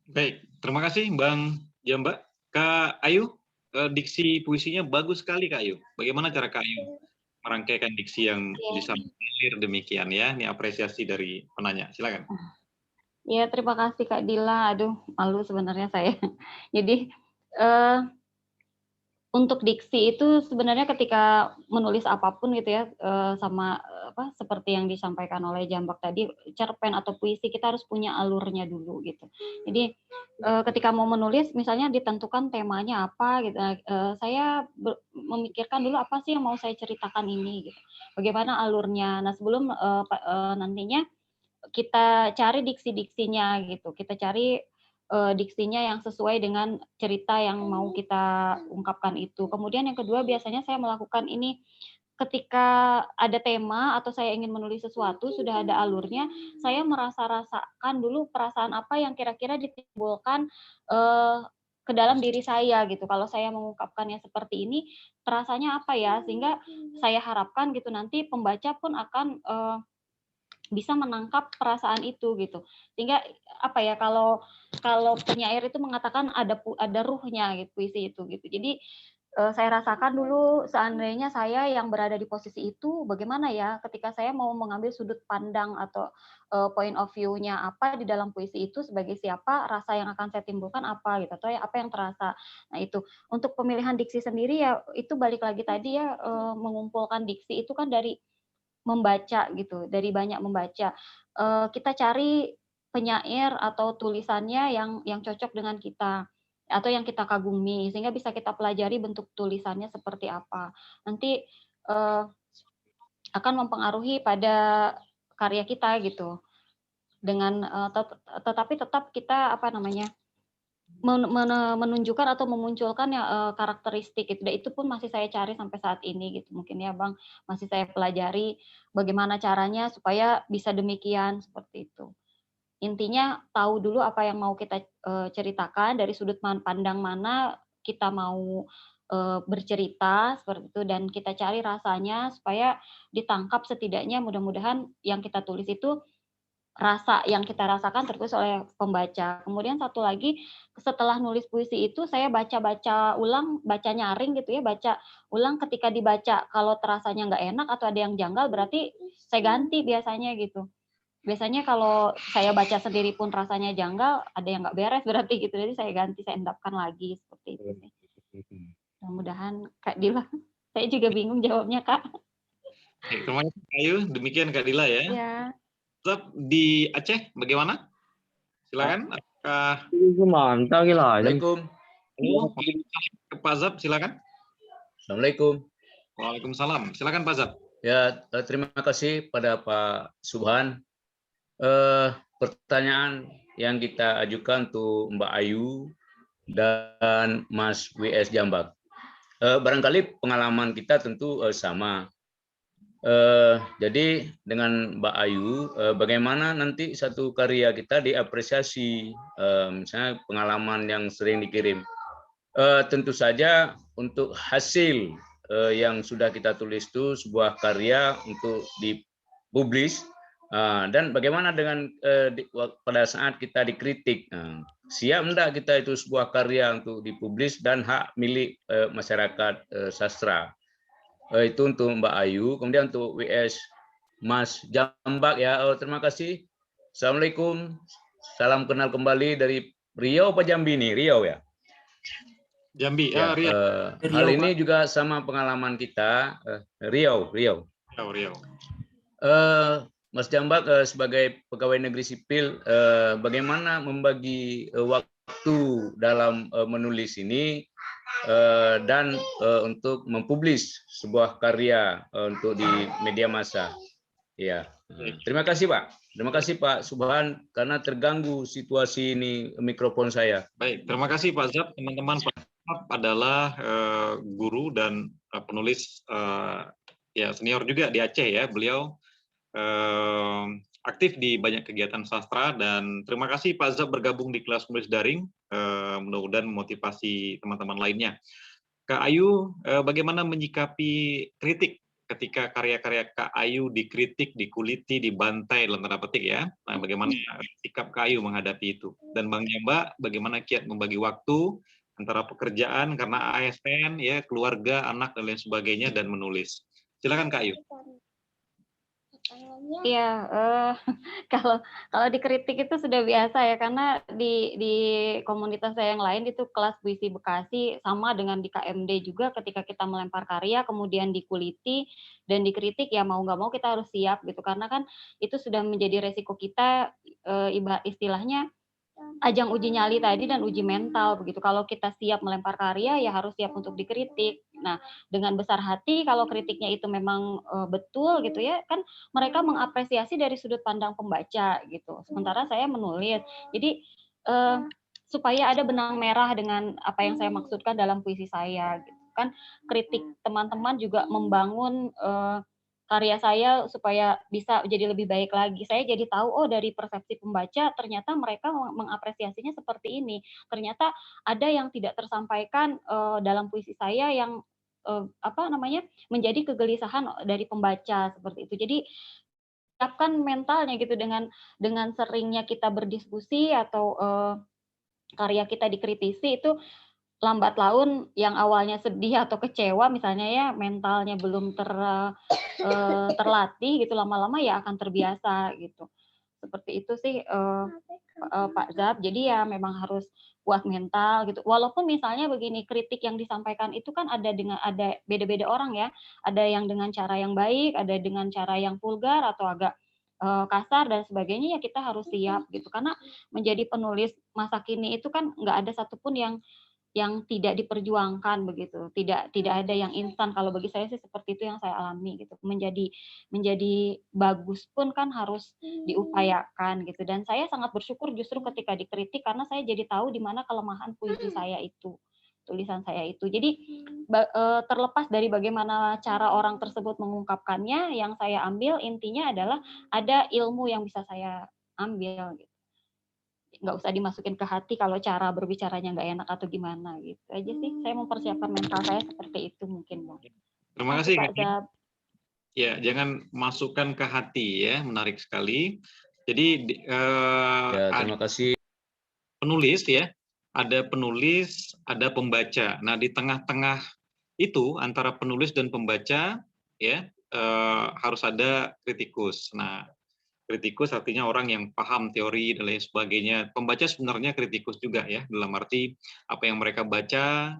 Baik, terima kasih Bang Jamba. Kak Ayu, diksi puisinya bagus sekali Kak Ayu. Bagaimana cara Kak Ayu merangkaikan diksi yang bisa mengalir demikian ya? Ini apresiasi dari penanya. Silakan. Ya, terima kasih Kak Dila. Aduh, malu sebenarnya saya. Jadi untuk diksi itu sebenarnya ketika menulis apapun gitu ya, sama seperti yang disampaikan oleh Jambak tadi, cerpen atau puisi kita harus punya alurnya dulu gitu. Jadi ketika mau menulis misalnya ditentukan temanya apa gitu. Saya memikirkan dulu apa sih yang mau saya ceritakan ini gitu. Bagaimana alurnya. Nah, sebelum nantinya kita cari diksi-diksinya gitu. Kita cari diksinya yang sesuai dengan cerita yang mau kita ungkapkan itu. Kemudian yang kedua biasanya saya melakukan ini ketika ada tema atau saya ingin menulis sesuatu, sudah ada alurnya, saya rasakan dulu perasaan apa yang kira-kira ditimbulkan ke dalam diri saya gitu. Kalau saya mengungkapkannya seperti ini, terasanya apa ya? Sehingga saya harapkan gitu nanti pembaca pun akan bisa menangkap perasaan itu gitu. Sehingga apa ya, kalau penyair itu mengatakan ada ruhnya gitu puisi itu gitu. Jadi saya rasakan dulu seandainya saya yang berada di posisi itu bagaimana ya ketika saya mau mengambil sudut pandang atau point of view-nya apa di dalam puisi itu, sebagai siapa, rasa yang akan saya timbulkan apa gitu, atau apa yang terasa. Nah, itu untuk pemilihan diksi sendiri ya itu balik lagi tadi ya, mengumpulkan diksi itu kan dari membaca gitu, dari banyak membaca. Kita cari penyair atau tulisannya yang cocok dengan kita atau yang kita kagumi, sehingga bisa kita pelajari bentuk tulisannya seperti apa. Nanti akan mempengaruhi pada karya kita gitu. Dengan tetapi tetap kita menunjukkan atau memunculkan karakteristik gitu. Dan itu pun masih saya cari sampai saat ini gitu. Mungkin ya Bang, masih saya pelajari bagaimana caranya supaya bisa demikian, seperti itu. Intinya tahu dulu apa yang mau kita ceritakan, dari sudut pandang mana kita mau bercerita seperti itu, dan kita cari rasanya supaya ditangkap setidaknya, mudah-mudahan yang kita tulis itu rasa yang kita rasakan tertulis oleh pembaca. Kemudian satu lagi, setelah nulis puisi itu saya baca ulang, baca nyaring gitu ya, baca ulang. Ketika dibaca kalau terasanya nggak enak atau ada yang janggal, berarti saya ganti biasanya gitu. Biasanya kalau saya baca sendiri pun rasanya janggal, ada yang nggak beres berarti gitu. Jadi saya ganti, saya endapkan lagi seperti itu. Mudah-mudahan Kak Dila, saya juga bingung jawabnya Kak. Terima kasih Kak Ayu, demikian Kak Dila ya. Ya. Tetap di Aceh bagaimana? Silakan. Mantap gila. Assalamualaikum. Pak Zab, silakan. Assalamualaikum. Waalaikumsalam. Silakan Pak Zab. Ya, terima kasih pada Pak Subhan. Pertanyaan yang kita ajukan untuk Mbak Ayu dan Mas WS Jambak. Barangkali pengalaman kita tentu sama. Jadi dengan Mbak Ayu, bagaimana nanti satu karya kita diapresiasi, misalnya pengalaman yang sering dikirim. Tentu saja untuk hasil yang sudah kita tulis itu sebuah karya untuk dipublis, dan bagaimana dengan pada saat kita dikritik, siap enggak kita itu sebuah karya untuk dipublis dan hak milik masyarakat sastra. Itu untuk Mbak Ayu. Kemudian untuk WS Mas Jambak ya. Terima kasih. Assalamualaikum. Salam kenal kembali dari Riau apa Jambi nih? Riau ya. Jambi. Ya, hal ini juga sama pengalaman kita. Riau. Mas Jambak sebagai pegawai negeri sipil, bagaimana membagi waktu dalam menulis ini dan untuk mempublis sebuah karya untuk di media massa. Ya, terima kasih Pak. Terima kasih Pak Subhan karena terganggu situasi ini mikrofon saya. Baik, terima kasih Pak Zab. Teman-teman, Pak Zab adalah guru dan penulis ya senior juga di Aceh ya. Beliau aktif di banyak kegiatan sastra dan terima kasih Pak Zab bergabung di kelas menulis daring. Mudah-mudahan memotivasi teman-teman lainnya. Kak Ayu, bagaimana menyikapi kritik ketika karya-karya Kak Ayu dikritik, dikuliti, dibantai dalam tanda petik ya? Nah, bagaimana sikap Kak Ayu menghadapi itu? Dan Bang Jamba, bagaimana kiat membagi waktu antara pekerjaan karena ASN, ya keluarga, anak dan lain sebagainya dan menulis? Silakan Kak Ayu. Iya, kalau dikritik itu sudah biasa ya, karena di komunitas saya yang lain itu kelas puisi Bekasi sama dengan di KMD juga, ketika kita melempar karya kemudian dikuliti dan dikritik ya mau nggak mau kita harus siap gitu, karena kan itu sudah menjadi resiko kita, istilahnya ajang uji nyali tadi dan uji mental begitu. Kalau kita siap melempar karya ya harus siap untuk dikritik. Nah, dengan besar hati kalau kritiknya itu memang betul gitu ya, kan mereka mengapresiasi dari sudut pandang pembaca gitu. Sementara saya menulis. Jadi supaya ada benang merah dengan apa yang saya maksudkan dalam puisi saya gitu. Kan kritik teman-teman juga membangun karya saya supaya bisa jadi lebih baik lagi. Saya jadi tahu, oh dari persepsi pembaca ternyata mereka mengapresiasinya seperti ini. Ternyata ada yang tidak tersampaikan dalam puisi saya yang menjadi kegelisahan dari pembaca seperti itu. Jadi siapkan mentalnya gitu dengan seringnya kita berdiskusi atau karya kita dikritisi itu lambat laun yang awalnya sedih atau kecewa misalnya ya mentalnya belum terlatih gitu, lama-lama ya akan terbiasa gitu. Seperti itu sih Pak Zab. Jadi ya memang harus kuat mental gitu. Walaupun misalnya begini, kritik yang disampaikan itu kan ada beda-beda orang ya. Ada yang dengan cara yang baik, ada dengan cara yang vulgar atau agak kasar dan sebagainya, ya kita harus siap gitu. Karena menjadi penulis masa kini itu kan nggak ada satupun yang tidak diperjuangkan begitu, tidak ada yang instan. Kalau bagi saya sih seperti itu yang saya alami gitu. Menjadi bagus pun kan harus diupayakan gitu. Dan saya sangat bersyukur justru ketika dikritik karena saya jadi tahu di mana kelemahan puisi saya itu, tulisan saya itu. Jadi terlepas dari bagaimana cara orang tersebut mengungkapkannya, yang saya ambil intinya adalah ada ilmu yang bisa saya ambil gitu. Nggak usah dimasukin ke hati kalau cara berbicaranya nggak enak atau gimana gitu aja sih. Saya mempersiapkan mental saya seperti itu mungkin Bang. Terima kasih Kak Zab. Ya, jangan masukkan ke hati ya, menarik sekali. Jadi ya, terima kasih. Penulis ya, ada penulis, ada pembaca. Nah di tengah-tengah itu antara penulis dan pembaca ya harus ada kritikus. Nah kritikus artinya orang yang paham teori dan lain sebagainya. Pembaca sebenarnya kritikus juga ya, dalam arti apa yang mereka baca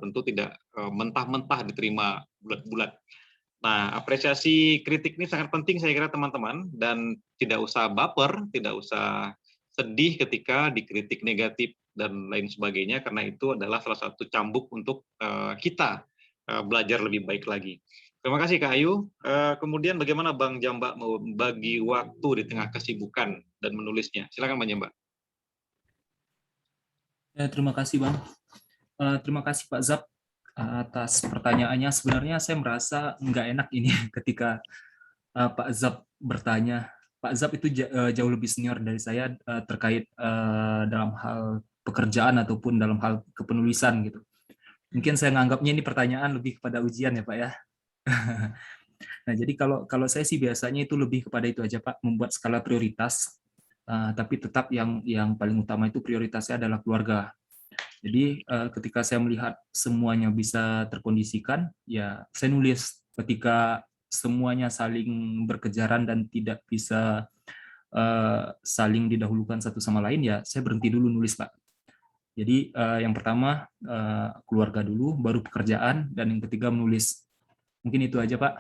tentu tidak mentah-mentah diterima bulat-bulat. Nah, apresiasi kritik ini sangat penting saya kira teman-teman, dan tidak usah baper, tidak usah sedih ketika dikritik negatif dan lain sebagainya, karena itu adalah salah satu cambuk untuk kita belajar lebih baik lagi. Terima kasih Kak Ayu. Kemudian bagaimana Bang Jambak membagi waktu di tengah kesibukan dan menulisnya? Silakan Bang Jambak. Ya, terima kasih Bang. Terima kasih Pak Zap atas pertanyaannya. Sebenarnya saya merasa nggak enak ini ketika Pak Zap bertanya. Pak Zap itu jauh lebih senior dari saya terkait dalam hal pekerjaan ataupun dalam hal kepenulisan gitu. Mungkin saya nganggapnya ini pertanyaan lebih kepada ujian ya Pak ya. Nah, jadi kalau saya sih biasanya itu lebih kepada itu aja Pak, membuat skala prioritas, tapi tetap yang paling utama itu prioritasnya adalah keluarga. Jadi ketika saya melihat semuanya bisa terkondisikan, ya saya nulis. Ketika semuanya saling berkejaran dan tidak bisa saling didahulukan satu sama lain, ya saya berhenti dulu nulis Pak. Jadi yang pertama keluarga dulu, baru pekerjaan, dan yang ketiga menulis. Mungkin itu aja Pak.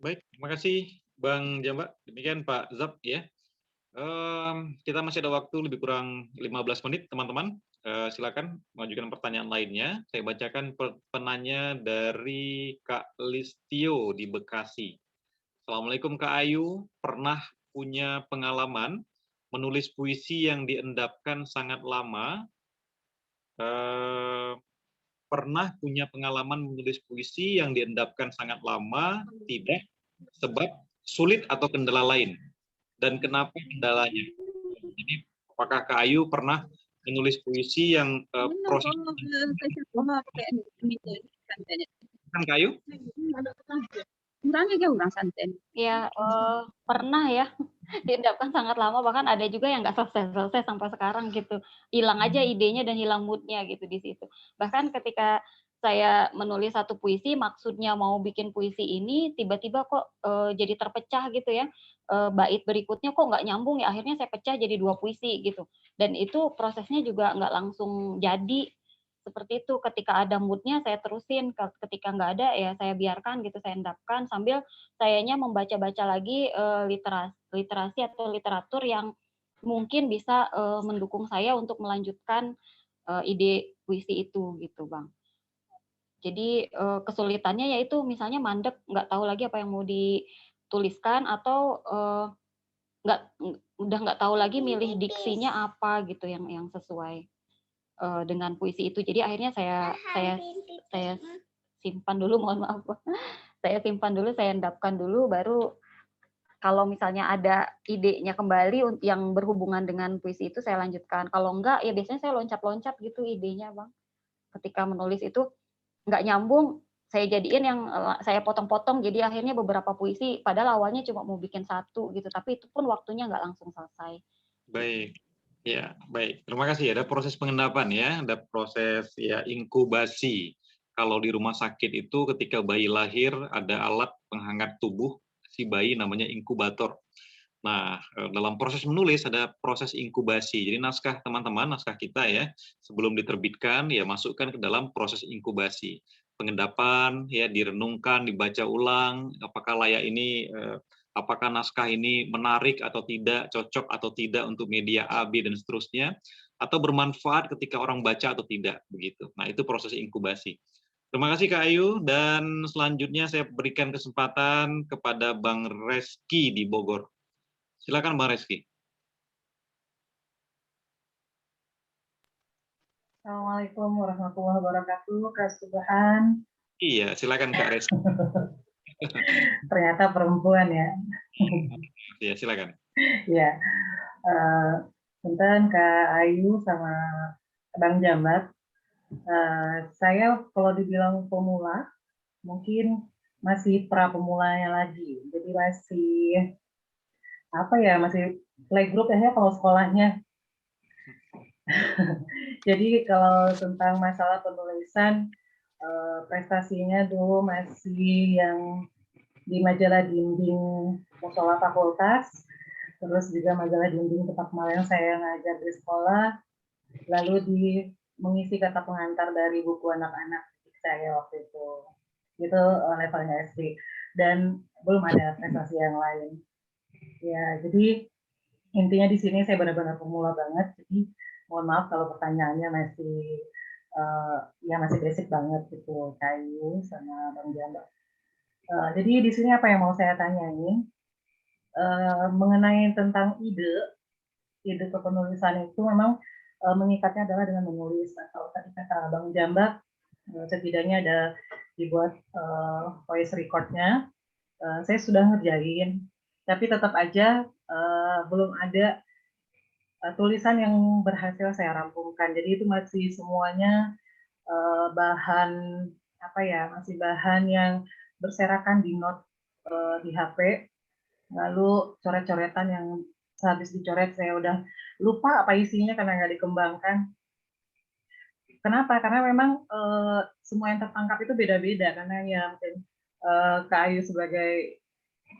Baik, terima kasih Bang Jambak. Demikian Pak Zap ya. Kita masih ada waktu lebih kurang 15 menit teman-teman. Silakan mengajukan pertanyaan lainnya. Saya bacakan penanya dari Kak Listio di Bekasi. Assalamualaikum Kak Ayu, pernah punya pengalaman menulis puisi yang diendapkan sangat lama? Pernah punya pengalaman menulis puisi yang diendapkan sangat lama? Tidak, sebab sulit atau kendala lain? Dan kenapa kendalanya? Jadi, apakah Kak Ayu pernah menulis puisi yang proses kan Kak Ayu? Ya, pernah ya diendapkan sangat lama, bahkan ada juga yang nggak selesai sampai sekarang gitu. Hilang aja idenya dan hilang moodnya gitu di situ. Bahkan ketika saya menulis satu puisi, maksudnya mau bikin puisi ini, tiba-tiba kok jadi terpecah gitu ya. Bait berikutnya kok nggak nyambung ya, akhirnya saya pecah jadi 2 puisi gitu. Dan itu prosesnya juga nggak langsung jadi. Seperti itu, ketika ada moodnya saya terusin, ketika nggak ada ya saya biarkan gitu, saya endapkan sambil sayanya membaca-baca lagi literasi atau literatur yang mungkin bisa mendukung saya untuk melanjutkan ide puisi itu gitu Bang. Jadi kesulitannya yaitu misalnya mandek, nggak tahu lagi apa yang mau dituliskan atau udah nggak tahu lagi milih diksinya apa gitu yang sesuai dengan puisi itu. Jadi akhirnya saya simpan dulu, mohon maaf. Saya simpan dulu, saya endapkan dulu, baru kalau misalnya ada idenya kembali yang berhubungan dengan puisi itu saya lanjutkan. Kalau enggak, ya biasanya saya loncat-loncat gitu idenya, Bang. Ketika menulis itu nggak nyambung, saya jadiin yang saya potong-potong, jadi akhirnya beberapa puisi, padahal awalnya cuma mau bikin 1 gitu, tapi itu pun waktunya nggak langsung selesai. Baik. Ya, baik. Terima kasih. Ada proses pengendapan ya, ada proses ya inkubasi. Kalau di rumah sakit itu ketika bayi lahir ada alat penghangat tubuh si bayi namanya inkubator. Nah, dalam proses menulis ada proses inkubasi. Jadi naskah teman-teman, naskah kita ya, sebelum diterbitkan ya masukkan ke dalam proses inkubasi. Pengendapan ya direnungkan, dibaca ulang, apakah layak ini apakah naskah ini menarik atau tidak, cocok atau tidak untuk media A, B, dan seterusnya, atau bermanfaat ketika orang baca atau tidak, begitu. Nah, itu proses inkubasi. Terima kasih Kak Ayu, dan selanjutnya saya berikan kesempatan kepada Bang Reski di Bogor. Silakan Bang Reski. Assalamualaikum warahmatullahi wabarakatuh, Kak Subhan. Iya, silakan Kak Reski. Ternyata perempuan ya. Iya, silakan. Ya, punten Kak Ayu sama Bang Jambak. Saya kalau dibilang pemula, mungkin masih pra pemulanya lagi. Jadi masih masih playgroup ya kalau sekolahnya. Jadi kalau tentang masalah penulisan, prestasinya dulu masih yang di majalah dinding musola fakultas, terus juga majalah dinding tempat kemarin saya ngajar di sekolah, lalu mengisi kata pengantar dari buku anak-anak saya waktu itu. Itu levelnya SD. Dan belum ada prestasi yang lain. Ya, jadi intinya di sini saya benar-benar pemula banget. Jadi mohon maaf kalau pertanyaannya masih ya masih basic banget gitu, Kayu sama Bang Jamba. Jadi di sini apa yang mau saya tanyain mengenai tentang ide kepenulisan itu memang mengikatnya adalah dengan menulis atau tadi kata Bang Jamba setidaknya ada dibuat voice recordnya. Saya sudah ngerjain, tapi tetap aja belum ada tulisan yang berhasil saya rampungkan. Jadi itu masih semuanya bahan apa ya, masih bahan yang berserakan di note di HP, lalu coret-coretan yang sehabis dicoret saya udah lupa apa isinya karena nggak dikembangkan. Kenapa? Karena memang semua yang tertangkap itu beda-beda, karena ya mungkin Kak Ayu sebagai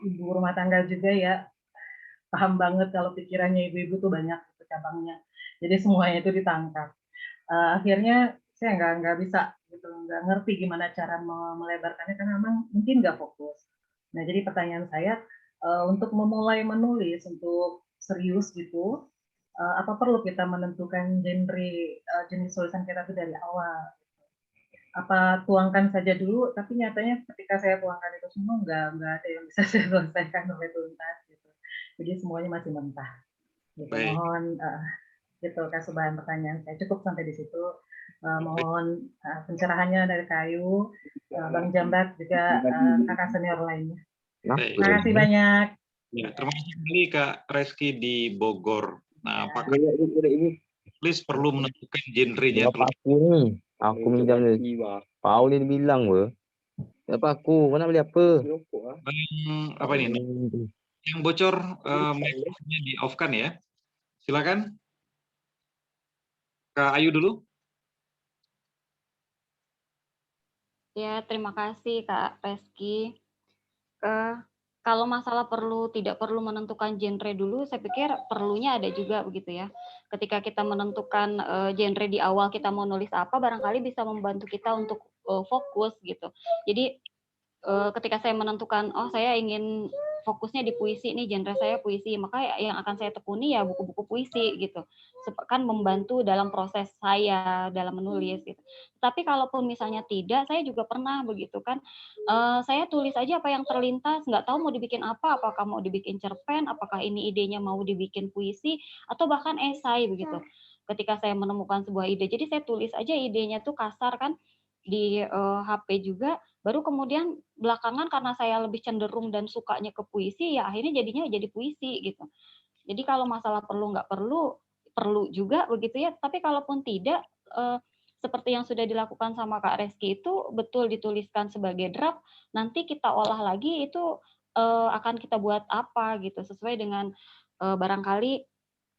ibu rumah tangga juga ya paham banget kalau pikirannya ibu-ibu tuh banyak cabangnya. Jadi semuanya itu ditangkap. Akhirnya saya nggak bisa gitu, nggak ngerti gimana cara melebarkannya karena memang mungkin nggak fokus. Nah jadi pertanyaan saya untuk memulai menulis untuk serius gitu, apa perlu kita menentukan genre jenis tulisan kita itu dari awal? Apa tuangkan saja dulu, tapi nyatanya ketika saya tuangkan itu semua nggak ada yang bisa saya selesaikan sampai tuntas gitu. Jadi semuanya masih mentah. Gitu. Mohon gitu kesubahan pertanyaan saya cukup sampai di situ. Mohon pencerahannya dari Kayu, Bang Jambat juga kakak senior lainnya. Terima kasih banyak. Ya, terima kasih kembali Kak Reski di Bogor. Nah, apakah please perlu menentukan genre-nya? Aku minjam ni. Pau ni bilang ber. Apa aku? Kau nak beli apa? Apa ini? Yang bocor mikrofonnya di off kan ya? Silakan. Kak Ayu dulu. Ya, terima kasih Kak Reski. Kalau masalah tidak perlu menentukan genre dulu, saya pikir perlunya ada juga begitu ya. Ketika kita menentukan genre di awal kita mau nulis apa, barangkali bisa membantu kita untuk fokus gitu. Jadi ketika saya menentukan, oh saya ingin fokusnya di puisi nih, genre saya puisi, maka yang akan saya tekuni ya buku-buku puisi gitu. Kan membantu dalam proses saya dalam menulis gitu. Tapi kalaupun misalnya tidak, saya juga pernah begitu kan, saya tulis aja apa yang terlintas, nggak tahu mau dibikin apa, apakah mau dibikin cerpen, apakah ini idenya mau dibikin puisi, atau bahkan esai begitu. Ketika saya menemukan sebuah ide, jadi saya tulis aja idenya tuh kasar kan di HP juga, baru kemudian belakangan karena saya lebih cenderung dan sukanya ke puisi, ya akhirnya jadinya jadi puisi gitu. Jadi kalau masalah perlu nggak perlu, perlu juga begitu ya. Tapi kalaupun tidak, seperti yang sudah dilakukan sama Kak Reski itu betul dituliskan sebagai draft, nanti kita olah lagi itu akan kita buat apa gitu, sesuai dengan barangkali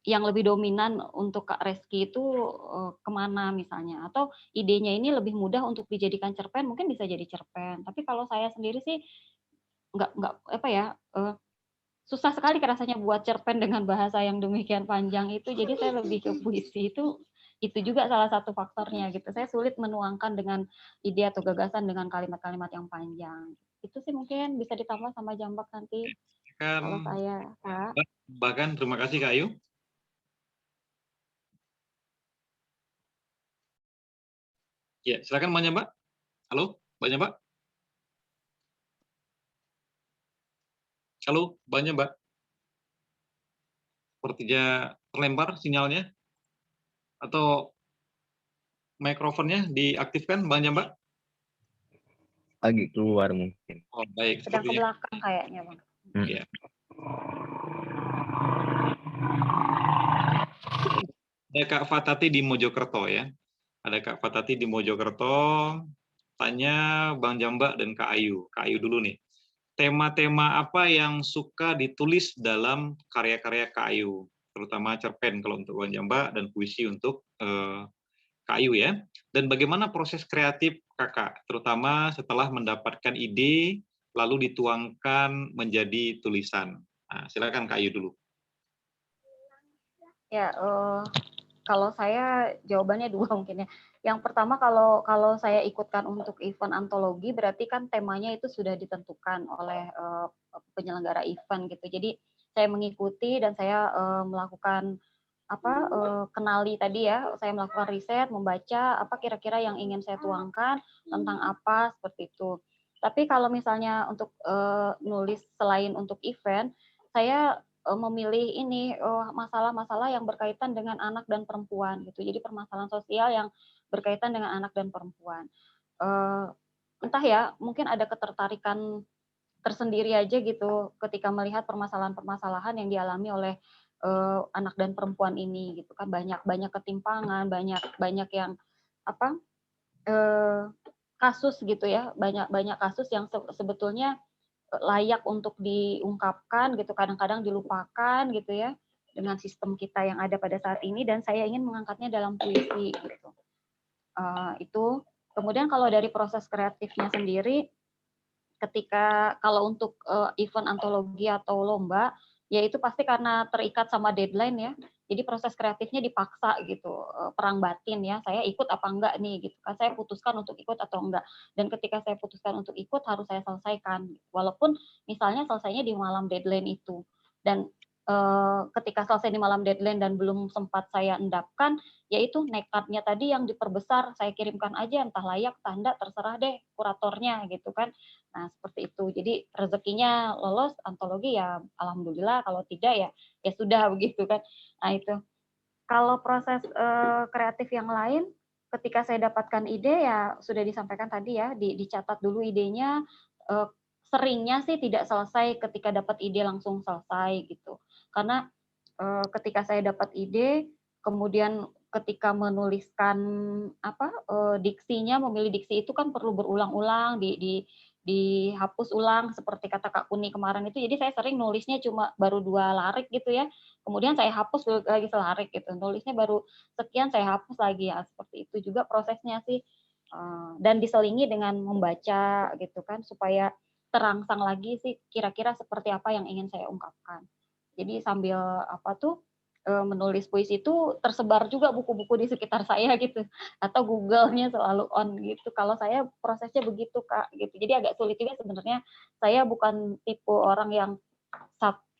yang lebih dominan untuk Kak Reski itu kemana misalnya, atau idenya ini lebih mudah untuk dijadikan cerpen, mungkin bisa jadi cerpen. Tapi kalau saya sendiri sih nggak apa ya, susah sekali rasanya buat cerpen dengan bahasa yang demikian panjang itu. Jadi saya lebih ke puisi itu juga salah satu faktornya gitu. Saya sulit menuangkan dengan ide atau gagasan dengan kalimat-kalimat yang panjang. Itu sih mungkin bisa ditambah sama Jambak nanti. Kalau saya, Kak. Bahkan terima kasih Kak Ayu. Ya, silakan Mbak Jambak. Halo, Mbak Jambak. Halo, Mbak Jambak. Sepertinya terlempar sinyalnya. Atau mikrofonnya diaktifkan, Mbak Jambak? Lagi keluar mungkin. Oh, baik. Sedang ke belakang kayaknya, Bang. Ya. Ada Kak Fatati di Mojokerto ya. Ada Kak Fatati di Mojokerto. Tanya Bang Jambak dan Kak Ayu. Kak Ayu dulu nih. Tema-tema apa yang suka ditulis dalam karya-karya Kak Ayu? Terutama cerpen kalau untuk Bang Jambak dan puisi untuk Kak Ayu ya. Dan bagaimana proses kreatif Kakak, terutama setelah mendapatkan ide lalu dituangkan menjadi tulisan. Nah, silakan Kak Ayu dulu. Ya, kalau saya jawabannya dua mungkin ya. Yang pertama kalau saya ikutkan untuk event antologi berarti kan temanya itu sudah ditentukan oleh penyelenggara event gitu. Jadi saya mengikuti dan saya melakukan kenali tadi ya, saya melakukan riset, membaca apa kira-kira yang ingin saya tuangkan tentang apa seperti itu. Tapi kalau misalnya untuk nulis selain untuk event, saya memilih ini masalah-masalah yang berkaitan dengan anak dan perempuan gitu. Jadi permasalahan sosial yang berkaitan dengan anak dan perempuan. Entah ya, mungkin ada ketertarikan tersendiri aja gitu ketika melihat permasalahan-permasalahan yang dialami oleh anak dan perempuan ini gitu kan, banyak ketimpangan, banyak yang kasus gitu ya, banyak kasus yang sebetulnya layak untuk diungkapkan gitu, kadang-kadang dilupakan gitu ya dengan sistem kita yang ada pada saat ini, dan saya ingin mengangkatnya dalam puisi gitu. Itu kemudian kalau dari proses kreatifnya sendiri, ketika kalau untuk event antologi atau lomba, ya itu pasti karena terikat sama deadline ya. Jadi proses kreatifnya dipaksa gitu, perang batin ya. Saya ikut apa enggak nih gitu kan. Saya putuskan untuk ikut atau enggak. Dan ketika saya putuskan untuk ikut harus saya selesaikan. Walaupun misalnya selesainya di malam deadline itu. Dan ketika selesai di malam deadline dan belum sempat saya endapkan, yaitu nekatnya tadi yang diperbesar, saya kirimkan aja entah layak, entah enggak, terserah deh kuratornya gitu kan. Nah, seperti itu. Jadi rezekinya lolos antologi ya alhamdulillah, kalau tidak ya sudah begitu kan. Nah, itu. Kalau proses kreatif yang lain, ketika saya dapatkan ide ya sudah disampaikan tadi ya, dicatat dulu idenya. Seringnya sih tidak selesai ketika dapat ide langsung selesai gitu. Karena ketika saya dapat ide, kemudian ketika menuliskan diksinya, memilih diksi itu kan perlu berulang-ulang, dihapus ulang seperti kata Kak Kuni kemarin itu. Jadi saya sering nulisnya cuma baru 2 larik gitu ya. Kemudian saya hapus lagi selarik gitu. Nulisnya baru sekian, saya hapus lagi ya. Seperti itu juga prosesnya sih. Dan diselingi dengan membaca gitu kan, supaya terangsang lagi sih kira-kira seperti apa yang ingin saya ungkapkan. Jadi sambil menulis puisi itu tersebar juga buku-buku di sekitar saya gitu, atau Google-nya selalu on gitu. Kalau saya prosesnya begitu Kak gitu. Jadi agak sulit juga sebenarnya. Saya bukan tipe orang yang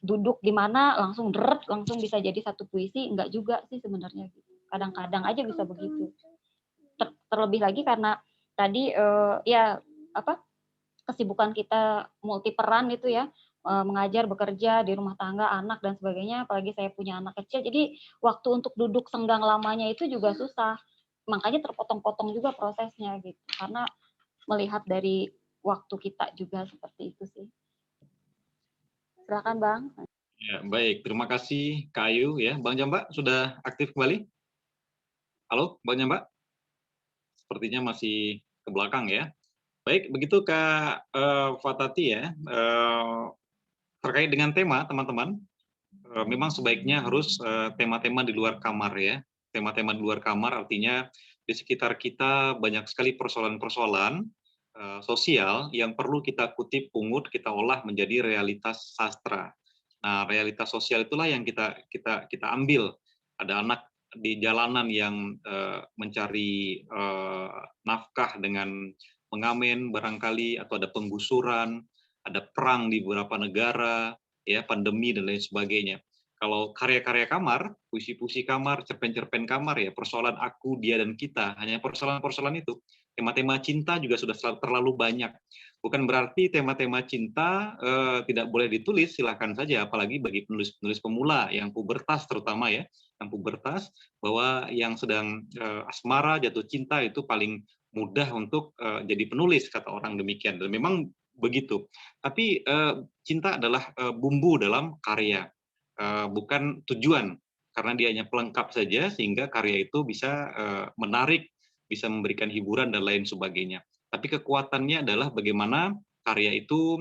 duduk di mana langsung langsung bisa jadi satu puisi, enggak juga sih sebenarnya gitu. Kadang-kadang aja bisa begitu. Terlebih lagi karena tadi kesibukan kita multi peran itu ya, mengajar, bekerja, di rumah tangga, anak dan sebagainya, apalagi saya punya anak kecil, jadi waktu untuk duduk senggang lamanya itu juga susah. Makanya terpotong-potong juga prosesnya gitu. Karena melihat dari waktu kita juga seperti itu sih. Silakan Bang. Ya, baik, terima kasih Kak Ayu ya. Bang Jamba sudah aktif kembali? Halo, Bang Jamba? Sepertinya masih ke belakang ya. Baik, begitu Kak Fatati ya, terkait dengan tema teman-teman, memang sebaiknya harus tema-tema di luar kamar ya. Tema-tema di luar kamar artinya di sekitar kita banyak sekali persoalan-persoalan sosial yang perlu kita kutip, pungut, kita olah menjadi realitas sastra. Nah, realitas sosial itulah yang kita ambil. Ada anak di jalanan yang mencari nafkah dengan mengamen barangkali, atau ada penggusuran, ada perang di beberapa negara, ya pandemi dan lain sebagainya. Kalau karya-karya kamar, puisi-puisi kamar, cerpen-cerpen kamar ya, persoalan aku, dia dan kita, hanya persoalan-persoalan itu. Tema-tema cinta juga sudah terlalu banyak. Bukan berarti tema-tema cinta tidak boleh ditulis, silakan saja, apalagi bagi penulis-penulis pemula yang pubertas terutama ya, yang pubertas, bahwa yang sedang asmara, jatuh cinta itu paling mudah untuk jadi penulis, kata orang demikian. Dan memang begitu. Tapi cinta adalah bumbu dalam karya, bukan tujuan, karena dia hanya pelengkap saja sehingga karya itu bisa menarik, bisa memberikan hiburan dan lain sebagainya. Tapi kekuatannya adalah bagaimana karya itu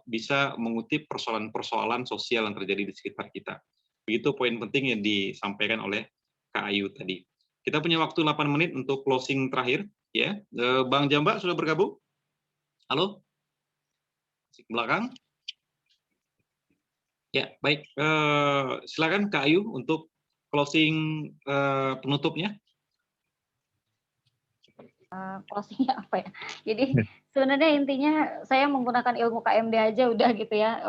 bisa mengutip persoalan-persoalan sosial yang terjadi di sekitar kita. Begitu poin penting yang disampaikan oleh Kak Ayu tadi. Kita punya waktu 8 menit untuk closing terakhir. Ya, Bang Jamba sudah bergabung? Halo? Masih ke belakang? Ya, baik. Silakan Kak Ayu untuk closing penutupnya. Closingnya apa ya? Jadi sebenarnya intinya saya menggunakan ilmu KMD aja udah gitu ya,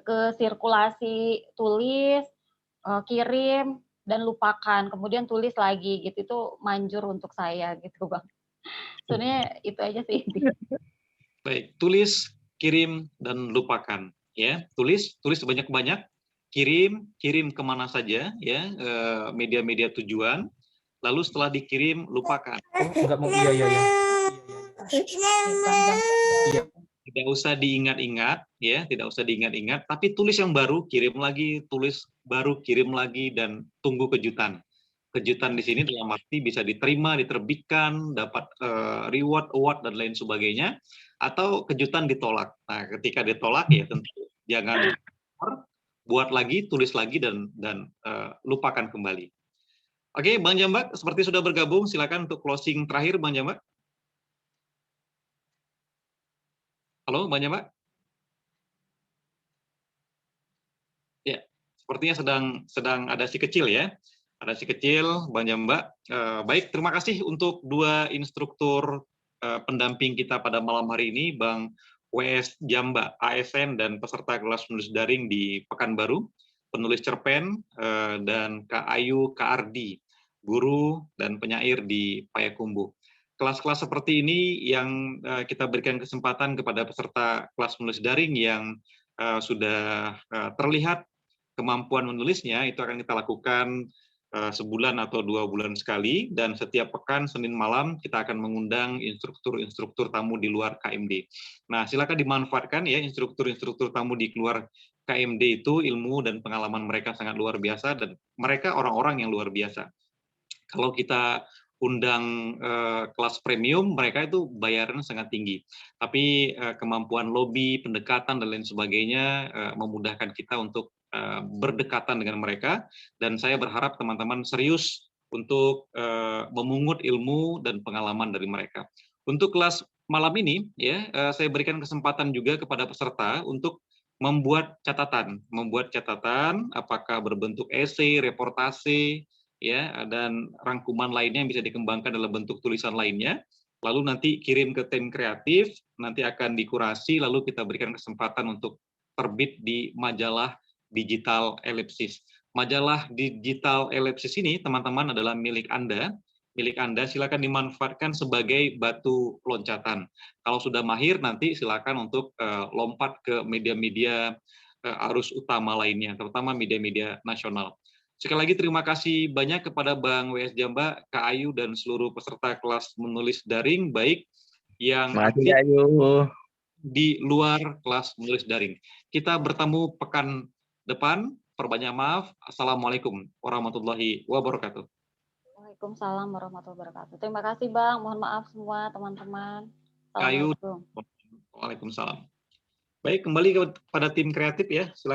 ke sirkulasi tulis, kirim, dan lupakan, kemudian tulis lagi gitu, itu manjur untuk saya gitu Bang. Sebenarnya itu aja sih. Baik, tulis, kirim, dan lupakan. Ya, tulis sebanyak-banyak, kirim kemana saja, ya, media-media tujuan. Lalu setelah dikirim, lupakan. Enggak mau, iya. Tidak usah diingat-ingat, ya, tidak usah diingat-ingat. Tapi tulis yang baru, kirim lagi, tulis baru, kirim lagi, dan tunggu kejutan. Kejutan di sini dalam arti bisa diterima, diterbitkan, dapat reward, award, dan lain sebagainya, atau kejutan ditolak. Nah, ketika ditolak ya tentu jangan buat lagi, tulis lagi, dan lupakan kembali. Oke, Bang Jambak, seperti sudah bergabung, silakan untuk closing terakhir, Bang Jambak. Halo, Bang Jambak? Ya, sepertinya sedang ada si kecil ya. Ada si kecil, Bang Jambak. Baik, terima kasih untuk dua instruktur pendamping kita pada malam hari ini, Bang WS Jambak, ASN, dan peserta kelas menulis daring di Pekanbaru, penulis cerpen, dan Kak Ayu, Kak Ardi, guru dan penyair di Payakumbuh. Kelas-kelas seperti ini yang kita berikan kesempatan kepada peserta kelas menulis daring yang sudah terlihat kemampuan menulisnya, itu akan kita lakukan sebulan atau 2 bulan sekali, dan setiap pekan Senin malam kita akan mengundang instruktur tamu di luar KMD. Nah, silakan dimanfaatkan ya, instruktur tamu di luar KMD itu ilmu dan pengalaman mereka sangat luar biasa, dan mereka orang-orang yang luar biasa. Kalau kita undang kelas premium, mereka itu bayaran sangat tinggi. Tapi kemampuan lobby, pendekatan, dan lain sebagainya memudahkan kita untuk berdekatan dengan mereka, dan saya berharap teman-teman serius untuk memungut ilmu dan pengalaman dari mereka. Untuk kelas malam ini, ya, saya berikan kesempatan juga kepada peserta untuk membuat catatan apakah berbentuk esai, reportase, ya, dan rangkuman lainnya yang bisa dikembangkan dalam bentuk tulisan lainnya. Lalu nanti kirim ke tim kreatif, nanti akan dikurasi, lalu kita berikan kesempatan untuk terbit di majalah Digital Ellipsis. Majalah Digital Ellipsis ini, teman-teman, adalah milik Anda. Milik Anda, silakan dimanfaatkan sebagai batu loncatan. Kalau sudah mahir, nanti silakan untuk lompat ke media-media arus utama lainnya, terutama media-media nasional. Sekali lagi terima kasih banyak kepada Bang WS Jambak, Kak Ayu, dan seluruh peserta kelas menulis daring, baik yang aktif di luar kelas menulis daring. Kita bertemu pekan depan. Perbanyak maaf. Assalamualaikum warahmatullahi wabarakatuh. Waalaikumsalam warahmatullahi wabarakatuh. Terima kasih Bang. Mohon maaf semua teman-teman. Kak Ayu, waalaikumsalam. Baik, kembali kepada tim kreatif ya. Silakan.